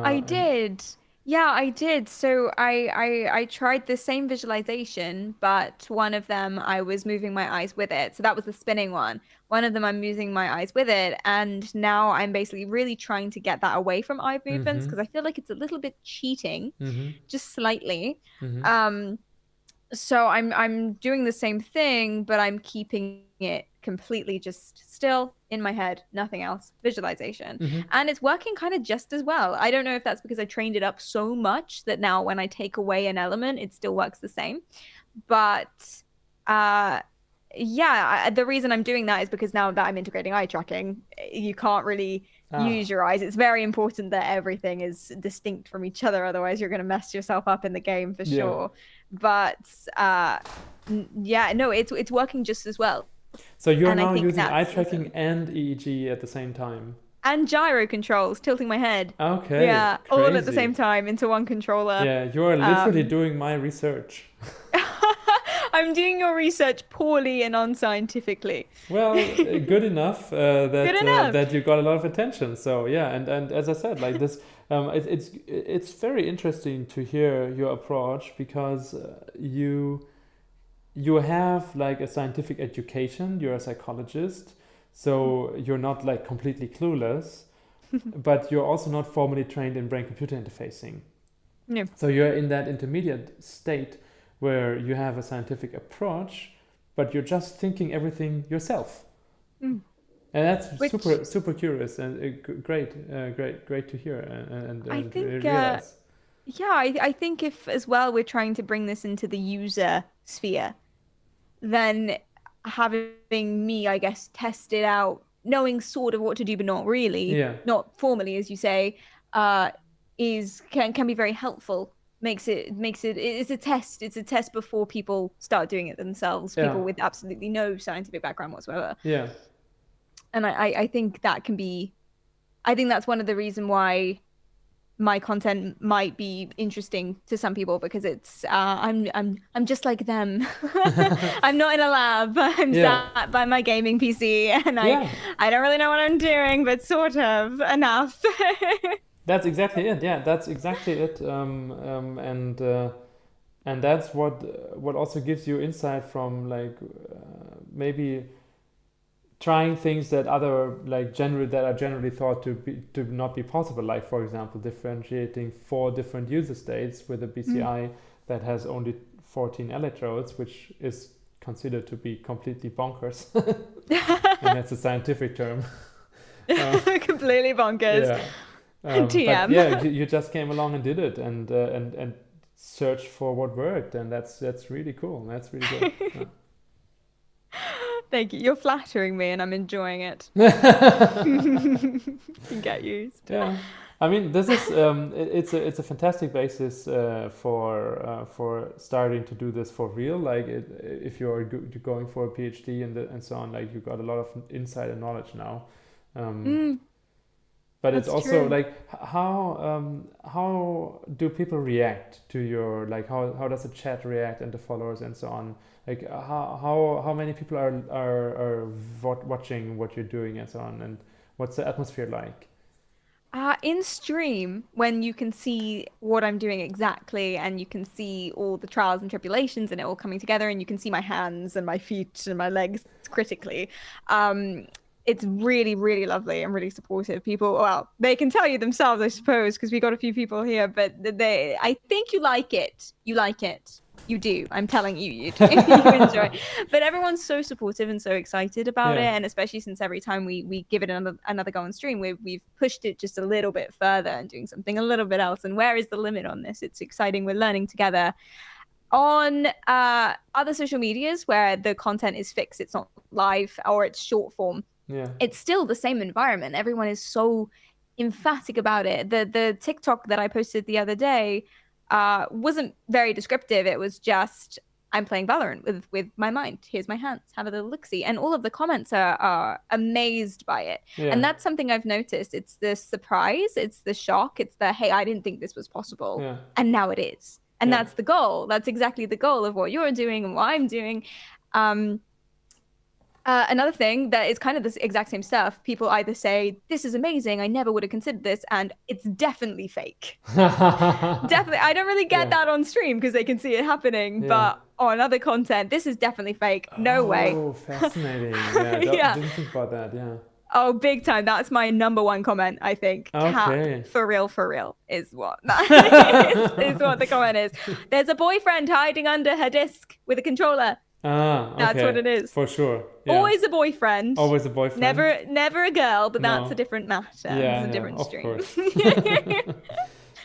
I And did. Yeah, I did. So I tried the same visualization, but one of them I was moving my eyes with it. So that was the spinning one. One of them I'm moving my eyes with it, and now I'm basically really trying to get that away from eye movements mm-hmm, because I feel like it's a little bit cheating, mm-hmm, just slightly. mm-hmm, Um, so I'm doing the same thing, but I'm keeping it completely just still in my head, nothing else, visualization. mm-hmm. And it's working kind of just as well. I don't know if that's because I trained it up so much that now when I take away an element, it still works the same. But uh yeah, the reason I'm doing that is because now that I'm integrating eye tracking, you can't really Ah, use your eyes. It's very important that everything is distinct from each other, otherwise you're going to mess yourself up in the game for yeah. sure. But yeah, no, it's working just as well. So you're And I now think using eye that's tracking awesome. and EEG at the same time. And gyro controls, tilting my head. Okay, Yeah, all at the crazy. same time into one controller. Yeah, you are literally Um, doing my research. I'm doing your research poorly and unscientifically. Well, good enough Good that enough. that you got a lot of attention. So yeah, and as I said, like this, it's very interesting to hear your approach because you have like a scientific education. You're a psychologist, so you're not like completely clueless, but you're also not formally trained in brain-computer interfacing. No. So you're in that intermediate state where you have a scientific approach, but you're just thinking everything yourself. Mm. And that's Which super curious and great to hear I and think, realize. yeah, I think if as well we're trying to bring this into the user sphere, then having me, I guess, test it out, knowing sort of what to do, but not really, Yeah, not formally, as you say, uh, is can be very helpful. Makes it it's a test. It's a test before people start doing it themselves. yeah, People with absolutely no scientific background whatsoever. yeah, And I think that can be. I think that's one of the reason why my content might be interesting to some people because it's I'm just like them. I'm not in a lab. I'm yeah, sat by my gaming PC and yeah. I don't really know what I'm doing, but sort of enough. That's exactly it. Yeah, that's exactly it. And that's what also gives you insight from like maybe trying things that other like generally that are generally thought to not be possible, like for example differentiating four different user states with a Mm. BCI that has only 14 electrodes, which is considered to be completely bonkers. And that's a scientific term. uh, Completely bonkers. yeah, but TM. yeah, you just came along and did it and searched for what worked, and that's really cool. That's really good. Yeah. Thank you. You're flattering me and I'm enjoying it. Can get used. Yeah, I mean, this is it's a fantastic basis for starting to do this for real. Like, if you're going for a PhD and so on, like you got a lot of insight and knowledge now. Um, Mm, but it's that's also true. like how do people react to your like how does the chat react and the followers and so on? Like how many people are watching what you're doing and so on, and what's the atmosphere like? In stream, when you can see what I'm doing exactly, and you can see all the trials and tribulations and it all coming together, and you can see my hands and my feet and my legs critically, um, it's really, really lovely and really supportive. People, well, they can tell you themselves, I suppose, because we got a few people here, but I think you like it. You like it. You do. I'm telling you, you do. You enjoy. But everyone's so supportive and so excited about it, Yeah, and especially since every time we give it another go on stream, we've pushed it just a little bit further and doing something a little bit else. And where is the limit on this? It's exciting. We're learning together. On other social medias where the content is fixed, it's not live or it's short form, yeah, it's still the same environment. Everyone is so emphatic about it. The TikTok that I posted the other day wasn't very descriptive. It was just I'm playing Valorant with my mind. Here's my hands. Have a little look see. And all of the comments are amazed by it. yeah, And that's something I've noticed. It's the surprise. It's the shock. It's the hey, I didn't think this was possible, yeah, and now it is. And yeah. that's the goal. That's exactly the goal of what you're doing and what I'm doing. Um, Another thing that is kind of the exact same stuff, people either say, this is amazing, I never would have considered this, and it's definitely fake. Definitely. I don't really get Yeah, that on stream because they can see it happening, yeah. but on other content, this is definitely fake. No way. Oh, fascinating. Yeah, Yeah. didn't think about that. Yeah. Oh, big time. That's my number one comment, I think. Cap Okay. for real is what that is what the comment is. There's a boyfriend hiding under her disc with a controller. Ah, That's what okay. it is. For sure. Yeah. Always a boyfriend. Always a boyfriend. Never a girl, but that's a No. different matter. It's Yeah, a yeah, different of stream. course.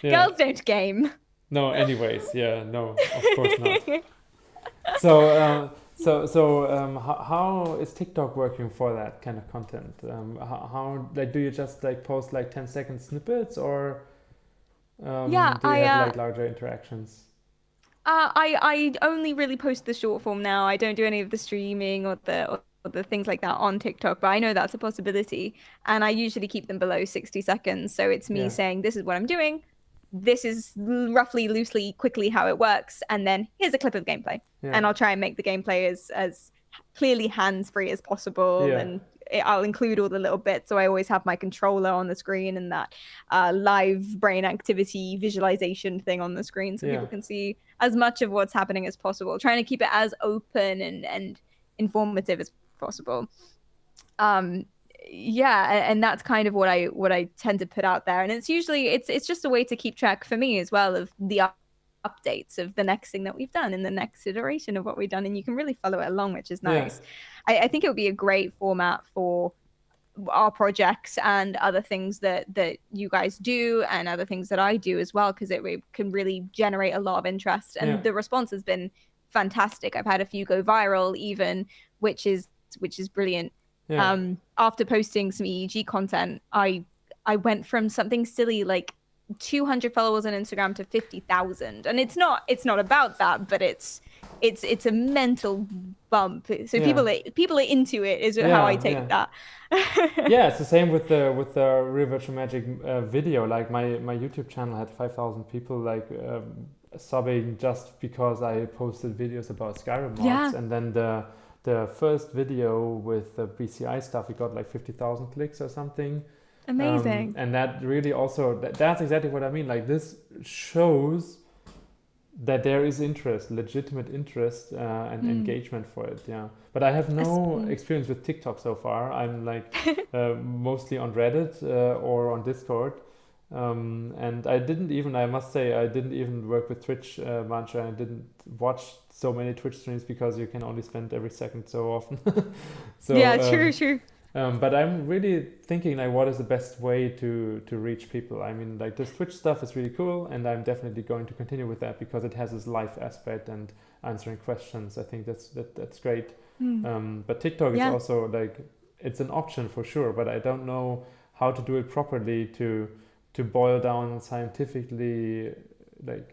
Yeah. Girls don't game. No, anyways, yeah, no, of course not. So, how is TikTok working for that kind of content? How like do you just like post like 10-second snippets, or Yeah, do you have like larger interactions? I only really post the short form now. I don't do any of the streaming or the things like that on TikTok, but I know that's a possibility. And I usually keep them below 60 seconds. So it's me Yeah, saying, this is what I'm doing. this is roughly, loosely, quickly how it works, and then here's a clip of gameplay, and I'll try and make the gameplay as clearly hands-free as possible, and I'll include all the little bits. So I always have my controller on the screen and that live brain activity visualization thing on the screen, so people can see as much of what's happening as possible. Trying to keep it as open and informative as possible. Yeah, and that's kind of what I tend to put out there, and it's usually it's just a way to keep track for me as well of the updates of the next thing that we've done and the next iteration of what we've done, and you can really follow it along, which is nice. I think it would be a great format for our projects and other things that you guys do and other things that I do as well, because it can really generate a lot of interest, and the response has been fantastic. I've had a few go viral even, which is brilliant. After posting some EEG content, I went from something silly like 200 followers on Instagram to 50,000, and it's not about that, but it's a mental bump. So people are into it is how I take that. Yeah, it's the same with the Real Virtual Magic video. Like my YouTube channel had 5,000 people like sobbing just because I posted videos about Skyrim mods, and then the first video with the BCI stuff, we got like 50,000 clicks or something. Amazing. And that really also, that's exactly what I mean. Like this shows that there is interest, legitimate interest and engagement for it. But I have no experience with TikTok so far. I'm like mostly on Reddit or on Discord. And I must say, I didn't even work with Twitch much. I didn't watch so many Twitch streams because you can only spend every second so often. True. But I'm really thinking like, what is the best way to reach people? I mean, like this Twitch stuff is really cool, and I'm definitely going to continue with that because it has this live aspect and answering questions. I think that's great. But TikTok is also like, it's an option for sure, but I don't know how to do it properly to boil down scientifically like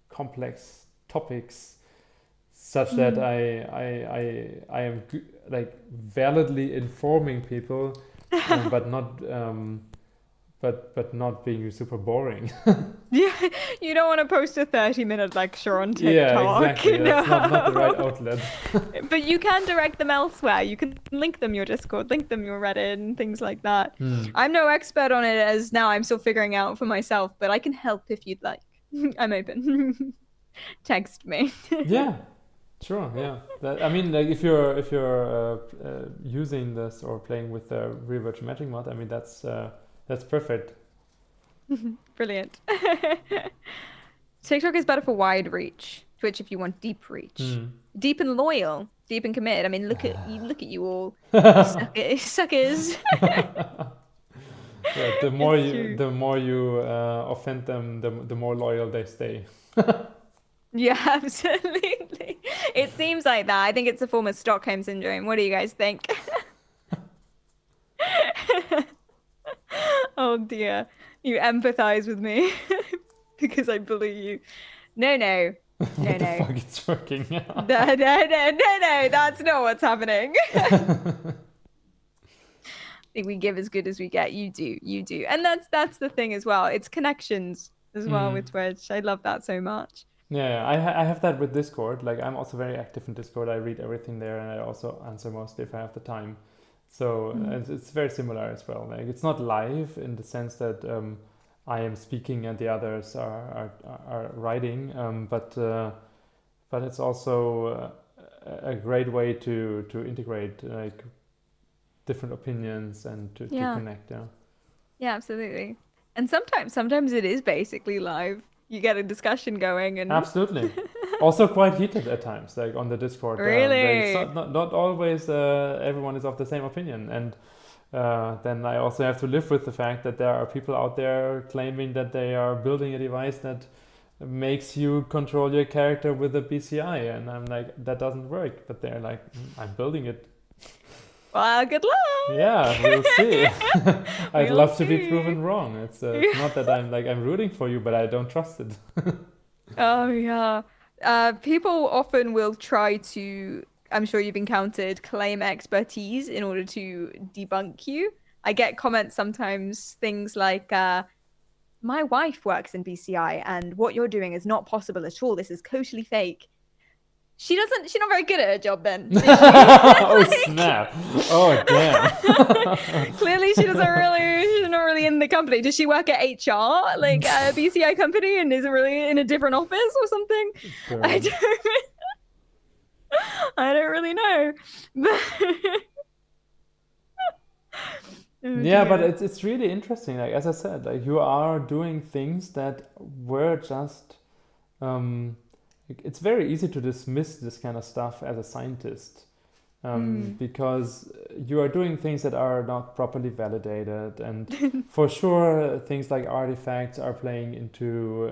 complex topics such that I am like validly informing people, but not being super boring. You don't want to post a 30-minute lecture on TikTok. Yeah, exactly. That's not the right outlet. But you can direct them elsewhere. You can link them your Discord, link them your Reddit, and things like that. I'm no expert on it as now I'm still figuring out for myself, but I can help if you'd like. I'm open. Text me. Yeah. Sure. Yeah. I mean, like if you're using this or playing with the Real Virtual Magic mod, I mean that's perfect. Brilliant. TikTok is better for wide reach. Twitch if you want deep reach, deep and loyal, deep and committed. I mean, look at you all, suckers. Yeah, the more you offend them, the more loyal they stay. Yeah, absolutely. It seems like that. I think it's a form of Stockholm syndrome. What do you guys think? Oh dear. You empathize with me because I bully you. No. What the fuck, it's working. No, that's not what's happening. I think we give as good as we get. You do. And that's the thing as well. It's connections as well with Twitch. I love that so much. Yeah, I have that with Discord. Like I'm also very active in Discord. I read everything there, and I also answer mostly if I have the time. So it's very similar as well. Like it's not live in the sense that I am speaking and the others are writing, but it's also a great way to integrate like different opinions and to connect. Yeah, absolutely. And sometimes it is basically live. You get a discussion going, and absolutely. Also quite heated at times, like on the Discord. Really? Not always everyone is of the same opinion, and then I also have to live with the fact that there are people out there claiming that they are building a device that makes you control your character with a BCI, and I'm like, that doesn't work. But they're like, I'm building it. Well, good luck. Yeah, we'll see. I'd love to be proven wrong. It's not that I'm rooting for you, but I don't trust it. Oh yeah. People often will try to, I'm sure you've encountered, claim expertise in order to debunk you. I get comments sometimes, things like, my wife works in BCI and what you're doing is not possible at all. This is totally fake. She's not very good at her job then, is she? Oh snap! Oh damn! Clearly she's not really in the company. Does she work at HR, like a BCI company, and isn't really in a different office or something? I don't really know. Oh, yeah, but dear. it's really interesting. Like as I said, like you are doing things that were just. It's very easy to dismiss this kind of stuff as a scientist. Because you are doing things that are not properly validated, and for sure things like artifacts are playing into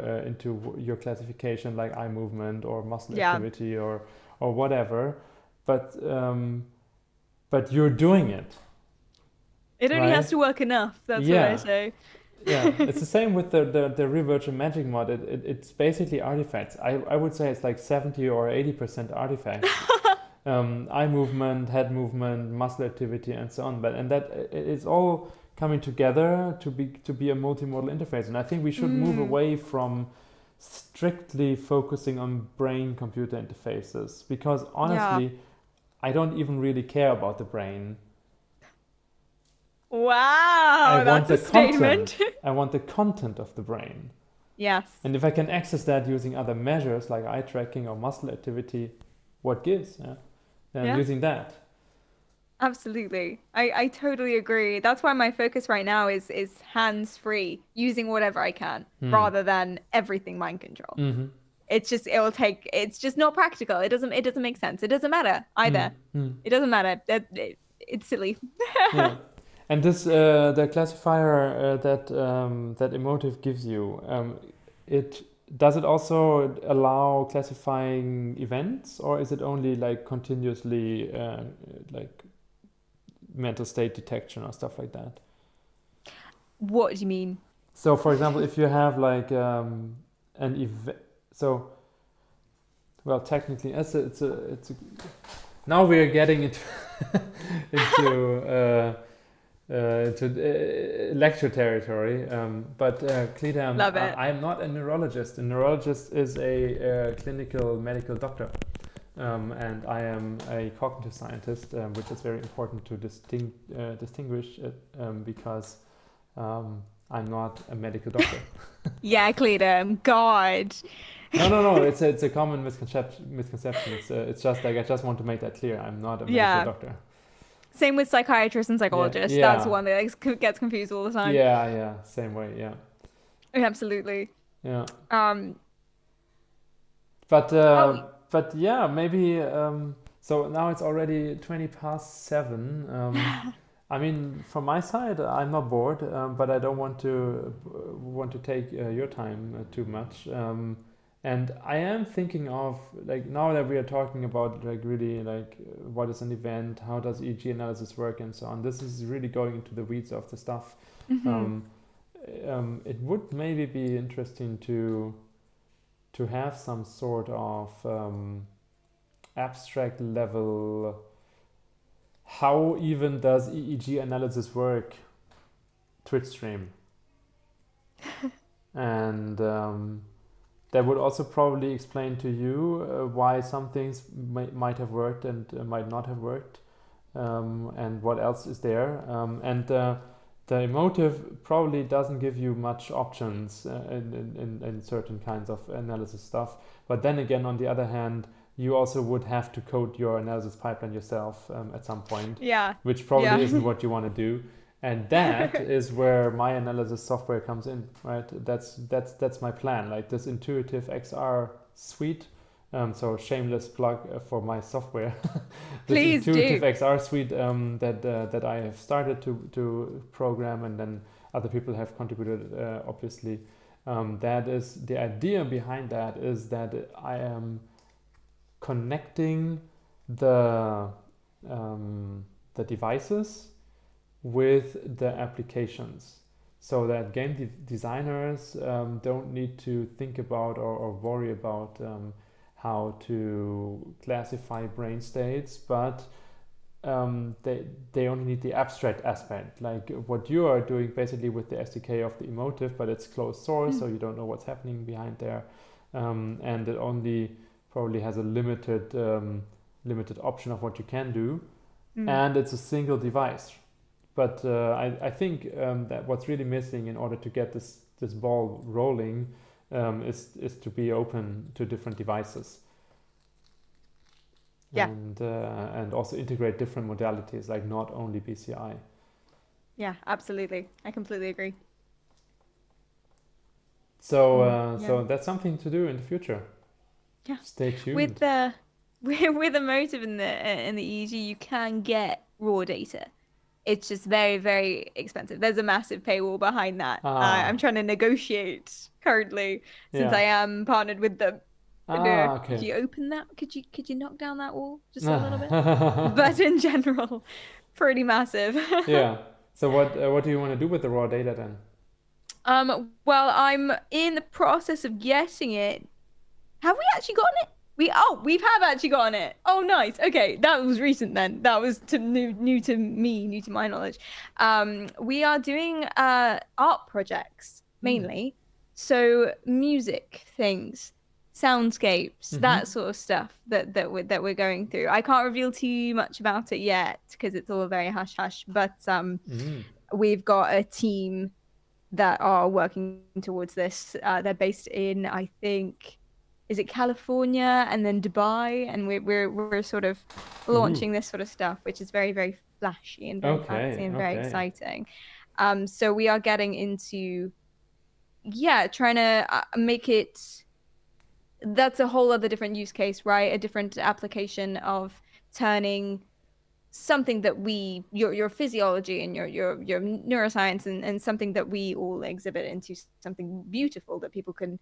your classification, like eye movement or muscle activity or whatever. But you're doing it. It only has to work enough. That's what I say. Yeah, it's the same with the real virtual magic mod. It's basically artifacts. I would say it's like 70 or 80% artifacts. Eye movement, head movement, muscle activity, and so on. But it's all coming together to be a multimodal interface. And I think we should move away from strictly focusing on brain-computer interfaces, because honestly, I don't even really care about the brain. Wow, that's a statement. I want the content of the brain. Yes. And if I can access that using other measures like eye tracking or muscle activity, what gives? Using that. Absolutely. I totally agree. That's why my focus right now is hands-free, using whatever I can, rather than everything mind control. It's just not practical. It doesn't make sense. It doesn't matter either. It doesn't matter. It's silly. Yeah. And this the classifier that Emotive gives you, does it also allow classifying events, or is it only like continuously like mental state detection or stuff like that? What do you mean? So, for example, if you have like an event, so well, technically, it's a now we are getting into lecture territory, but Cleta, Love it. I'm not a neurologist. A neurologist is a clinical medical doctor, and I am a cognitive scientist, which is very important to distinguish it, because I'm not a medical doctor. Yeah, Cleta, God. No. It's a common misconception. It's just like I just want to make that clear. I'm not a medical doctor. Same with psychiatrists and psychologists. Yeah. That's one that gets confused all the time. Yeah. Same way. Yeah. Absolutely. Yeah. But yeah, maybe. So now it's already 7:20. I mean, from my side, I'm not bored, but I don't want to take your time too much. And I am thinking of, like, now that we are talking about like really like what is an event, how does EEG analysis work, and so on. This is really going into the weeds of the stuff. It would maybe be interesting to have some sort of abstract level. How even does EEG analysis work? Twitch stream, and that would also probably explain to you why some things might have worked and might not have worked, and what else is there. And the Emotive probably doesn't give you much options in certain kinds of analysis stuff. But then again, on the other hand, you also would have to code your analysis pipeline yourself at some point. Yeah. Which probably isn't what you want to do. And that is where my analysis software comes in, right? That's my plan. Like this intuitive XR suite. So shameless plug for my software. This Please intuitive do. XR suite that I have started to program, and then other people have contributed, obviously. That is the idea behind that, is that I am connecting the devices with the applications, so that game designers don't need to think about or worry about how to classify brain states, but they only need the abstract aspect, like what you are doing basically with the SDK of the emotive, but it's closed source, so you don't know what's happening behind there, and it only probably has a limited option of what you can do, and it's a single device. But I think that what's really missing in order to get this ball rolling is to be open to different devices. Yeah. And also integrate different modalities, like not only BCI. Yeah, absolutely. I completely agree. So Yeah. so that's something to do in the future. Yeah. Stay tuned. With the with emotive in the EEG, you can get raw data. It's just very, very expensive. There's a massive paywall behind that. I'm trying to negotiate currently since I am partnered with them. Okay. Could you open that? Could you knock down that wall just a little bit? But in general, pretty massive. Yeah. So what do you want to do with the raw data then? Well, I'm in the process of getting it. Have we actually gotten it? We have actually gotten it. Oh, nice. Okay, that was recent then. That was new to me, new to my knowledge. We are doing art projects mainly, so music things, soundscapes, that sort of stuff that we're going through. I can't reveal too much about it yet because it's all very hush hush. But we've got a team that are working towards this. They're based in, I think, is it California and then Dubai, and we're sort of launching this sort of stuff, which is very, very flashy and very fancy and very exciting. So we are getting into trying to make it. That's a whole other different use case, right? A different application of turning something that your physiology and your neuroscience and something that we all exhibit into something beautiful that people can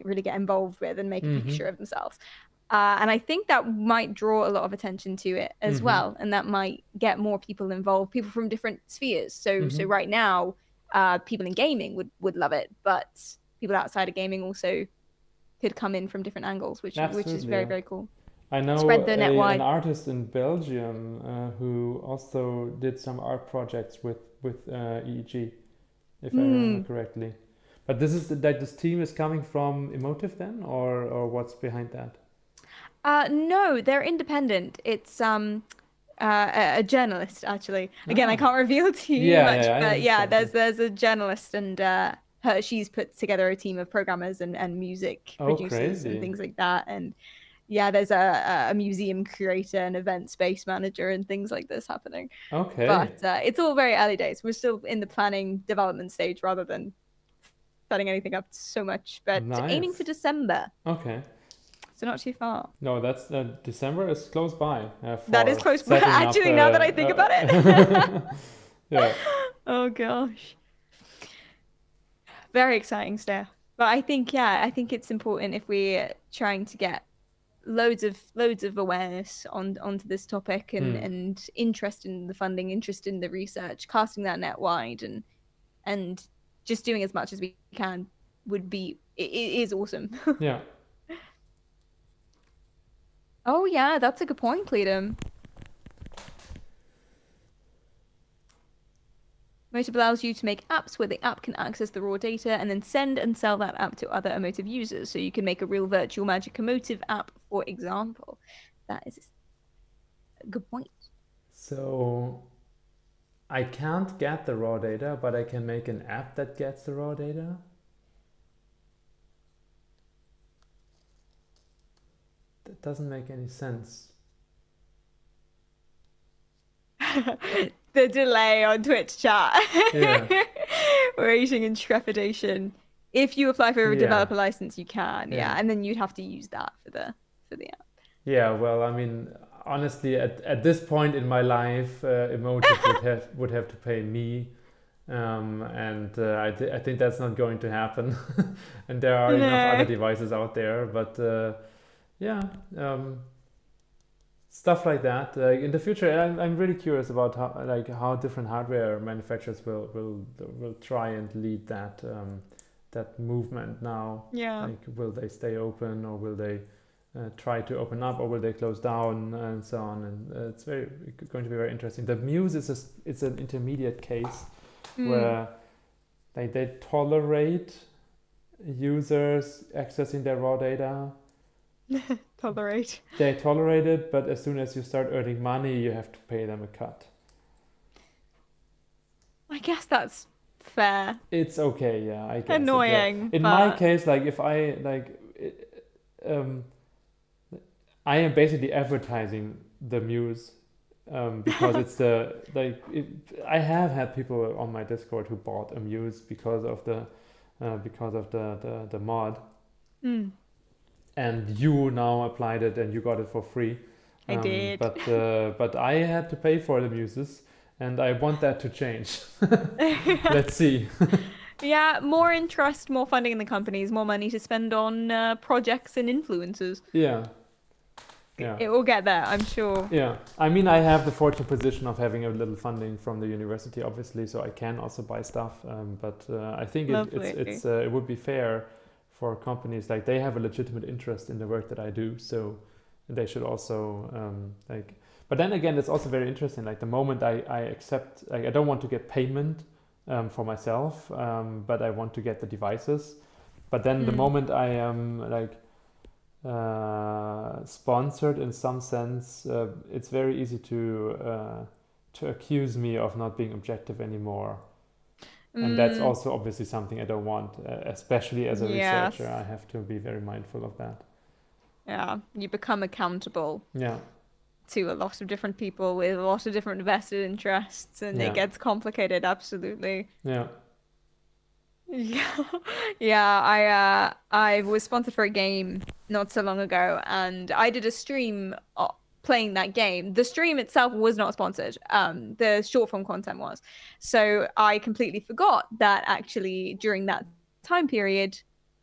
really get involved with and make a picture of themselves. And I think that might draw a lot of attention to it as well, and that might get more people involved, people from different spheres. So right now, people in gaming would love it, but people outside of gaming also could come in from different angles, which is very, very cool. I know Spread the net wide. an artist in Belgium who also did some art projects with EEG, if I remember correctly. But this is that this team is coming from Emotive then, or what's behind that? No, they're independent. It's a journalist actually. Again, I can't reveal too much, but yeah, there's a journalist and she's put together a team of programmers and music producers and things like that. And yeah, there's a museum curator and event space manager and things like this happening. Okay. But it's all very early days. We're still in the planning development stage rather than setting anything up so much, but aiming for December. Okay. So not too far. No, that's December is close by. That is close by. Actually, now that I think about it. Yeah. Oh gosh. Very exciting stuff. But I think it's important if we're trying to get loads of awareness onto this topic and interest in the funding, interest in the research, casting that net wide and just doing as much as we can it is awesome. Yeah. Oh yeah, that's a good point, Cleedum. Emotive allows you to make apps where the app can access the raw data and then send and sell that app to other emotive users. So you can make a real virtual magic emotive app, for example. That is a good point. So I can't get the raw data, but I can make an app that gets the raw data? That doesn't make any sense. The delay on Twitch chat. Yeah. Waiting in trepidation. If you apply for a developer license, you can, and then you'd have to use that for the app. Yeah, well, I mean, honestly, at this point in my life, Emotive would have to pay me, and I think that's not going to happen. And there are enough other devices out there, but stuff like that. In the future, I'm really curious about how different hardware manufacturers will try and lead that movement now. Yeah. Like, will they stay open or will they try to open up, or will they close down, and so on. And it's going to be very interesting. The Muse it's an intermediate case where they tolerate users accessing their raw data. Tolerate. They tolerate it, but as soon as you start earning money, you have to pay them a cut. I guess that's fair. It's okay, yeah, I guess. Annoying. In my case, like if I I am basically advertising the Muse because it's I have had people on my Discord who bought a Muse because of the mod. And you now applied it and you got it for free. I did. But I had to pay for the Muses, and I want that to change. Let's see. Yeah, more interest, more funding in the companies, more money to spend on projects and influencers. Yeah. It will get there, I'm sure. Yeah, I mean, I have the fortunate position of having a little funding from the university, obviously, so I can also buy stuff. But I think it would be fair for companies, like they have a legitimate interest in the work that I do, so they should also But then again, it's also very interesting. Like the moment I accept, like I don't want to get payment for myself, but I want to get the devices. But then the moment I am sponsored in some sense, it's very easy to accuse me of not being objective anymore. And that's also obviously something I don't want, especially as a researcher. I have to be very mindful of that. Yeah, you become accountable. Yeah. To a lot of different people with a lot of different vested interests, and it gets complicated. Absolutely. Yeah. Yeah. I was sponsored for a game not so long ago, and I did a stream playing that game. The stream itself was not sponsored. The short form content was. So I completely forgot that actually during that time period,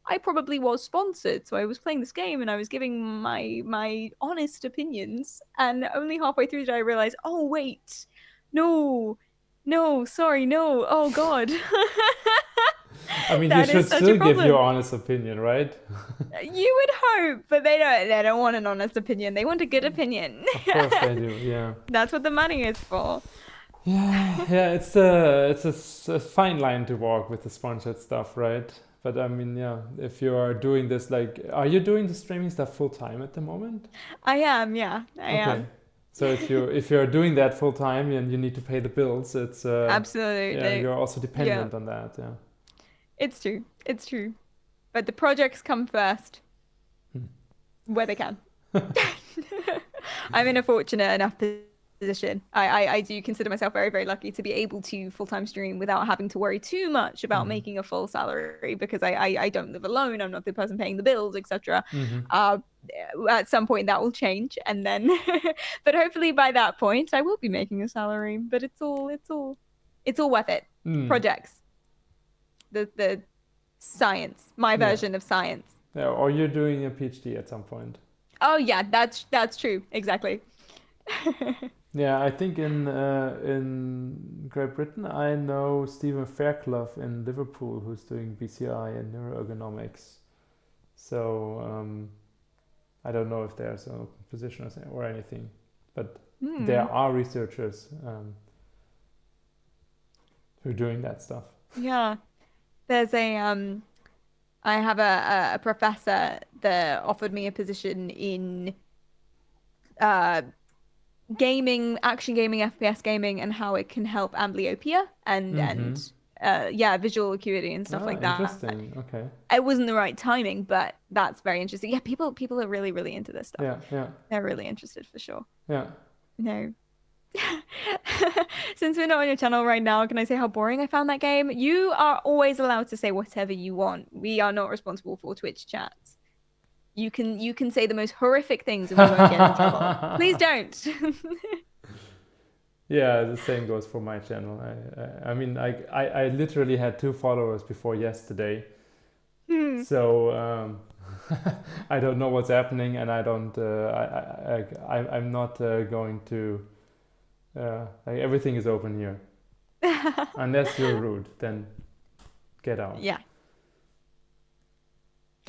I probably was sponsored. So I was playing this game and I was giving my honest opinions. And only halfway through did I realize, oh, wait, no, sorry, no, oh, God. I mean, you should still give your honest opinion, right? You would hope, but they don't want an honest opinion. They want a good opinion. Of course they do, yeah. That's what the money is for. Yeah, it's a fine line to walk with the sponsored stuff, right? But I mean, yeah, if you are doing this, like, are you doing the streaming stuff full time at the moment? I am, yeah, I am. So if you're doing that full time and you need to pay the bills, it's absolutely. Yeah, you're also dependent on that. Yeah. It's true. But the projects come first, where they can. I'm in a fortunate enough position. I do consider myself very, very lucky to be able to full-time stream without having to worry too much about making a full salary, because I don't live alone. I'm not the person paying the bills, etc. At some point that will change, and then but hopefully by that point I will be making a salary. But it's all worth it. Projects, the science, my version of science. Yeah, or you're doing a PhD at some point. Oh yeah, that's true, exactly. Yeah, I think in Great Britain I know Stephen Fairclough in Liverpool, who's doing BCI and neuroergonomics. So I don't know if there's a position or anything, but there are researchers who are doing that stuff. Yeah. There's I have a professor that offered me a position in gaming, action gaming, FPS gaming, and how it can help amblyopia and visual acuity and stuff like that. Interesting. Okay. It wasn't the right timing, but that's very interesting. Yeah, people are really, really into this stuff. Yeah. They're really interested for sure. Yeah. No. Since we're not on your channel right now, can I say how boring I found that game? You are always allowed to say whatever you want. We are not responsible for Twitch chats. You can say the most horrific things and we won't get in trouble. Please don't. Yeah, the same goes for my channel. I mean, I literally had 2 followers before yesterday. So I don't know what's happening, and I don't. I'm not going to. Like everything is open here. Unless you're rude, then get out. Yeah.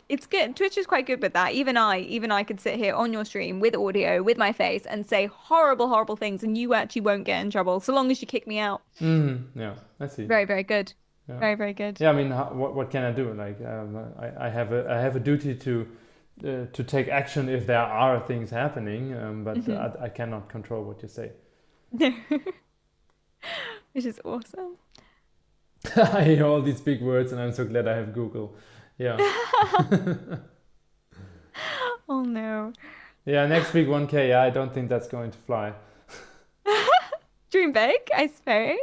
it's good. Twitch is quite good with that. Even I could sit here on your stream with audio, with my face, and say horrible, horrible things, and you actually won't get in trouble so long as you kick me out. Yeah, I see. Very, very good. Yeah. Very, very good. Yeah, I mean, what can I do? Like, I have a duty to take action if there are things happening, but I cannot control what you say. Which is awesome. I hear all these big words, and I'm so glad I have Google. Yeah. Oh no. Yeah, next week 1K. Yeah, I don't think that's going to fly. Dream big, I suppose.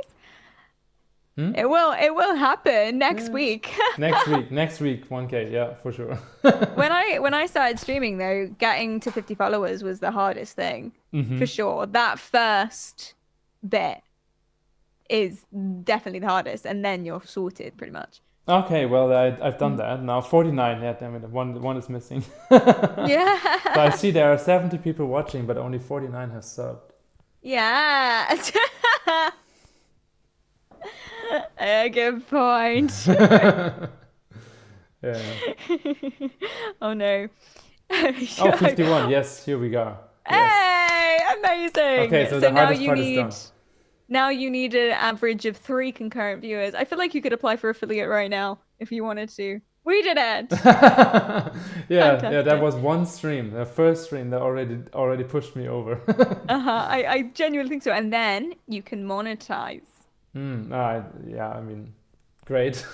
It will happen next week. next week 1K. Yeah, for sure. When I started streaming though, getting to 50 followers was the hardest thing for sure. That first bit is definitely the hardest, and then you're sorted pretty much. Okay, well, I've done that. Now 49, yeah, damn it, one is missing. Yeah. So I see there are 70 people watching, but only 49 have subbed. Yeah. A good point. Yeah. Oh no. Oh, 51, yes, here we go. Yes. Hey, amazing. Okay, so the now hardest you part need is done. now you need an average of 3 concurrent viewers. I feel like you could apply for affiliate right now if you wanted to. We did it. Yeah, that was one stream, the first stream that already pushed me over. I genuinely think so. And then you can monetize. Yeah, I mean, great.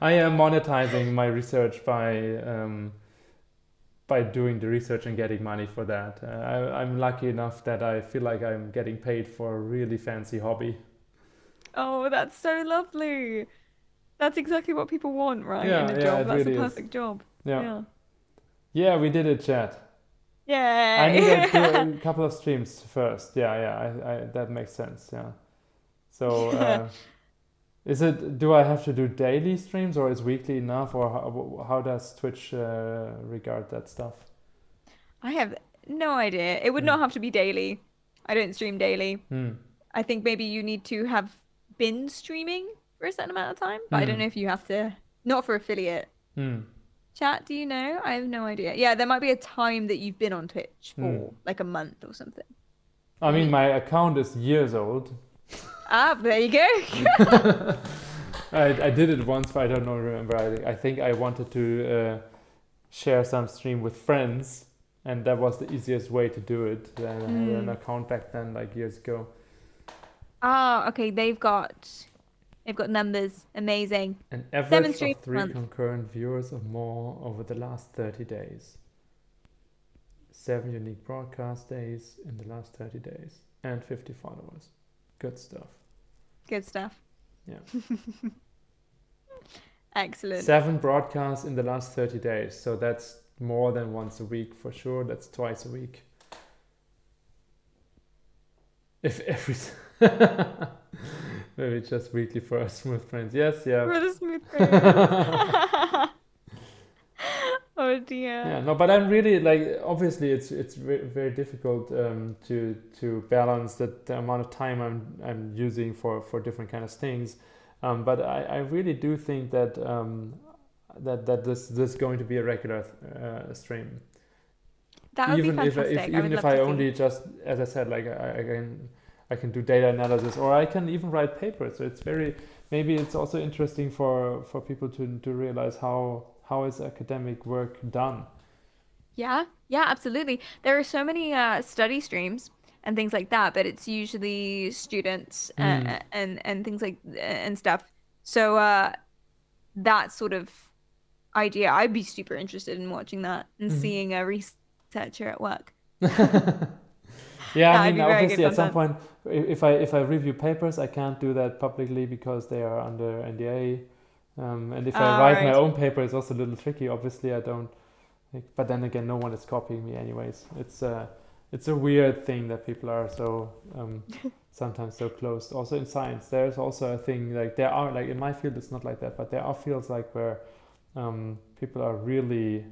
I am monetizing my research by doing the research and getting money for that. I'm lucky enough that I feel like I'm getting paid for a really fancy hobby. Oh, that's so lovely. That's exactly what people want, right? Yeah, in a yeah, job. it That's really the is. perfect job. Yeah. Yeah, we did it, chat. Yay. I need to do a couple of streams first. Yeah, I that makes sense. Yeah. So, do I have to do daily streams, or is weekly enough, or how does Twitch regard that stuff? I have no idea. It would not have to be daily. I don't stream daily. I think maybe you need to have been streaming for a certain amount of time, but I don't know if you have to. Not for affiliate. Chat, do you know? I have no idea. Yeah, there might be a time that you've been on Twitch for like a month or something. I mean, my account is years old. Ah, there you go. I did it once, but I don't know. Remember, I think I wanted to share some stream with friends, and that was the easiest way to do it. I had an account back then, like years ago. Ah, okay. They've got numbers. Amazing. An average of 3 concurrent viewers or more over the last 30 days. 7 unique broadcast days in the last 30 days, and 50 followers. Good stuff. Good stuff. Yeah. Excellent. 7 broadcasts in the last 30 days. So that's more than once a week for sure. That's twice a week. If every... Maybe just weekly for our smooth friends. Yes, yeah. For the smooth friends. Oh dear. Yeah, no, but I'm really like, obviously it's very, very difficult to balance the amount of time I'm using for different kind of things, but I really do think that that this is going to be a regular stream. That would be fantastic. Even if I only just, as I said, like I can do data analysis, or I can even write papers. So it's maybe it's also interesting for people to realize how is academic work done. Yeah, absolutely. There are so many study streams and things like that, but it's usually students and things like and stuff. So that sort of idea, I'd be super interested in watching that and seeing a researcher at work. Yeah, I mean, obviously at some point, if I review papers, I can't do that publicly because they are under NDA. And if I write my own paper, it's also a little tricky. Obviously, I don't. But then again, no one is copying me, anyways. It's a weird thing that people are so sometimes so closed. Also in science, there's also a thing like there are like in my field, it's not like that, but there are fields like where people are really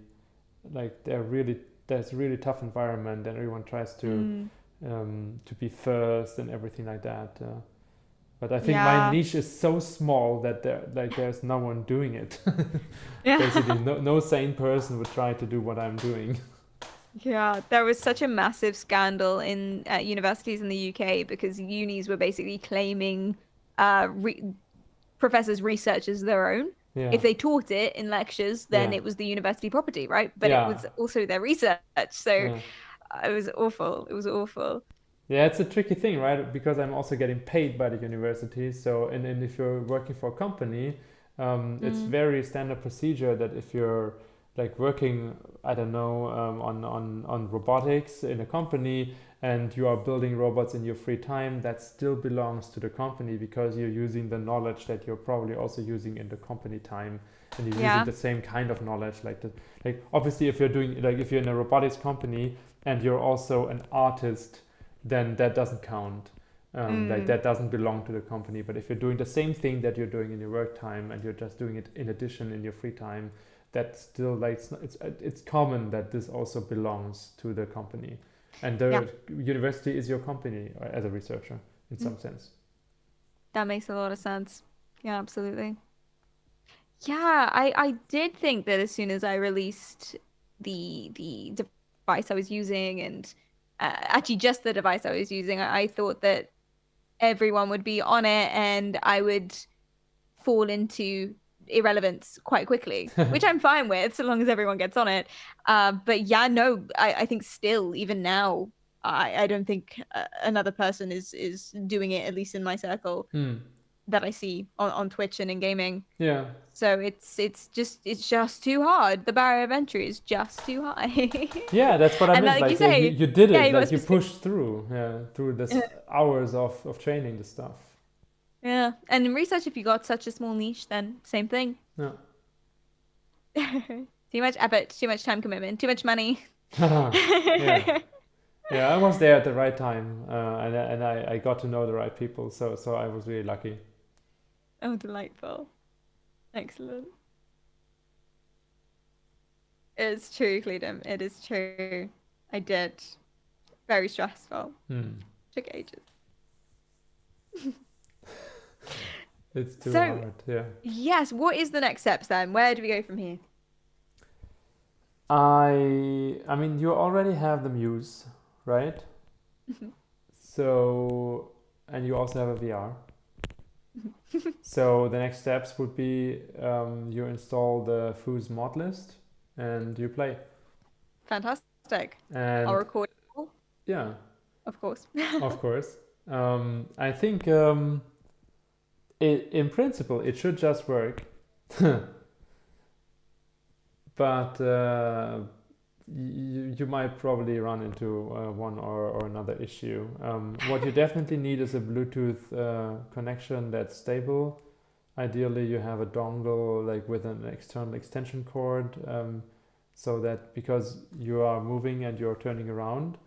like there's a really tough environment, and everyone tries to be first and everything like that. But I think my Yeah. niche is so small that there's no one doing it. Yeah. Basically, no sane person would try to do what I'm doing. Yeah, there was such a massive scandal in universities in the UK because unis were basically claiming re professors' research as their own. Yeah, If they taught it in lectures, then yeah, it was the university property, right? But it yeah, was also their research. So yeah. it was awful. It was awful. Yeah, it's a tricky thing, right? Because I'm also getting paid by the university. So, and if you're working for a company, it's Mm, very standard procedure that if you're like working, I don't know, on robotics in a company and you are building robots in your free time, that still belongs to the company because you're using the knowledge that you're probably also using in the company time, and you're using yeah. the same kind of knowledge. Like obviously, if you're doing like if you're in a robotics company and you're also an artist, then that doesn't count. Like Mm, that doesn't belong to the company. But if you're doing the same thing that you're doing in your work time and you're just doing it in addition in your free time, that's still like it's common that this also belongs to the company, and yeah. the university is your company as a researcher in Mm, some sense. that makes a lot of sense. Yeah, absolutely. Yeah, I did think that as soon as I released the device I was using and actually just the device I was using, I thought that everyone would be on it and I would fall into irrelevance quite quickly, which I'm fine with so long as everyone gets on it. But yeah, no, I think still even now I don't think another person is doing it, at least in my circle Hmm. that I see on Twitch and in gaming. Yeah. So it's just too hard. The barrier of entry is just too high. Yeah, that's what I And meant. like you Like say, you did yeah, it. you got a Like you specific pushed through. Yeah, through this uh, hours of training the stuff. yeah. And in research, if you got such a small niche, then same thing. Yeah. Too much effort, too much time commitment, too much money. Yeah. Yeah, I was there at the right time, and I got to know the right people, so I was really lucky. Oh, delightful. Excellent. It's true, Cleedom. It is true. I did. Very stressful. Hmm. Took ages. It's too So, hard. Yeah. yes, what is the next steps then? Where do we go from here? I mean, you already have the Muse, right? So, and you also have a VR. So the next steps would be you install the Fuse mod list and you play. Fantastic. I'll And record it all, yeah, of course. of course. I think in principle it should just work, but you might probably run into one or another issue. What you definitely need is a Bluetooth connection that's stable. Ideally, you have a dongle like with an external extension cord, so that because you are moving and you're turning around,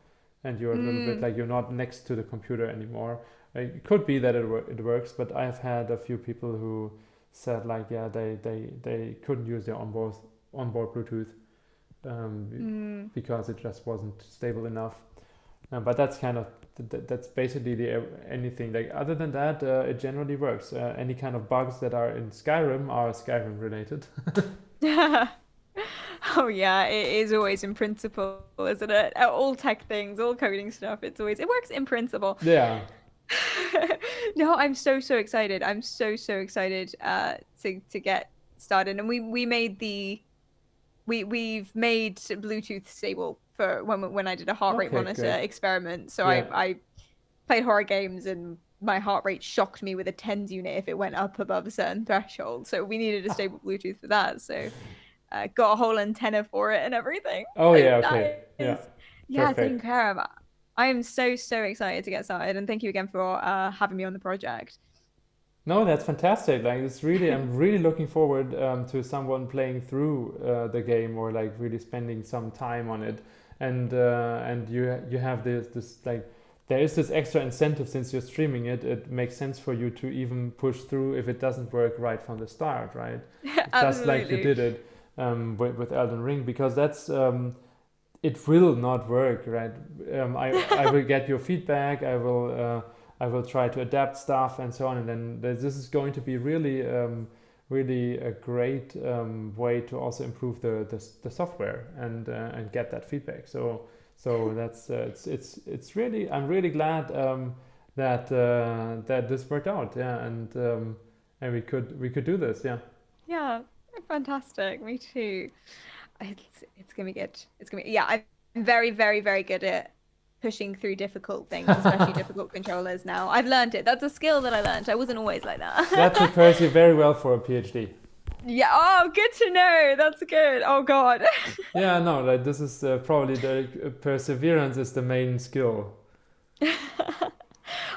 and you're a little bit Mm, like you're not next to the computer anymore. It could be that it works, but I've had a few people who said like yeah they couldn't use their onboard Bluetooth mm. because it just wasn't stable enough. But that's kind of that's basically anything. Like other than that, it generally works. Any kind of bugs that are in Skyrim are Skyrim related. Oh yeah, it is always in principle, isn't it? All tech things, all coding stuff, it works in principle. Yeah. No, I'm so excited. I'm so excited to get started. And we made we've made Bluetooth stable for when I did a heart rate Okay. monitor Great. experiment. So Yeah. I played horror games and my heart rate shocked me with a TENS unit if it went up above a certain threshold. So we needed a stable Bluetooth for that. So got a whole antenna for it and everything. Oh So yeah. Okay. that Yeah. is, yeah, taken Perfect. care of. I am so excited to get started, and thank you again for having me on the project. No, that's fantastic. Like it's really, I'm really looking forward to someone playing through the game or like really spending some time on it, and you have this like there is this extra incentive since you're streaming it. It makes sense for you to even push through if it doesn't work right from the start, right? Just like you Absolutely. did it with Elden Ring, because that's it will not work, right? I will get your feedback. I will I will try to adapt stuff and so on. And then this is going to be really really a great way to also improve the software and get that feedback. So that's it's really, I'm really glad that that this worked out. Yeah, and we could do this. Yeah. Yeah, fantastic. Me too. It's gonna be good. It's gonna be, yeah. I'm very, very, very good at pushing through difficult things, especially difficult controllers now. I've learned it. That's a skill that I learned. I wasn't always like that. That prepares you very well for a PhD. Yeah. Oh, good to know. That's good. Oh God. Yeah, no, like this is probably the perseverance is the main skill.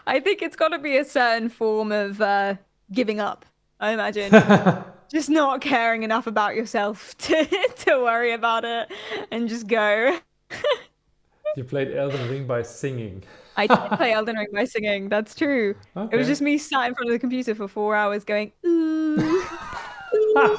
I think it's got to be a certain form of giving up, I imagine. Just not caring enough about yourself to worry about it and just go. You played Elden Ring by singing. I did play Elden Ring by singing. That's true. Okay. It was just me sat in front of the computer for 4 hours going, ooh. Ooh.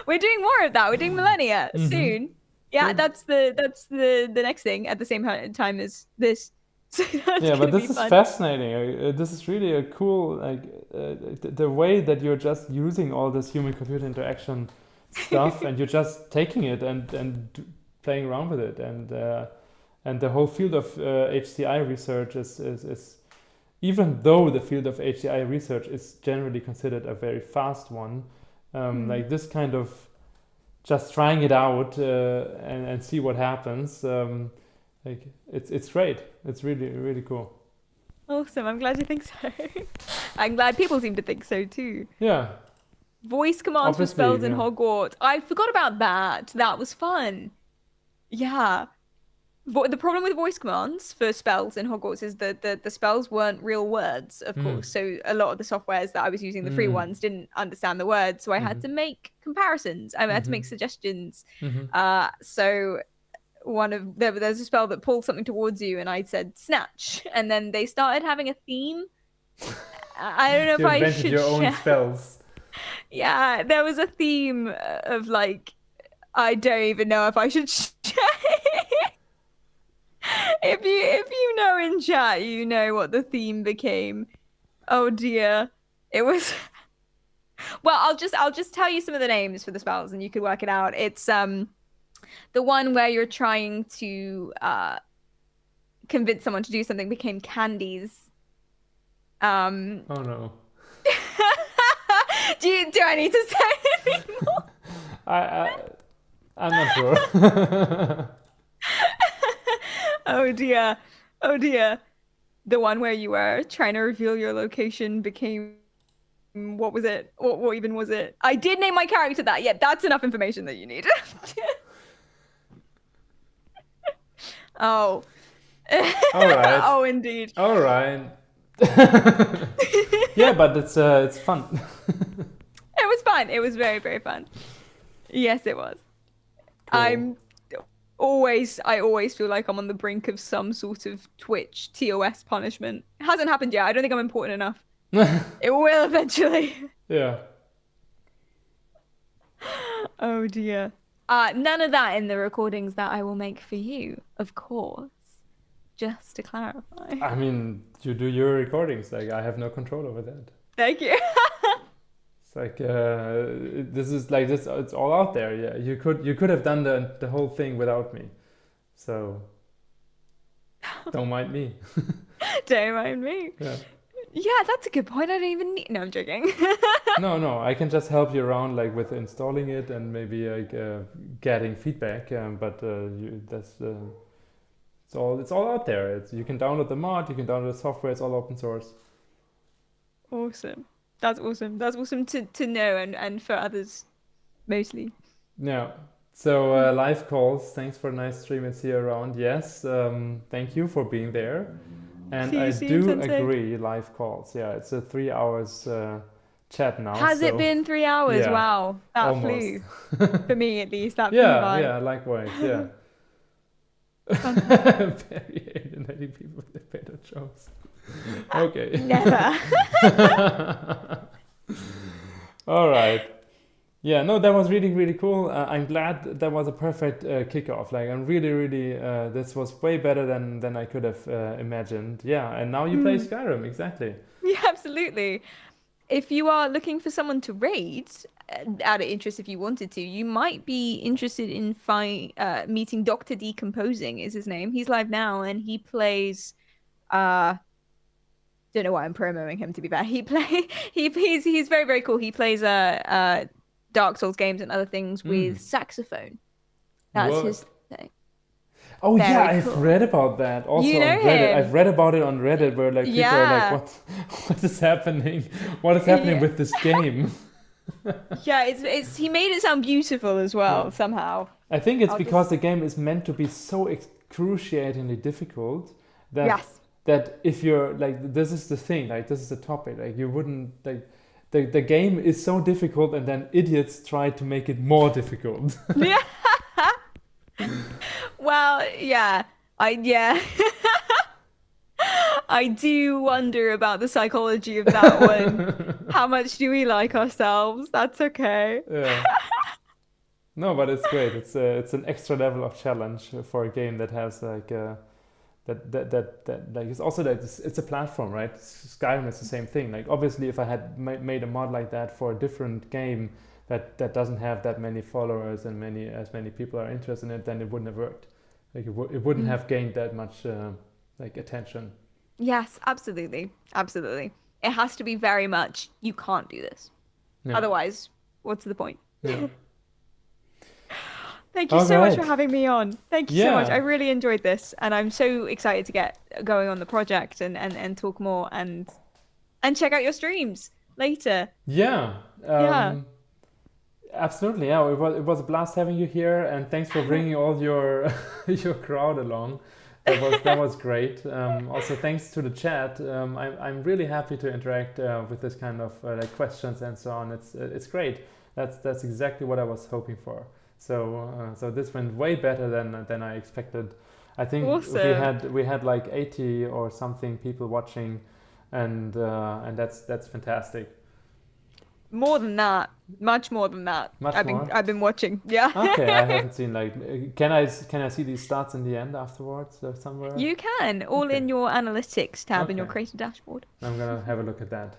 We're doing more of that. We're doing Millennia soon. Yeah, Good. that's the next thing at the same time as this. So that's Yeah, but gonna this be is fun. fascinating. This is really a cool, like, the way that you're just using all this human-computer interaction stuff, and you're just taking it and playing around with it, and the whole field of HCI research is, even though the field of HCI research is generally considered a very fast one, like this kind of just trying it out and see what happens. Like it's great. It's really, really cool. Awesome. I'm glad you think so. I'm glad people seem to think so too. Yeah. Voice commands for Obviously, spells in yeah. Hogwarts. I forgot about that. That was fun. Yeah. The problem with voice commands for spells in Hogwarts is that the spells weren't real words, of course. So a lot of the softwares that I was using, the free ones, didn't understand the words. So I had to make comparisons. I had to make suggestions. So there's a spell that pulls something towards you, and I said snatch, and then they started having a theme. I don't know if You I invented should your own share. spells. Yeah, there was a theme of like, I don't even know if I should share. If you know in chat, you know what the theme became. Oh dear. It was well, I'll just tell you some of the names for the spells and you could work it out. It's the one where you're trying to convince someone to do something became candies. Oh no. Do I need to say anything more? I'm not sure. Oh dear. Oh dear. The one where you were trying to reveal your location became, what was it? What even was it? I did name my character that. Yeah, that's enough information that you need. Oh. All right. Oh, indeed. All right. Yeah, but it's fun. It was fun. It was very, very fun. Yes, it was. Cool. I always feel like I'm on the brink of some sort of Twitch TOS punishment. It hasn't happened yet. I don't think I'm important enough. It will eventually. Yeah. Oh dear. None of that in the recordings that I will make for you, of course. Just to clarify. I mean, you do your recordings. Like, I have no control over that. Thank you. It's like this is like this. It's all out there. Yeah, you could have done the whole thing without me. So don't mind me. Don't mind me. Yeah. Yeah, that's a good point. I don't even need. No, I'm joking. No. I can just help you around, like with installing it and maybe like getting feedback. But it's all out there. You can download the mod. You can download the software. It's all open source. Awesome. That's awesome. That's awesome to know and for others mostly. Yeah. So live calls. Thanks for a nice stream and see you around. Yes. Thank you for being there. And See I you soon, do Sensei. agree. Live calls. Yeah, it's a 3 hours chat now. Has it been 3 hours? Yeah, Wow, that almost. flew. For me, at least, that flew by. Yeah. Likewise. Yeah. Fantastic. Very alienating people with their better jokes. Okay. Never. All right. Yeah, no, that was really, really cool. I'm glad that was a perfect kickoff. Like, I'm really, really, this was way better than I could have imagined. Yeah, and now you play Mm. Skyrim, exactly. Yeah, absolutely. If you are looking for someone to raid, out of interest, if you wanted to, you might be interested in meeting Dr. Decomposing is his name. He's live now and he plays uh don't know why I'm promoting him to be fair. He's very, very cool. He plays Dark Souls games and other things with Mm. saxophone. That's his What? thing. Oh yeah, Very I've cool. read about that You also on know Reddit. I've him. read about it on Reddit where like people are like, Yeah. "What, what is happening? What is happening Yeah. with this game?" Yeah, it's he made it sound beautiful as Yeah, well somehow. I think it's I'll because just the game is meant to be so excruciatingly difficult that yes. if you're like, this is the thing, like this is the topic, like you wouldn't like. The game is so difficult, and then idiots try to make it more difficult. Yeah. Well, yeah. Yeah. I do wonder about the psychology of that one. How much do we like ourselves? That's okay. Yeah. No, but it's great. It's an extra level of challenge for a game that has like that like it's also that it's a platform, right? Skyrim is the same thing. Like obviously, if I had made a mod like that for a different game that doesn't have that many followers and many people are interested in it, then it wouldn't have worked. Like it wouldn't Mm. have gained that much like attention. Yes, absolutely. Absolutely. It has to be very much, you can't do this. Yeah, Otherwise, what's the point? yeah. Thank you All so much for right. having me on. Thank you so much. I Yeah, really enjoyed this, and I'm so excited to get going on the project and talk more and check out your streams later. yeah. Yeah. Absolutely, yeah. It was a blast having you here, and thanks for bringing all your your crowd along. That was great. Also, thanks to the chat. I'm really happy to interact with this kind of like questions and so on. It's great. That's exactly what I was hoping for. So this went way better than I expected. I think Awesome. we had like 80 or something people watching, and that's fantastic. More than that. Much more than that. Much more. I've been watching. Yeah. Okay, I haven't seen like. Can I see these stats in the end afterwards or somewhere? You can, all Okay, in your analytics tab in your okay. creator dashboard. I'm gonna have a look at that.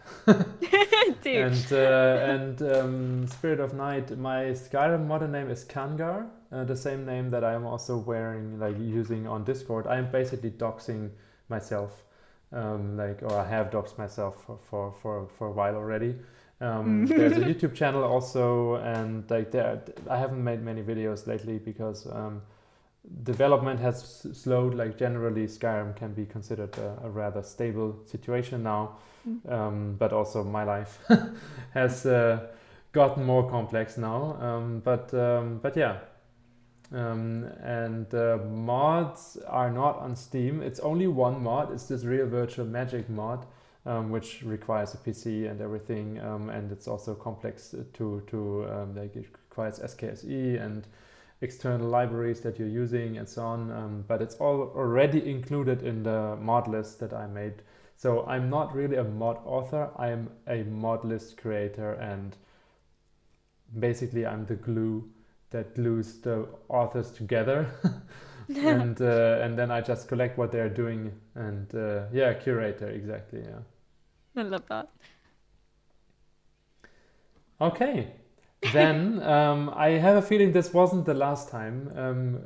Do. And Spirit of Night. My Skyrim modern name is Kangar, the same name that I'm also wearing, like using on Discord. I'm basically doxing myself, like, or I have doxed myself for a while already. There's a Mm. YouTube channel also, and like there, I haven't made many videos lately because development has slowed. Like generally, Skyrim can be considered a rather stable situation now, but also my life has gotten more complex now. But yeah, and mods are not on Steam. It's only one mod. It's this Real Virtual Magic mod, which requires a PC and everything, and it's also complex to like it requires SKSE and external libraries that you're using and so on. But it's all already included in the mod list that I made. So I'm not really a mod author. I'm a mod list creator, and basically I'm the glue that glues the authors together. And then I just collect what they're doing, and yeah, curator, exactly, yeah. I love that. Okay, then I have a feeling this wasn't the last time.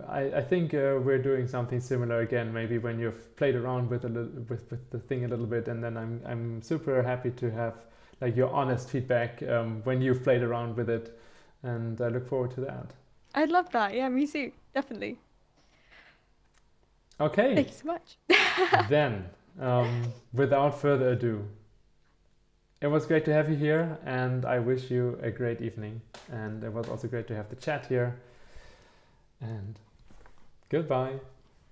I think we're doing something similar again, maybe when you've played around with with the thing a little bit, and then I'm super happy to have like your honest feedback when you've played around with it, and I look forward to that. I'd love that. Yeah, me too. Definitely. Thank Okay, you so much. then without further ado, it was great to have you here, and I wish you a great evening. And it was also great to have the chat here. And goodbye.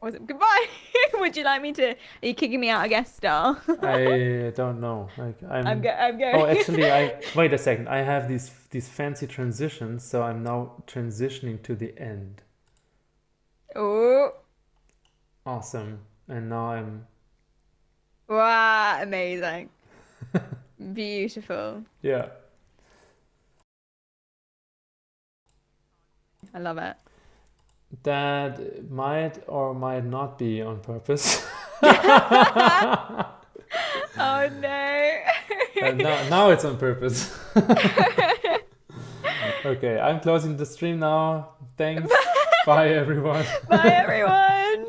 Awesome. Goodbye. Would you like me to? Are you kicking me out a guest star? I don't know. Like I'm Oh, going. actually, I wait a second. I have these fancy transitions, so I'm now transitioning to the end. Oh, Awesome. And now I'm wow, amazing. Beautiful. yeah. I love it. That might or might not be on purpose. Oh no. Now it's on purpose. Okay, I'm closing the stream now. Thanks. Bye, everyone. Bye, everyone.